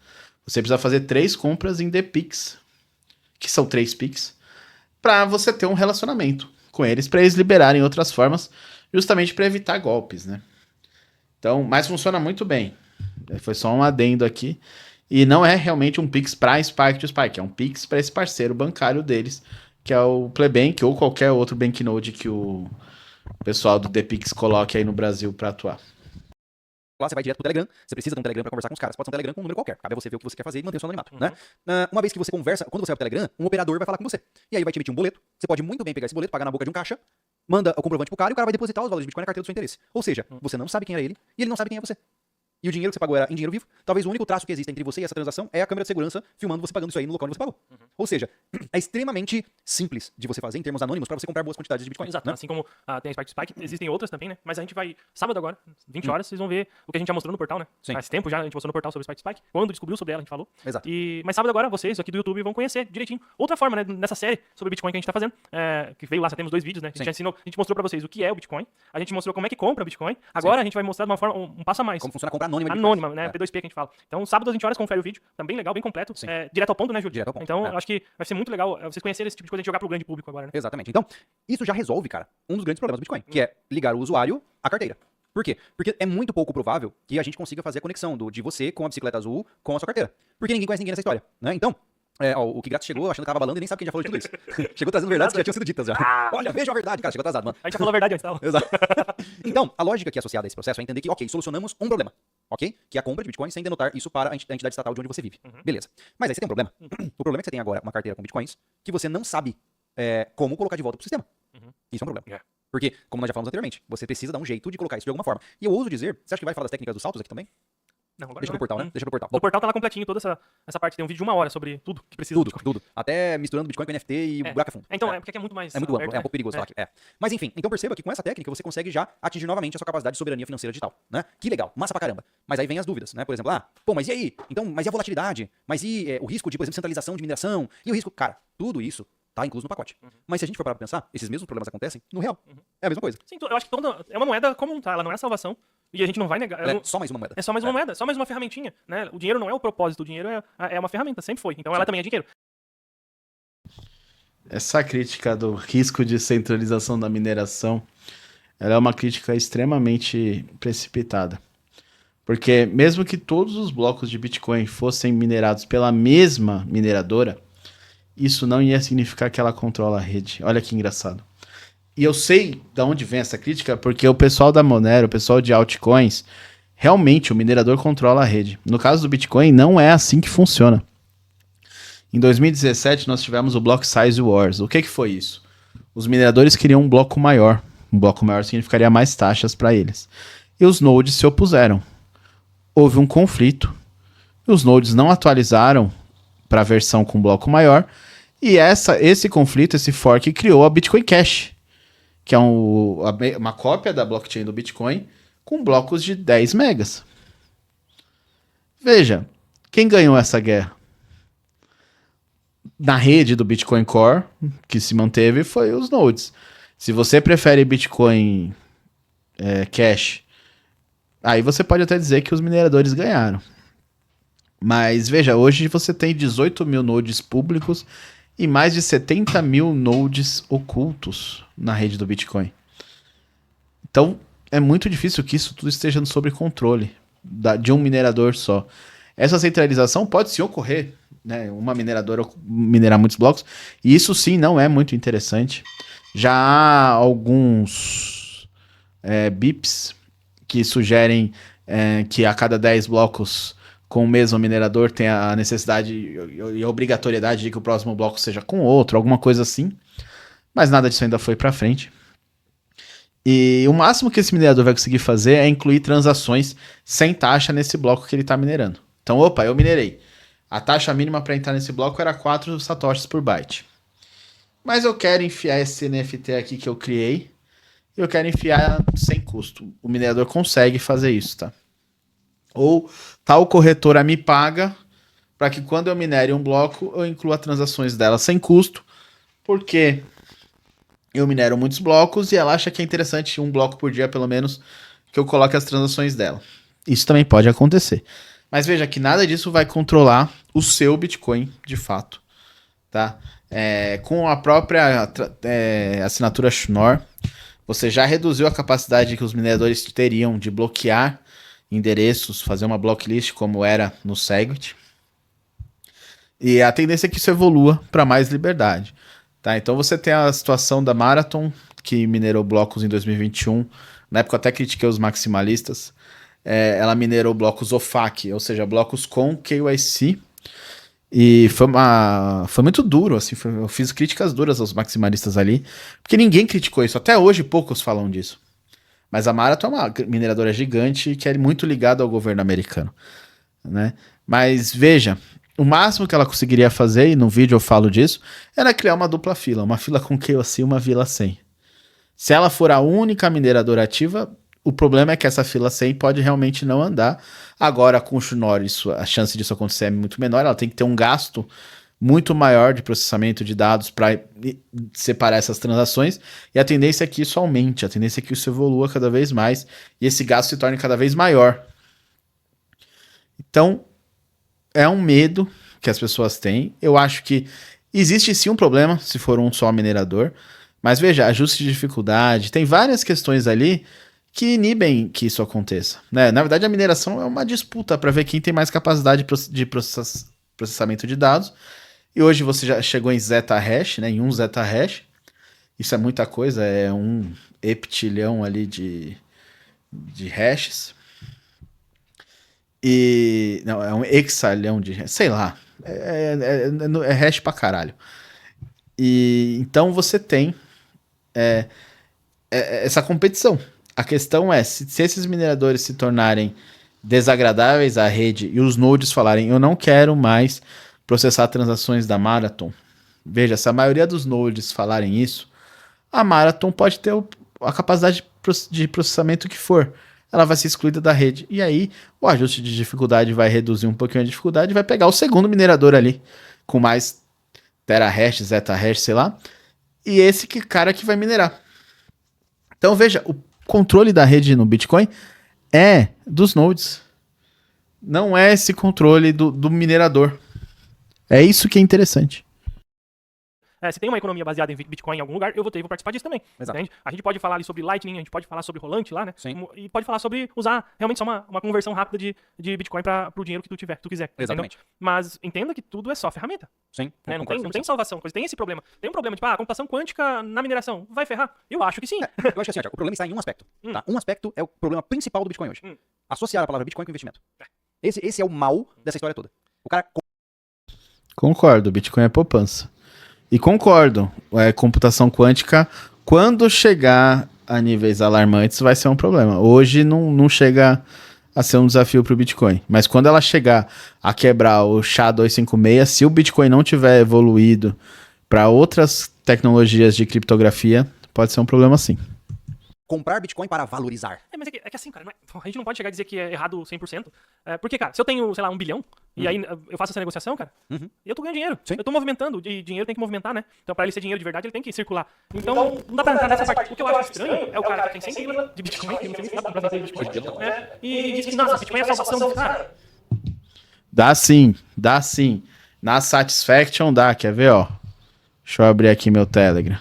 Você precisa fazer 3 compras em Depix, que são 3 Pix, para você ter um relacionamento com eles, para eles liberarem outras formas, justamente para evitar golpes, né? Então, mas funciona muito bem. Foi só um adendo aqui. E não é realmente um Pix para Spike to Spike, é um Pix para esse parceiro bancário deles, que é o Plebank ou qualquer outro banknode que o pessoal do Depix coloque aí no Brasil para atuar. lá você vai direto pro Telegram, você precisa de um Telegram pra conversar com os caras, pode ser um Telegram com um número qualquer, cabe a você ver o que você quer fazer e manter o seu anonimato, né? Uma vez que você conversa, quando você vai pro Telegram, um operador vai falar com você, e aí vai te emitir um boleto, você pode muito bem pegar esse boleto, pagar na boca de um caixa, manda o comprovante pro cara e o cara vai depositar os valores de Bitcoin na carteira do seu interesse. Ou seja, você não sabe quem era ele e ele não sabe quem é você. E o dinheiro que você pagou era em dinheiro vivo. Talvez o único traço que exista entre você e essa transação é a câmera de segurança filmando você pagando isso aí no local onde você pagou. Ou seja, é extremamente simples de você fazer em termos anônimos para você comprar boas quantidades de Bitcoin. Exato, né? assim como tem a Spike to Spike, existem outras também, né? Mas a gente vai, sábado agora, 20 horas, vocês vão ver o que a gente já mostrou no portal, né? Sim. Faz tempo já, a gente mostrou no portal sobre Spike to Spike. Quando descobriu sobre ela, a gente falou. Exato. Mas sábado agora, vocês aqui do YouTube vão conhecer direitinho outra forma, né? Nessa série sobre Bitcoin que a gente tá fazendo, que veio lá, já temos 2 vídeos, né? A gente, já ensinou, a gente mostrou pra vocês o que é o Bitcoin, a gente mostrou como é que compra o Bitcoin, agora a gente vai mostrar de uma forma, um passo a mais. Como funciona a compra anônima de Bitcoins. Anônima, né? É. P2P que a gente fala. Então, sábado às 20 horas, confere o vídeo. Tá bem legal, bem completo. Sim. Direto ao ponto, né, Júlio? Direto ao ponto, Então, é. eu acho que vai ser muito legal vocês conhecerem esse tipo de coisa, a gente jogar pro grande público agora, né? Exatamente. Então, isso já resolve, cara, um dos grandes problemas do Bitcoin, que é ligar o usuário à carteira. Por quê? Porque é muito pouco provável que a gente consiga fazer a conexão de você com a bicicleta azul com a sua carteira. Porque ninguém conhece ninguém nessa história, né? Então, ó, o que Grátis chegou achando que tava balando e nem sabe quem já falou de tudo isso. Chegou trazendo verdades que já tinham sido ditas já. Olha, veja a verdade. Cara, chegou atrasado, mano. A gente já falou a verdade antes, tá? Exato. Então, a lógica que é associada a esse processo é entender que, ok, solucionamos um problema, ok? Que é a compra de Bitcoin sem denotar isso para a entidade estatal de onde você vive. Beleza. Mas aí você tem um problema. O problema é que você tem agora uma carteira com Bitcoins que você não sabe como colocar de volta pro sistema. Isso é um problema. Porque, como nós já falamos anteriormente, você precisa dar um jeito de colocar isso de alguma forma. E eu ouso dizer, você acha que vai falar das técnicas dos saltos aqui também? Não, agora Deixa não, pro portal, né? né? Deixa pro portal. No portal tá lá completinho toda essa parte. Tem um vídeo de 1 hora sobre tudo que precisa. Tudo. Até misturando Bitcoin com NFT e o buraco é fundo. Então, porque aqui é muito mais. É muito amplo, aberto, é um pouco perigoso falar aqui. Mas enfim, então perceba que com essa técnica você consegue já atingir novamente a sua capacidade de soberania financeira digital, né? Que legal, massa pra caramba. Mas aí vem as dúvidas, né? Por exemplo, mas e aí? Então, mas e a volatilidade? Mas e o risco de, por exemplo, centralização de mineração? E o risco? Cara, tudo isso tá incluso no pacote. Mas se a gente for parar pra pensar, esses mesmos problemas acontecem no real. É a mesma coisa. Sim, eu acho que é uma moeda comum, tá? Ela não é a salvação. E a gente não vai negar. É só mais uma moeda. É só mais uma moeda, só mais uma ferramentinha, né? O dinheiro não é o propósito, o dinheiro é uma ferramenta, sempre foi. Então ela também é dinheiro. Essa crítica do risco de centralização da mineração, ela é uma crítica extremamente precipitada. Porque mesmo que todos os blocos de Bitcoin fossem minerados pela mesma mineradora, isso não ia significar que ela controla a rede. Olha que engraçado. E eu sei de onde vem essa crítica, porque o pessoal da Monero, o pessoal de altcoins, realmente o minerador controla a rede. No caso do Bitcoin, não é assim que funciona. Em 2017, nós tivemos o Block Size Wars. O que foi isso? Os mineradores queriam um bloco maior. Um bloco maior significaria mais taxas para eles. E os nodes se opuseram. Houve um conflito. E os nodes não atualizaram para a versão com bloco maior. E esse conflito, esse fork, criou a Bitcoin Cash, que é uma cópia da blockchain do Bitcoin com blocos de 10 megas. Veja, quem ganhou essa guerra? Na rede do Bitcoin Core, que se manteve, foi os nodes. Se você prefere Bitcoin Cash, aí você pode até dizer que os mineradores ganharam. Mas veja, hoje você tem 18 mil nodes públicos e mais de 70 mil nodes ocultos na rede do Bitcoin. Então, é muito difícil que isso tudo esteja sob controle de um minerador só. Essa centralização pode sim ocorrer, né? Uma mineradora minerar muitos blocos, e isso sim não é muito interessante. Já há alguns BIPs que sugerem que a cada 10 blocos com o mesmo minerador tem a necessidade e a obrigatoriedade de que o próximo bloco seja com outro, alguma coisa assim. Mas nada disso ainda foi para frente. E o máximo que esse minerador vai conseguir fazer é incluir transações sem taxa nesse bloco que ele está minerando. Então, eu minerei. A taxa mínima para entrar nesse bloco era 4 satoshis por byte. Mas eu quero enfiar esse NFT aqui que eu criei. E eu quero enfiar sem custo. O minerador consegue fazer isso, tá? Ou tal corretora me paga para que quando eu minere um bloco, eu inclua transações dela sem custo, porque eu minero muitos blocos e ela acha que é interessante um bloco por dia, pelo menos, que eu coloque as transações dela. Isso também pode acontecer. Mas veja que nada disso vai controlar o seu Bitcoin, de fato. Tá? Com a própria assinatura Schnorr, você já reduziu a capacidade que os mineradores teriam de bloquear endereços, fazer uma blocklist como era no Segwit. E a tendência é que isso evolua para mais liberdade. Tá? Então você tem a situação da Marathon, que minerou blocos em 2021. Na época eu até critiquei os maximalistas. Ela minerou blocos OFAC, ou seja, blocos com KYC. E foi muito duro, assim, eu fiz críticas duras aos maximalistas ali, porque ninguém criticou isso. Até hoje poucos falam disso. Mas a Marathon é uma mineradora gigante que é muito ligada ao governo americano, né? Mas veja, o máximo que ela conseguiria fazer, e no vídeo eu falo disso, era criar uma dupla fila, uma fila com KYC e uma fila sem. Se ela for a única mineradora ativa, o problema é que essa fila 100 pode realmente não andar. Agora, com o Schnorr, a chance disso acontecer é muito menor, ela tem que ter um gasto muito maior de processamento de dados para separar essas transações, e a tendência é que isso aumente, a tendência é que isso evolua cada vez mais, e esse gasto se torne cada vez maior. Então, é um medo que as pessoas têm. Eu acho que existe sim um problema se for um só minerador, mas veja, ajuste de dificuldade, tem várias questões ali que inibem que isso aconteça, né? Na verdade, a mineração é uma disputa para ver quem tem mais capacidade de processamento de dados. E hoje você já chegou em zeta-hash, né? Em 1 zeta-hash. Isso é muita coisa, é um heptilhão ali de hashes. E. Não, é um hexalhão de hashes, sei lá. É hash pra caralho. E então você tem essa competição. A questão é, se esses mineradores se tornarem desagradáveis à rede e os nodes falarem, eu não quero mais processar transações da Marathon. Veja, se a maioria dos nodes falarem isso, a Marathon pode ter a capacidade de processamento que for. Ela vai ser excluída da rede. E aí, o ajuste de dificuldade vai reduzir um pouquinho a dificuldade, vai pegar o segundo minerador ali, com mais terahash, zetahash, sei lá, e esse cara que vai minerar. Então, veja, o controle da rede no Bitcoin é dos nodes. Não é esse controle do minerador. É isso que é interessante. Se tem uma economia baseada em Bitcoin em algum lugar, eu vou participar disso também. Entende? A gente pode falar ali sobre Lightning, a gente pode falar sobre rolante lá, né? Sim. E pode falar sobre usar realmente só uma conversão rápida de Bitcoin para o dinheiro que tu quiser. Exatamente. Entendeu? Mas entenda que tudo é só ferramenta. Sim. Né? Não tem salvação. Tem esse problema. Tem um problema, tipo, a computação quântica na mineração. Vai ferrar? Eu acho que sim. Eu acho que assim, ó, o problema está em um aspecto. Tá? Um aspecto é o problema principal do Bitcoin hoje. Associar a palavra Bitcoin com investimento. Esse é o mal dessa história toda. O cara... Concordo, Bitcoin é poupança. E concordo, computação quântica, quando chegar a níveis alarmantes, vai ser um problema. Hoje não chega a ser um desafio para o Bitcoin. Mas quando ela chegar a quebrar o SHA-256, se o Bitcoin não tiver evoluído para outras tecnologias de criptografia, pode ser um problema sim. Comprar Bitcoin para valorizar. Mas é que assim, cara, a gente não pode chegar a dizer que é errado 100%. Porque, cara, se eu tenho, sei lá, 1 bilhão, e aí eu faço essa negociação, cara, e eu tô ganhando dinheiro. Sim. Eu tô movimentando, e dinheiro tem que movimentar, né? Então, pra ele ser dinheiro de verdade, ele tem que circular. Então, não dá pra entrar nessa parte. O que eu acho estranho é o cara que tem 100 pila de Bitcoin, que não tem nem nada pra fazer Bitcoin, né? E diz que, nossa, Bitcoin é a salvação do cara. Dá sim. Na Satisfaction dá, quer ver, ó? Deixa eu abrir aqui meu Telegram.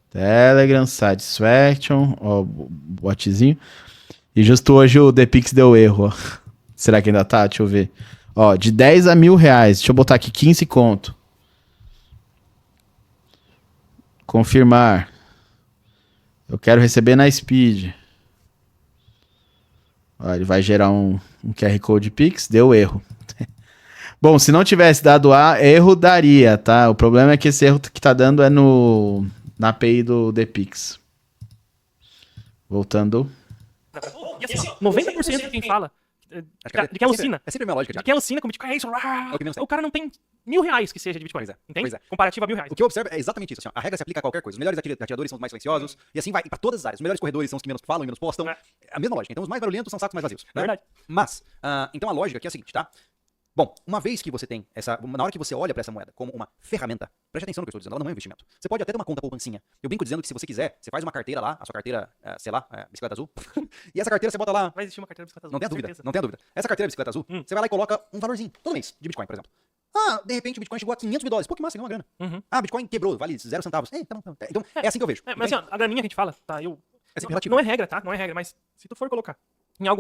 Telegram, Satisfaction, ó, botzinho. E justo hoje o ThePix deu erro, ó. Será que ainda tá? Deixa eu ver. Ó, de 10 a R$1.000. Deixa eu botar aqui 15 conto. Confirmar. Eu quero receber na Speed. Ó, ele vai gerar um QR Code Pix. Deu erro. Bom, se não tivesse dado erro, daria, tá? O problema é que esse erro que tá dando é na API do ThePix. Voltando. E assim, 90% de quem fala, de quem alucina. É sempre a minha lógica, De Thiago. quem alucina com Bitcoin, é isso. O cara não tem R$1.000 que seja de Bitcoin. Entende? Pois é. Comparativo a R$1.000. O que eu observo é exatamente isso. Assim, ó, a regra se aplica a qualquer coisa. Os melhores atiradores são os mais silenciosos. E assim vai para todas as áreas. Os melhores corredores são os que menos falam e menos postam. É a mesma lógica. Então os mais barulhentos são sacos mais vazios. Né? Verdade. Mas, então a lógica aqui é a seguinte, tá? Bom, uma vez que você tem na hora que você olha para essa moeda como uma ferramenta, preste atenção no que eu estou dizendo, ela não é um investimento. Você pode até ter uma conta poupancinha. Eu brinco dizendo que se você quiser, você faz uma carteira lá, a sua carteira, sei lá, bicicleta azul, e essa carteira você bota lá. Vai existir uma carteira de bicicleta azul. Não tenha dúvida, certeza. não tenha dúvida. Essa carteira de bicicleta azul, você vai lá e coloca um valorzinho, todo mês, de Bitcoin, por exemplo. De repente o Bitcoin chegou a $500 mil. Pô, que massa, ganhou uma grana. Bitcoin quebrou, vale 0 centavos. Tá bom. Então, é assim que eu vejo. Mas assim, ó, a graninha que a gente fala, tá? É sempre relativo. Não é regra, tá? Não é regra, mas se tu for colocar em algo.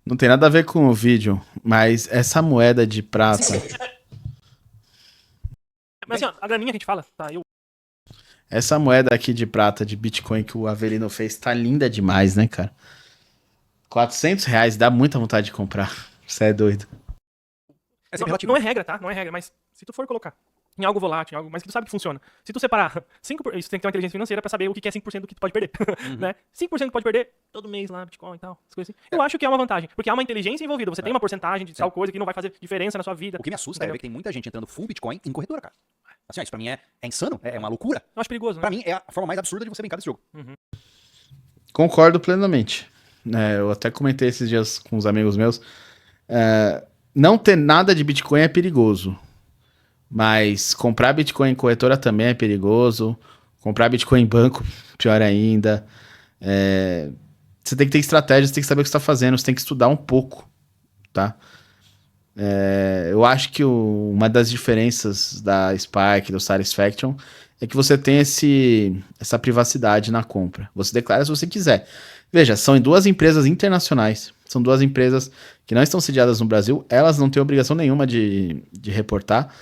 Não tem nada a ver com o vídeo, mas essa moeda de prata... Mas assim, ó, a graninha que a gente fala, tá? Essa moeda aqui de prata de Bitcoin que o Avelino fez tá linda demais, né, cara? R$400 dá muita vontade de comprar. Você é doido. É sempre relativo. Não é regra, tá? Não é regra, mas se tu for colocar em algo volátil, em algo, mas que tu sabe que funciona. Se tu separar 5%, isso tem que ter uma inteligência financeira pra saber o que é 5% do que tu pode perder, né? 5% que pode perder todo mês lá, Bitcoin e tal, as coisas assim. Eu acho que é uma vantagem, porque há uma inteligência envolvida. Você tem uma porcentagem de tal coisa que não vai fazer diferença na sua vida. O que me assusta é ver que tem muita gente entrando full Bitcoin em corretora, cara. Assim, ó, isso pra mim é insano, é uma loucura. Eu acho perigoso, né? Pra mim é a forma mais absurda de você brincar desse jogo. Concordo plenamente. Eu até comentei esses dias com os amigos meus. Não ter nada de Bitcoin é perigoso. Mas comprar Bitcoin em corretora também é perigoso. Comprar Bitcoin em banco, pior ainda. Você tem que ter estratégia, você tem que saber o que você está fazendo, você tem que estudar um pouco, tá? Eu acho que uma das diferenças da Spike, do Satisfaction, é que você tem essa privacidade na compra. Você declara se você quiser. Veja, são duas empresas internacionais. São duas empresas que não estão sediadas no Brasil. Elas não têm obrigação nenhuma de reportar.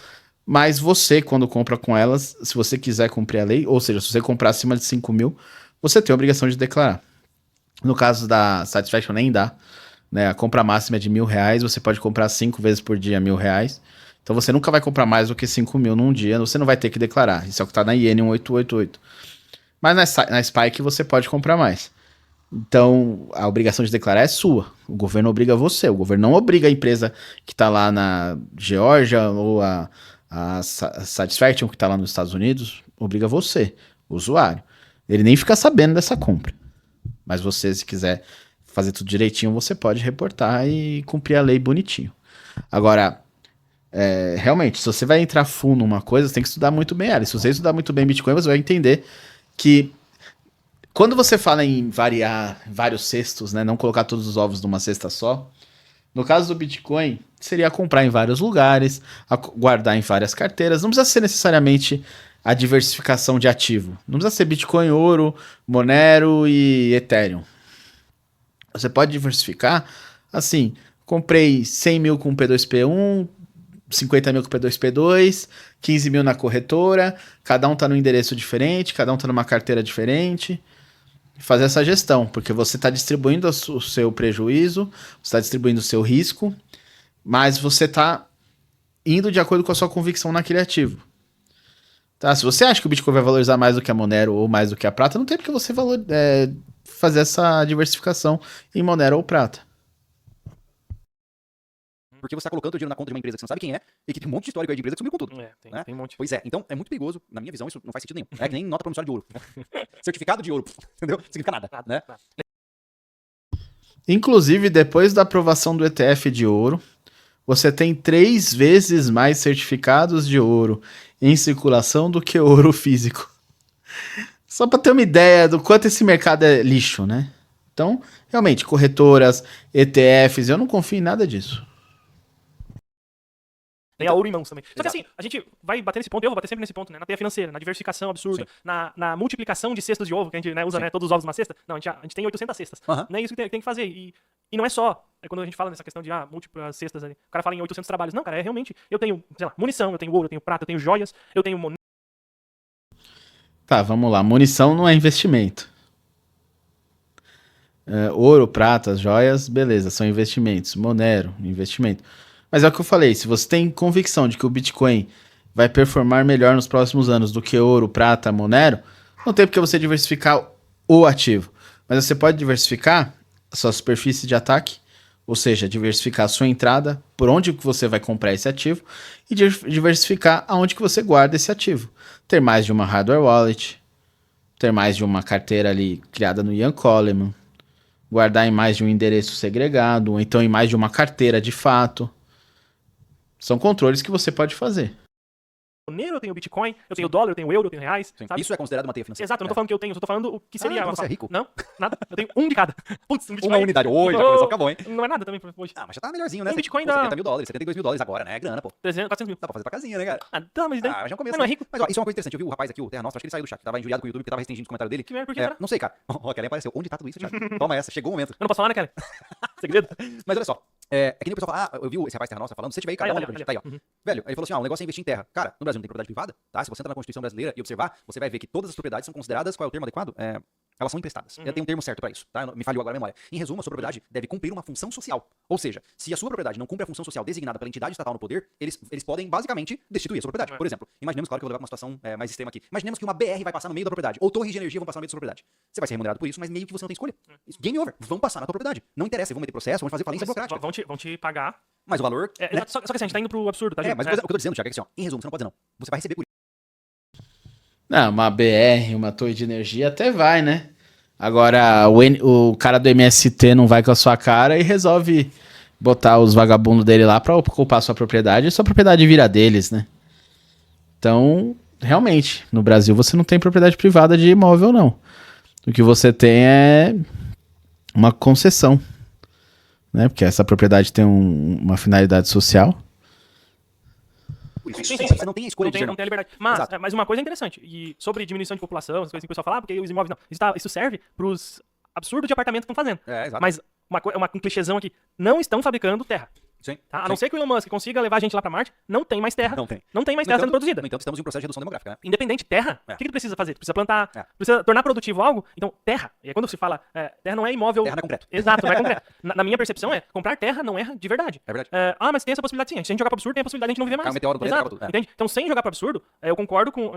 Mas você, quando compra com elas, se você quiser cumprir a lei, ou seja, se você comprar acima de 5 mil, você tem a obrigação de declarar. No caso da Satisfaction, nem dá. Né? A compra máxima é de R$1.000. Você pode comprar 5 vezes por dia R$1.000. Então você nunca vai comprar mais do que 5 mil num dia. Você não vai ter que declarar. Isso é o que está na IN 1888. Mas na Spike você pode comprar mais. Então, a obrigação de declarar é sua. O governo obriga você. O governo não obriga a empresa que está lá na Geórgia ou a Satisfaction, que está lá nos Estados Unidos, obriga você, o usuário. Ele nem fica sabendo dessa compra. Mas você, se quiser fazer tudo direitinho, você pode reportar e cumprir a lei bonitinho. Agora, realmente, se você vai entrar full numa coisa, você tem que estudar muito bem ela. E se você estudar muito bem Bitcoin, você vai entender que quando você fala em variar vários cestos, né, não colocar todos os ovos numa cesta só, no caso do Bitcoin, seria comprar em vários lugares, guardar em várias carteiras. Não precisa ser necessariamente a diversificação de ativo. Não precisa ser Bitcoin, ouro, Monero e Ethereum. Você pode diversificar, assim, comprei 100 mil com P2P1, 50 mil com P2P2, 15 mil na corretora, cada um tá num endereço diferente, cada um tá numa carteira diferente. Fazer essa gestão, porque você está distribuindo o seu prejuízo, você está distribuindo o seu risco, mas você está indo de acordo com a sua convicção naquele ativo. Tá? Se você acha que o Bitcoin vai valorizar mais do que a Monero ou mais do que a prata, não tem porque você fazer essa diversificação em Monero ou prata. Porque você tá colocando o dinheiro na conta de uma empresa que você não sabe quem é e que tem um monte de histórico aí de empresa que sumiu com tudo. Tem um monte. Pois é, então é muito perigoso. Na minha visão, isso não faz sentido nenhum. É que nem nota promissória de ouro. Certificado de ouro, entendeu? Significa nada, né? Inclusive, depois da aprovação do ETF de ouro, você tem 3 vezes mais certificados de ouro em circulação do que ouro físico. Só para ter uma ideia do quanto esse mercado é lixo, né? Então, realmente, corretoras, ETFs, eu não confio em nada disso. Tem a ouro em mãos também. Só que assim, a gente vai bater nesse ponto, eu vou bater sempre nesse ponto, né? Na teia financeira, na diversificação absurda, na multiplicação de cestas de ovo, que a gente usa, né, todos os ovos numa cesta. Não, a gente tem 800 cestas. Não é isso que tem que fazer. E não é só, quando a gente fala nessa questão de múltiplas cestas ali, o cara fala em 800 trabalhos. Não, cara, é realmente, eu tenho, sei lá, munição, eu tenho ouro, eu tenho prata, eu tenho joias, eu tenho moneda. Tá, vamos lá. Munição não é investimento. Ouro, prata, joias, beleza, são investimentos. Monero, investimento. Mas é o que eu falei, se você tem convicção de que o Bitcoin vai performar melhor nos próximos anos do que ouro, prata, Monero, não tem porque você diversificar o ativo. Mas você pode diversificar a sua superfície de ataque, ou seja, diversificar a sua entrada, por onde que você vai comprar esse ativo, e diversificar aonde que você guarda esse ativo. Ter mais de uma hardware wallet, ter mais de uma carteira ali criada no Ian Coleman, guardar em mais de um endereço segregado, ou então em mais de uma carteira de fato. São controles que você pode fazer. Monero, eu tenho Bitcoin, eu tenho dólar, eu tenho euro, eu tenho reais. Sabe? Isso é considerado uma teia financeira. Exato, eu não tô falando que eu tenho, eu só tô falando o que seria. Você é rico? Não, nada. Eu tenho um de cada. Putz, um Bitcoin. Uma unidade. Oi, já começou a ficar bom, hein? Não é nada também hoje. Mas já tá melhorzinho, né? Um Bitcoin dá... dá... 70 mil dólares, 72 mil dólares agora, né? É grana, pô. 300, 400 mil. Dá pra fazer pra casinha, né, cara? Tá, mas daí... Mas já é um começo. Mas não é rico? Mas ó, isso é uma coisa interessante. Eu vi o rapaz aqui, o Terra Nostra, acho que ele saiu do chat. Tava injuriado com o YouTube porque tava restringindo os comentários dele. Que merda, por que será? Não sei, cara. Ó, Kellen apareceu. Onde tá tudo isso, Thiago? Toma essa, chegou o momento. Eu não posso falar, né, cara? Segredo. Mas olha só. É que nem o pessoal fala, eu vi esse rapaz Terra Nostra falando, se você tiver aí, cara, Olha, tá aí, ó. Velho, ele falou assim, o negócio é investir em terra. Cara, no Brasil não tem propriedade privada, tá? Se você entrar na Constituição brasileira e observar, você vai ver que todas as propriedades são consideradas, qual é o termo adequado? Elas são emprestadas. Tem um termo certo pra isso, tá? Me falhou agora a memória. Em resumo, a sua propriedade deve cumprir uma função social. Ou seja, se a sua propriedade não cumpre a função social designada pela entidade estatal no poder, eles podem basicamente destituir a sua propriedade. Por exemplo, imaginemos, claro que eu vou levar pra uma situação mais extrema aqui. Imaginemos que uma BR vai passar no meio da propriedade, ou torres de energia vão passar no meio da sua propriedade. Você vai ser remunerado por isso, mas meio que você não tem escolha. Game over. Vão passar na tua propriedade. Não interessa, vão meter processo, vão fazer falência burocrática. Vão te pagar. Mas o valor... Né? Só que assim, a gente tá indo pro absurdo, tá, gente? Mas o que eu tô dizendo, Thiago, é que assim, ó, em resumo, você não pode dizer não. Você vai receber por isso. Não, uma BR, uma torre de energia até vai, né? Agora, o cara do MST não vai com a sua cara e resolve botar os vagabundos dele lá pra ocupar a sua propriedade e sua propriedade vira deles, né? Então, realmente, no Brasil você não tem propriedade privada de imóvel, não. O que você tem é uma concessão, né? Porque essa propriedade tem uma finalidade social. por isso. Sim, sim, Você não tem a escolha Não de tem, dizer não não. tem a liberdade. Mas, Exato. mas uma coisa interessante, e sobre diminuição de população, as coisas que o pessoal fala, porque os imóveis não. Isso serve pros absurdos de apartamento que estão fazendo. Exato. Mas um clichêzão aqui, não estão fabricando terra. Sim. Tá? A não ser que o Elon Musk consiga levar a gente lá pra Marte, não tem mais terra. Não tem. Não tem mais No terra entanto- sendo produzida. No entanto, estamos em um processo de redução demográfica, né? Independente, terra, É. o que tu precisa fazer? Tu precisa plantar, É. precisa tornar produtivo algo. Então, terra. E aí quando se fala, terra não é imóvel. Terra não é concreto. Exato, não é concreto. Na minha percepção comprar terra não é de verdade. É verdade. Mas tem essa possibilidade sim. Se a gente jogar pro absurdo, tem a possibilidade de a gente não viver mais. Cai um meteoro no planeta, Exato, acaba tudo. entende? Então, sem jogar pro absurdo, eu concordo com,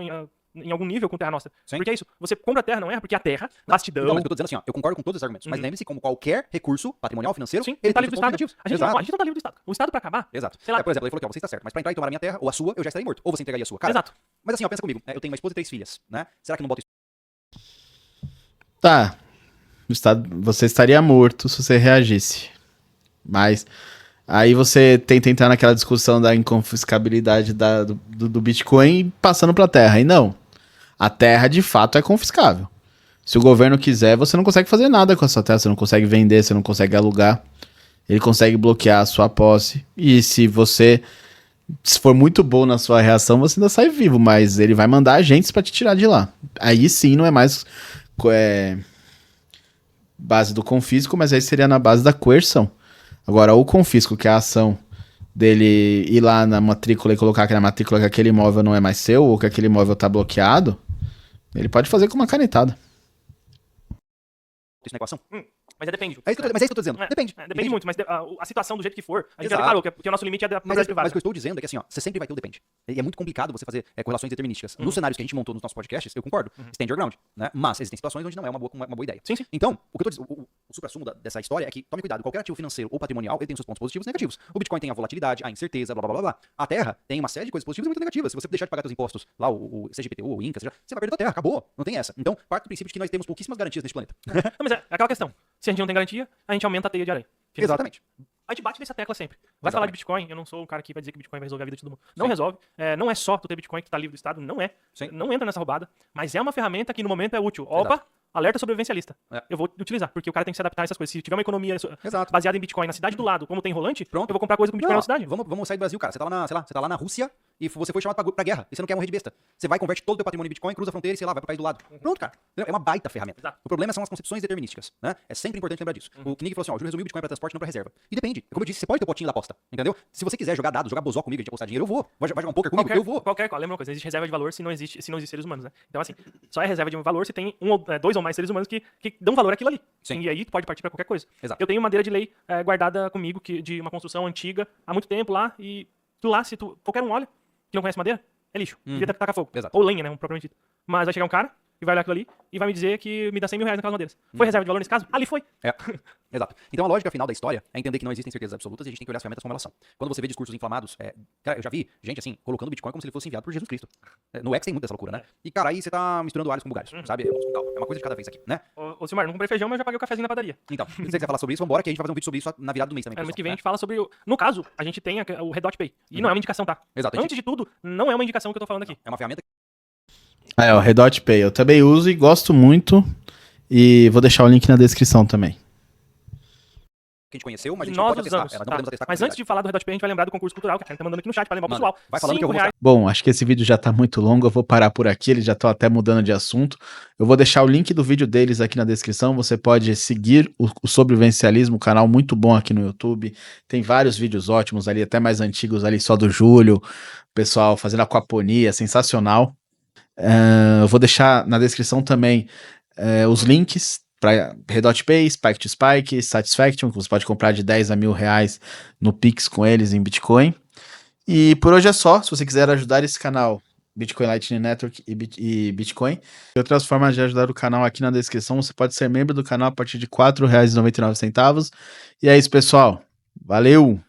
em algum nível com Terra Nostra. Sim. Porque é isso, você compra terra, não é? Porque a terra, vastidão... Então, mas o que eu tô dizendo assim, ó, eu concordo com todos os argumentos, mas lembre-se como qualquer recurso patrimonial, financeiro, Sim, ele tá tem livre do seus Estado. pontos negativos. A gente, Exato. não, a gente não tá livre do Estado. O Estado pra acabar... Exato. Sei lá. Por exemplo, ele falou que ó, você está certo, mas pra entrar e tomar a minha terra, ou a sua, eu já estarei morto. Ou você entregaria a sua. Cara, Exato. mas assim, ó, pensa comigo. Eu tenho uma esposa e 3 filhas, né? Será que não bota isso? Tá. Você estaria morto se você reagisse. Mas aí você tenta entrar naquela discussão da inconfiscabilidade do Bitcoin passando pra terra. E não. A terra, de fato, é confiscável. Se o governo quiser, você não consegue fazer nada com a sua terra. Você não consegue vender, você não consegue alugar. Ele consegue bloquear a sua posse. E se for muito bom na sua reação, você ainda sai vivo. Mas ele vai mandar agentes pra te tirar de lá. Aí sim não é mais base do confisco, mas aí seria na base da coerção. Agora, o confisco, que é a ação dele ir lá na matrícula e colocar que na matrícula que aquele imóvel não é mais seu, ou que aquele imóvel tá bloqueado, ele pode fazer com uma canetada. Isso na equação? Mas depende. Mas é isso que eu tô dizendo. Depende. Depende muito, mas a situação do jeito que for, a gente já Exato. declarou que o nosso limite é da Mas propriedade o privada. que eu estou dizendo é que assim, ó, você sempre vai ter o depende. E é muito complicado você fazer correlações determinísticas. Nos cenários que a gente montou nos nossos podcasts, eu concordo. Stand your ground, né? Mas existem situações onde não é uma boa ideia. Sim, sim. Então, o que eu tô dizendo, o supra-sumo dessa história é que tome cuidado. Qualquer ativo financeiro ou patrimonial, ele tem seus pontos positivos e negativos. O Bitcoin tem a volatilidade, a incerteza, blá blá blá blá. A Terra tem uma série de coisas positivas e muito negativas. Se você deixar de pagar seus impostos, lá o CGPTU, o INCA, você vai perder a terra, acabou. Não tem essa. Então, parte do princípio de que nós temos pouquíssimas garantias neste planeta. Não, mas é aquela questão. Se a gente não tem garantia, a gente aumenta a teia de aranha. Exatamente. A gente bate nessa tecla sempre. Vai falar de Bitcoin, eu não sou o cara que vai dizer que Bitcoin vai resolver a vida de todo mundo. Não Sim. resolve. Não é só tu ter Bitcoin que tu tá livre do Estado, não é. Sim. Não entra nessa roubada. Mas é uma ferramenta que no momento é útil. Opa, Exato. alerta sobrevivencialista. É. Eu vou utilizar, porque o cara tem que se adaptar a essas coisas. Se tiver uma economia Exato. baseada em Bitcoin na cidade do lado, como tem rolante, Pronto. eu vou comprar coisa com Bitcoin Não, na cidade. vamos sair do Brasil, cara. Você tá lá na, sei lá, você tá lá na Rússia e você foi chamado pra guerra. E você não quer morrer de besta. Você vai, converte todo o teu patrimônio em Bitcoin, cruza a fronteira e sei lá, vai pro país do lado. Pronto, cara. É uma baita ferramenta. Exato. O problema são as concepções determinísticas, né? É sempre importante lembrar disso. O Knick falou assim, ó, o Júlio resumiu o Bitcoin pra transporte, não pra reserva. E depende. Como eu disse, você pode ter o potinho da aposta, entendeu? Se você quiser jogar dados, jogar bozó comigo, a gente apostar dinheiro, eu vou. Vai jogar um poker comigo, eu vou. Lembra uma coisa, não existe reserva de valor se não existe seres humanos, né? Então, assim, só é reserva de valor se tem dois ou mais seres humanos que dão valor àquilo ali. Sim. E aí tu pode partir pra qualquer coisa. Exato. Eu tenho madeira de lei guardada comigo, de uma construção antiga, há muito tempo lá, e se qualquer um olha, que não conhece madeira, é lixo. Devia tacar fogo. Exato. Ou lenha, né? Propriamente dito. Mas vai chegar um cara e vai olhar aquilo ali e vai me dizer que me dá 100 mil reais naquelas madeiras. Foi reserva de valor nesse caso? Ali foi. É, exato. Então a lógica final da história é entender que não existem certezas absolutas e a gente tem que olhar as ferramentas como elas são. Quando você vê discursos inflamados, cara, eu já vi gente assim, colocando Bitcoin como se ele fosse enviado por Jesus Cristo. No X tem muito dessa loucura, né? E cara, aí você tá misturando alhos com bugalhos, sabe? Vamos com calma. É uma coisa de cada vez aqui, né? Ô Silmar, não comprei feijão, mas eu já paguei o cafezinho na padaria. Então, se você quiser falar sobre isso, vambora que a gente vai fazer um vídeo sobre isso na virada do mês também. No mês que vem a né? gente fala sobre. No caso, a gente tem o Red Dot Pay. E não é uma indicação, tá? Exato. Antes de tudo, não é uma indicação que eu tô falando aqui. É uma ferramenta O Redot Pay. Eu também uso e gosto muito. E vou deixar o link na descrição também. que a gente conheceu, mas a gente Nós não pode atestar. usamos. Não Tá. podemos atestar com Mas antes facilidade. de falar do Red Dot Pay, a gente vai lembrar do concurso cultural que a gente tá mandando aqui no chat pra lembrar o Manda. pessoal. Vai falando que eu vou R$5. Bom, acho que esse vídeo já tá muito longo, eu vou parar por aqui, eles já estão até mudando de assunto. Eu vou deixar o link do vídeo deles aqui na descrição, você pode seguir o Sobrevivencialismo, canal muito bom aqui no YouTube. Tem vários vídeos ótimos ali, até mais antigos ali, só do Júlio, o pessoal fazendo aquaponia, sensacional. Eu vou deixar na descrição também os links para Redot Pay, Spike to Spike, Satisfaction, que você pode comprar de 10 a R$1.000 no Pix com eles em Bitcoin. E por hoje é só. Se você quiser ajudar esse canal, Bitcoin Lightning Network e Bitcoin, tem outras formas de ajudar o canal aqui na descrição. Você pode ser membro do canal a partir de R$4,99. E é isso, pessoal. Valeu!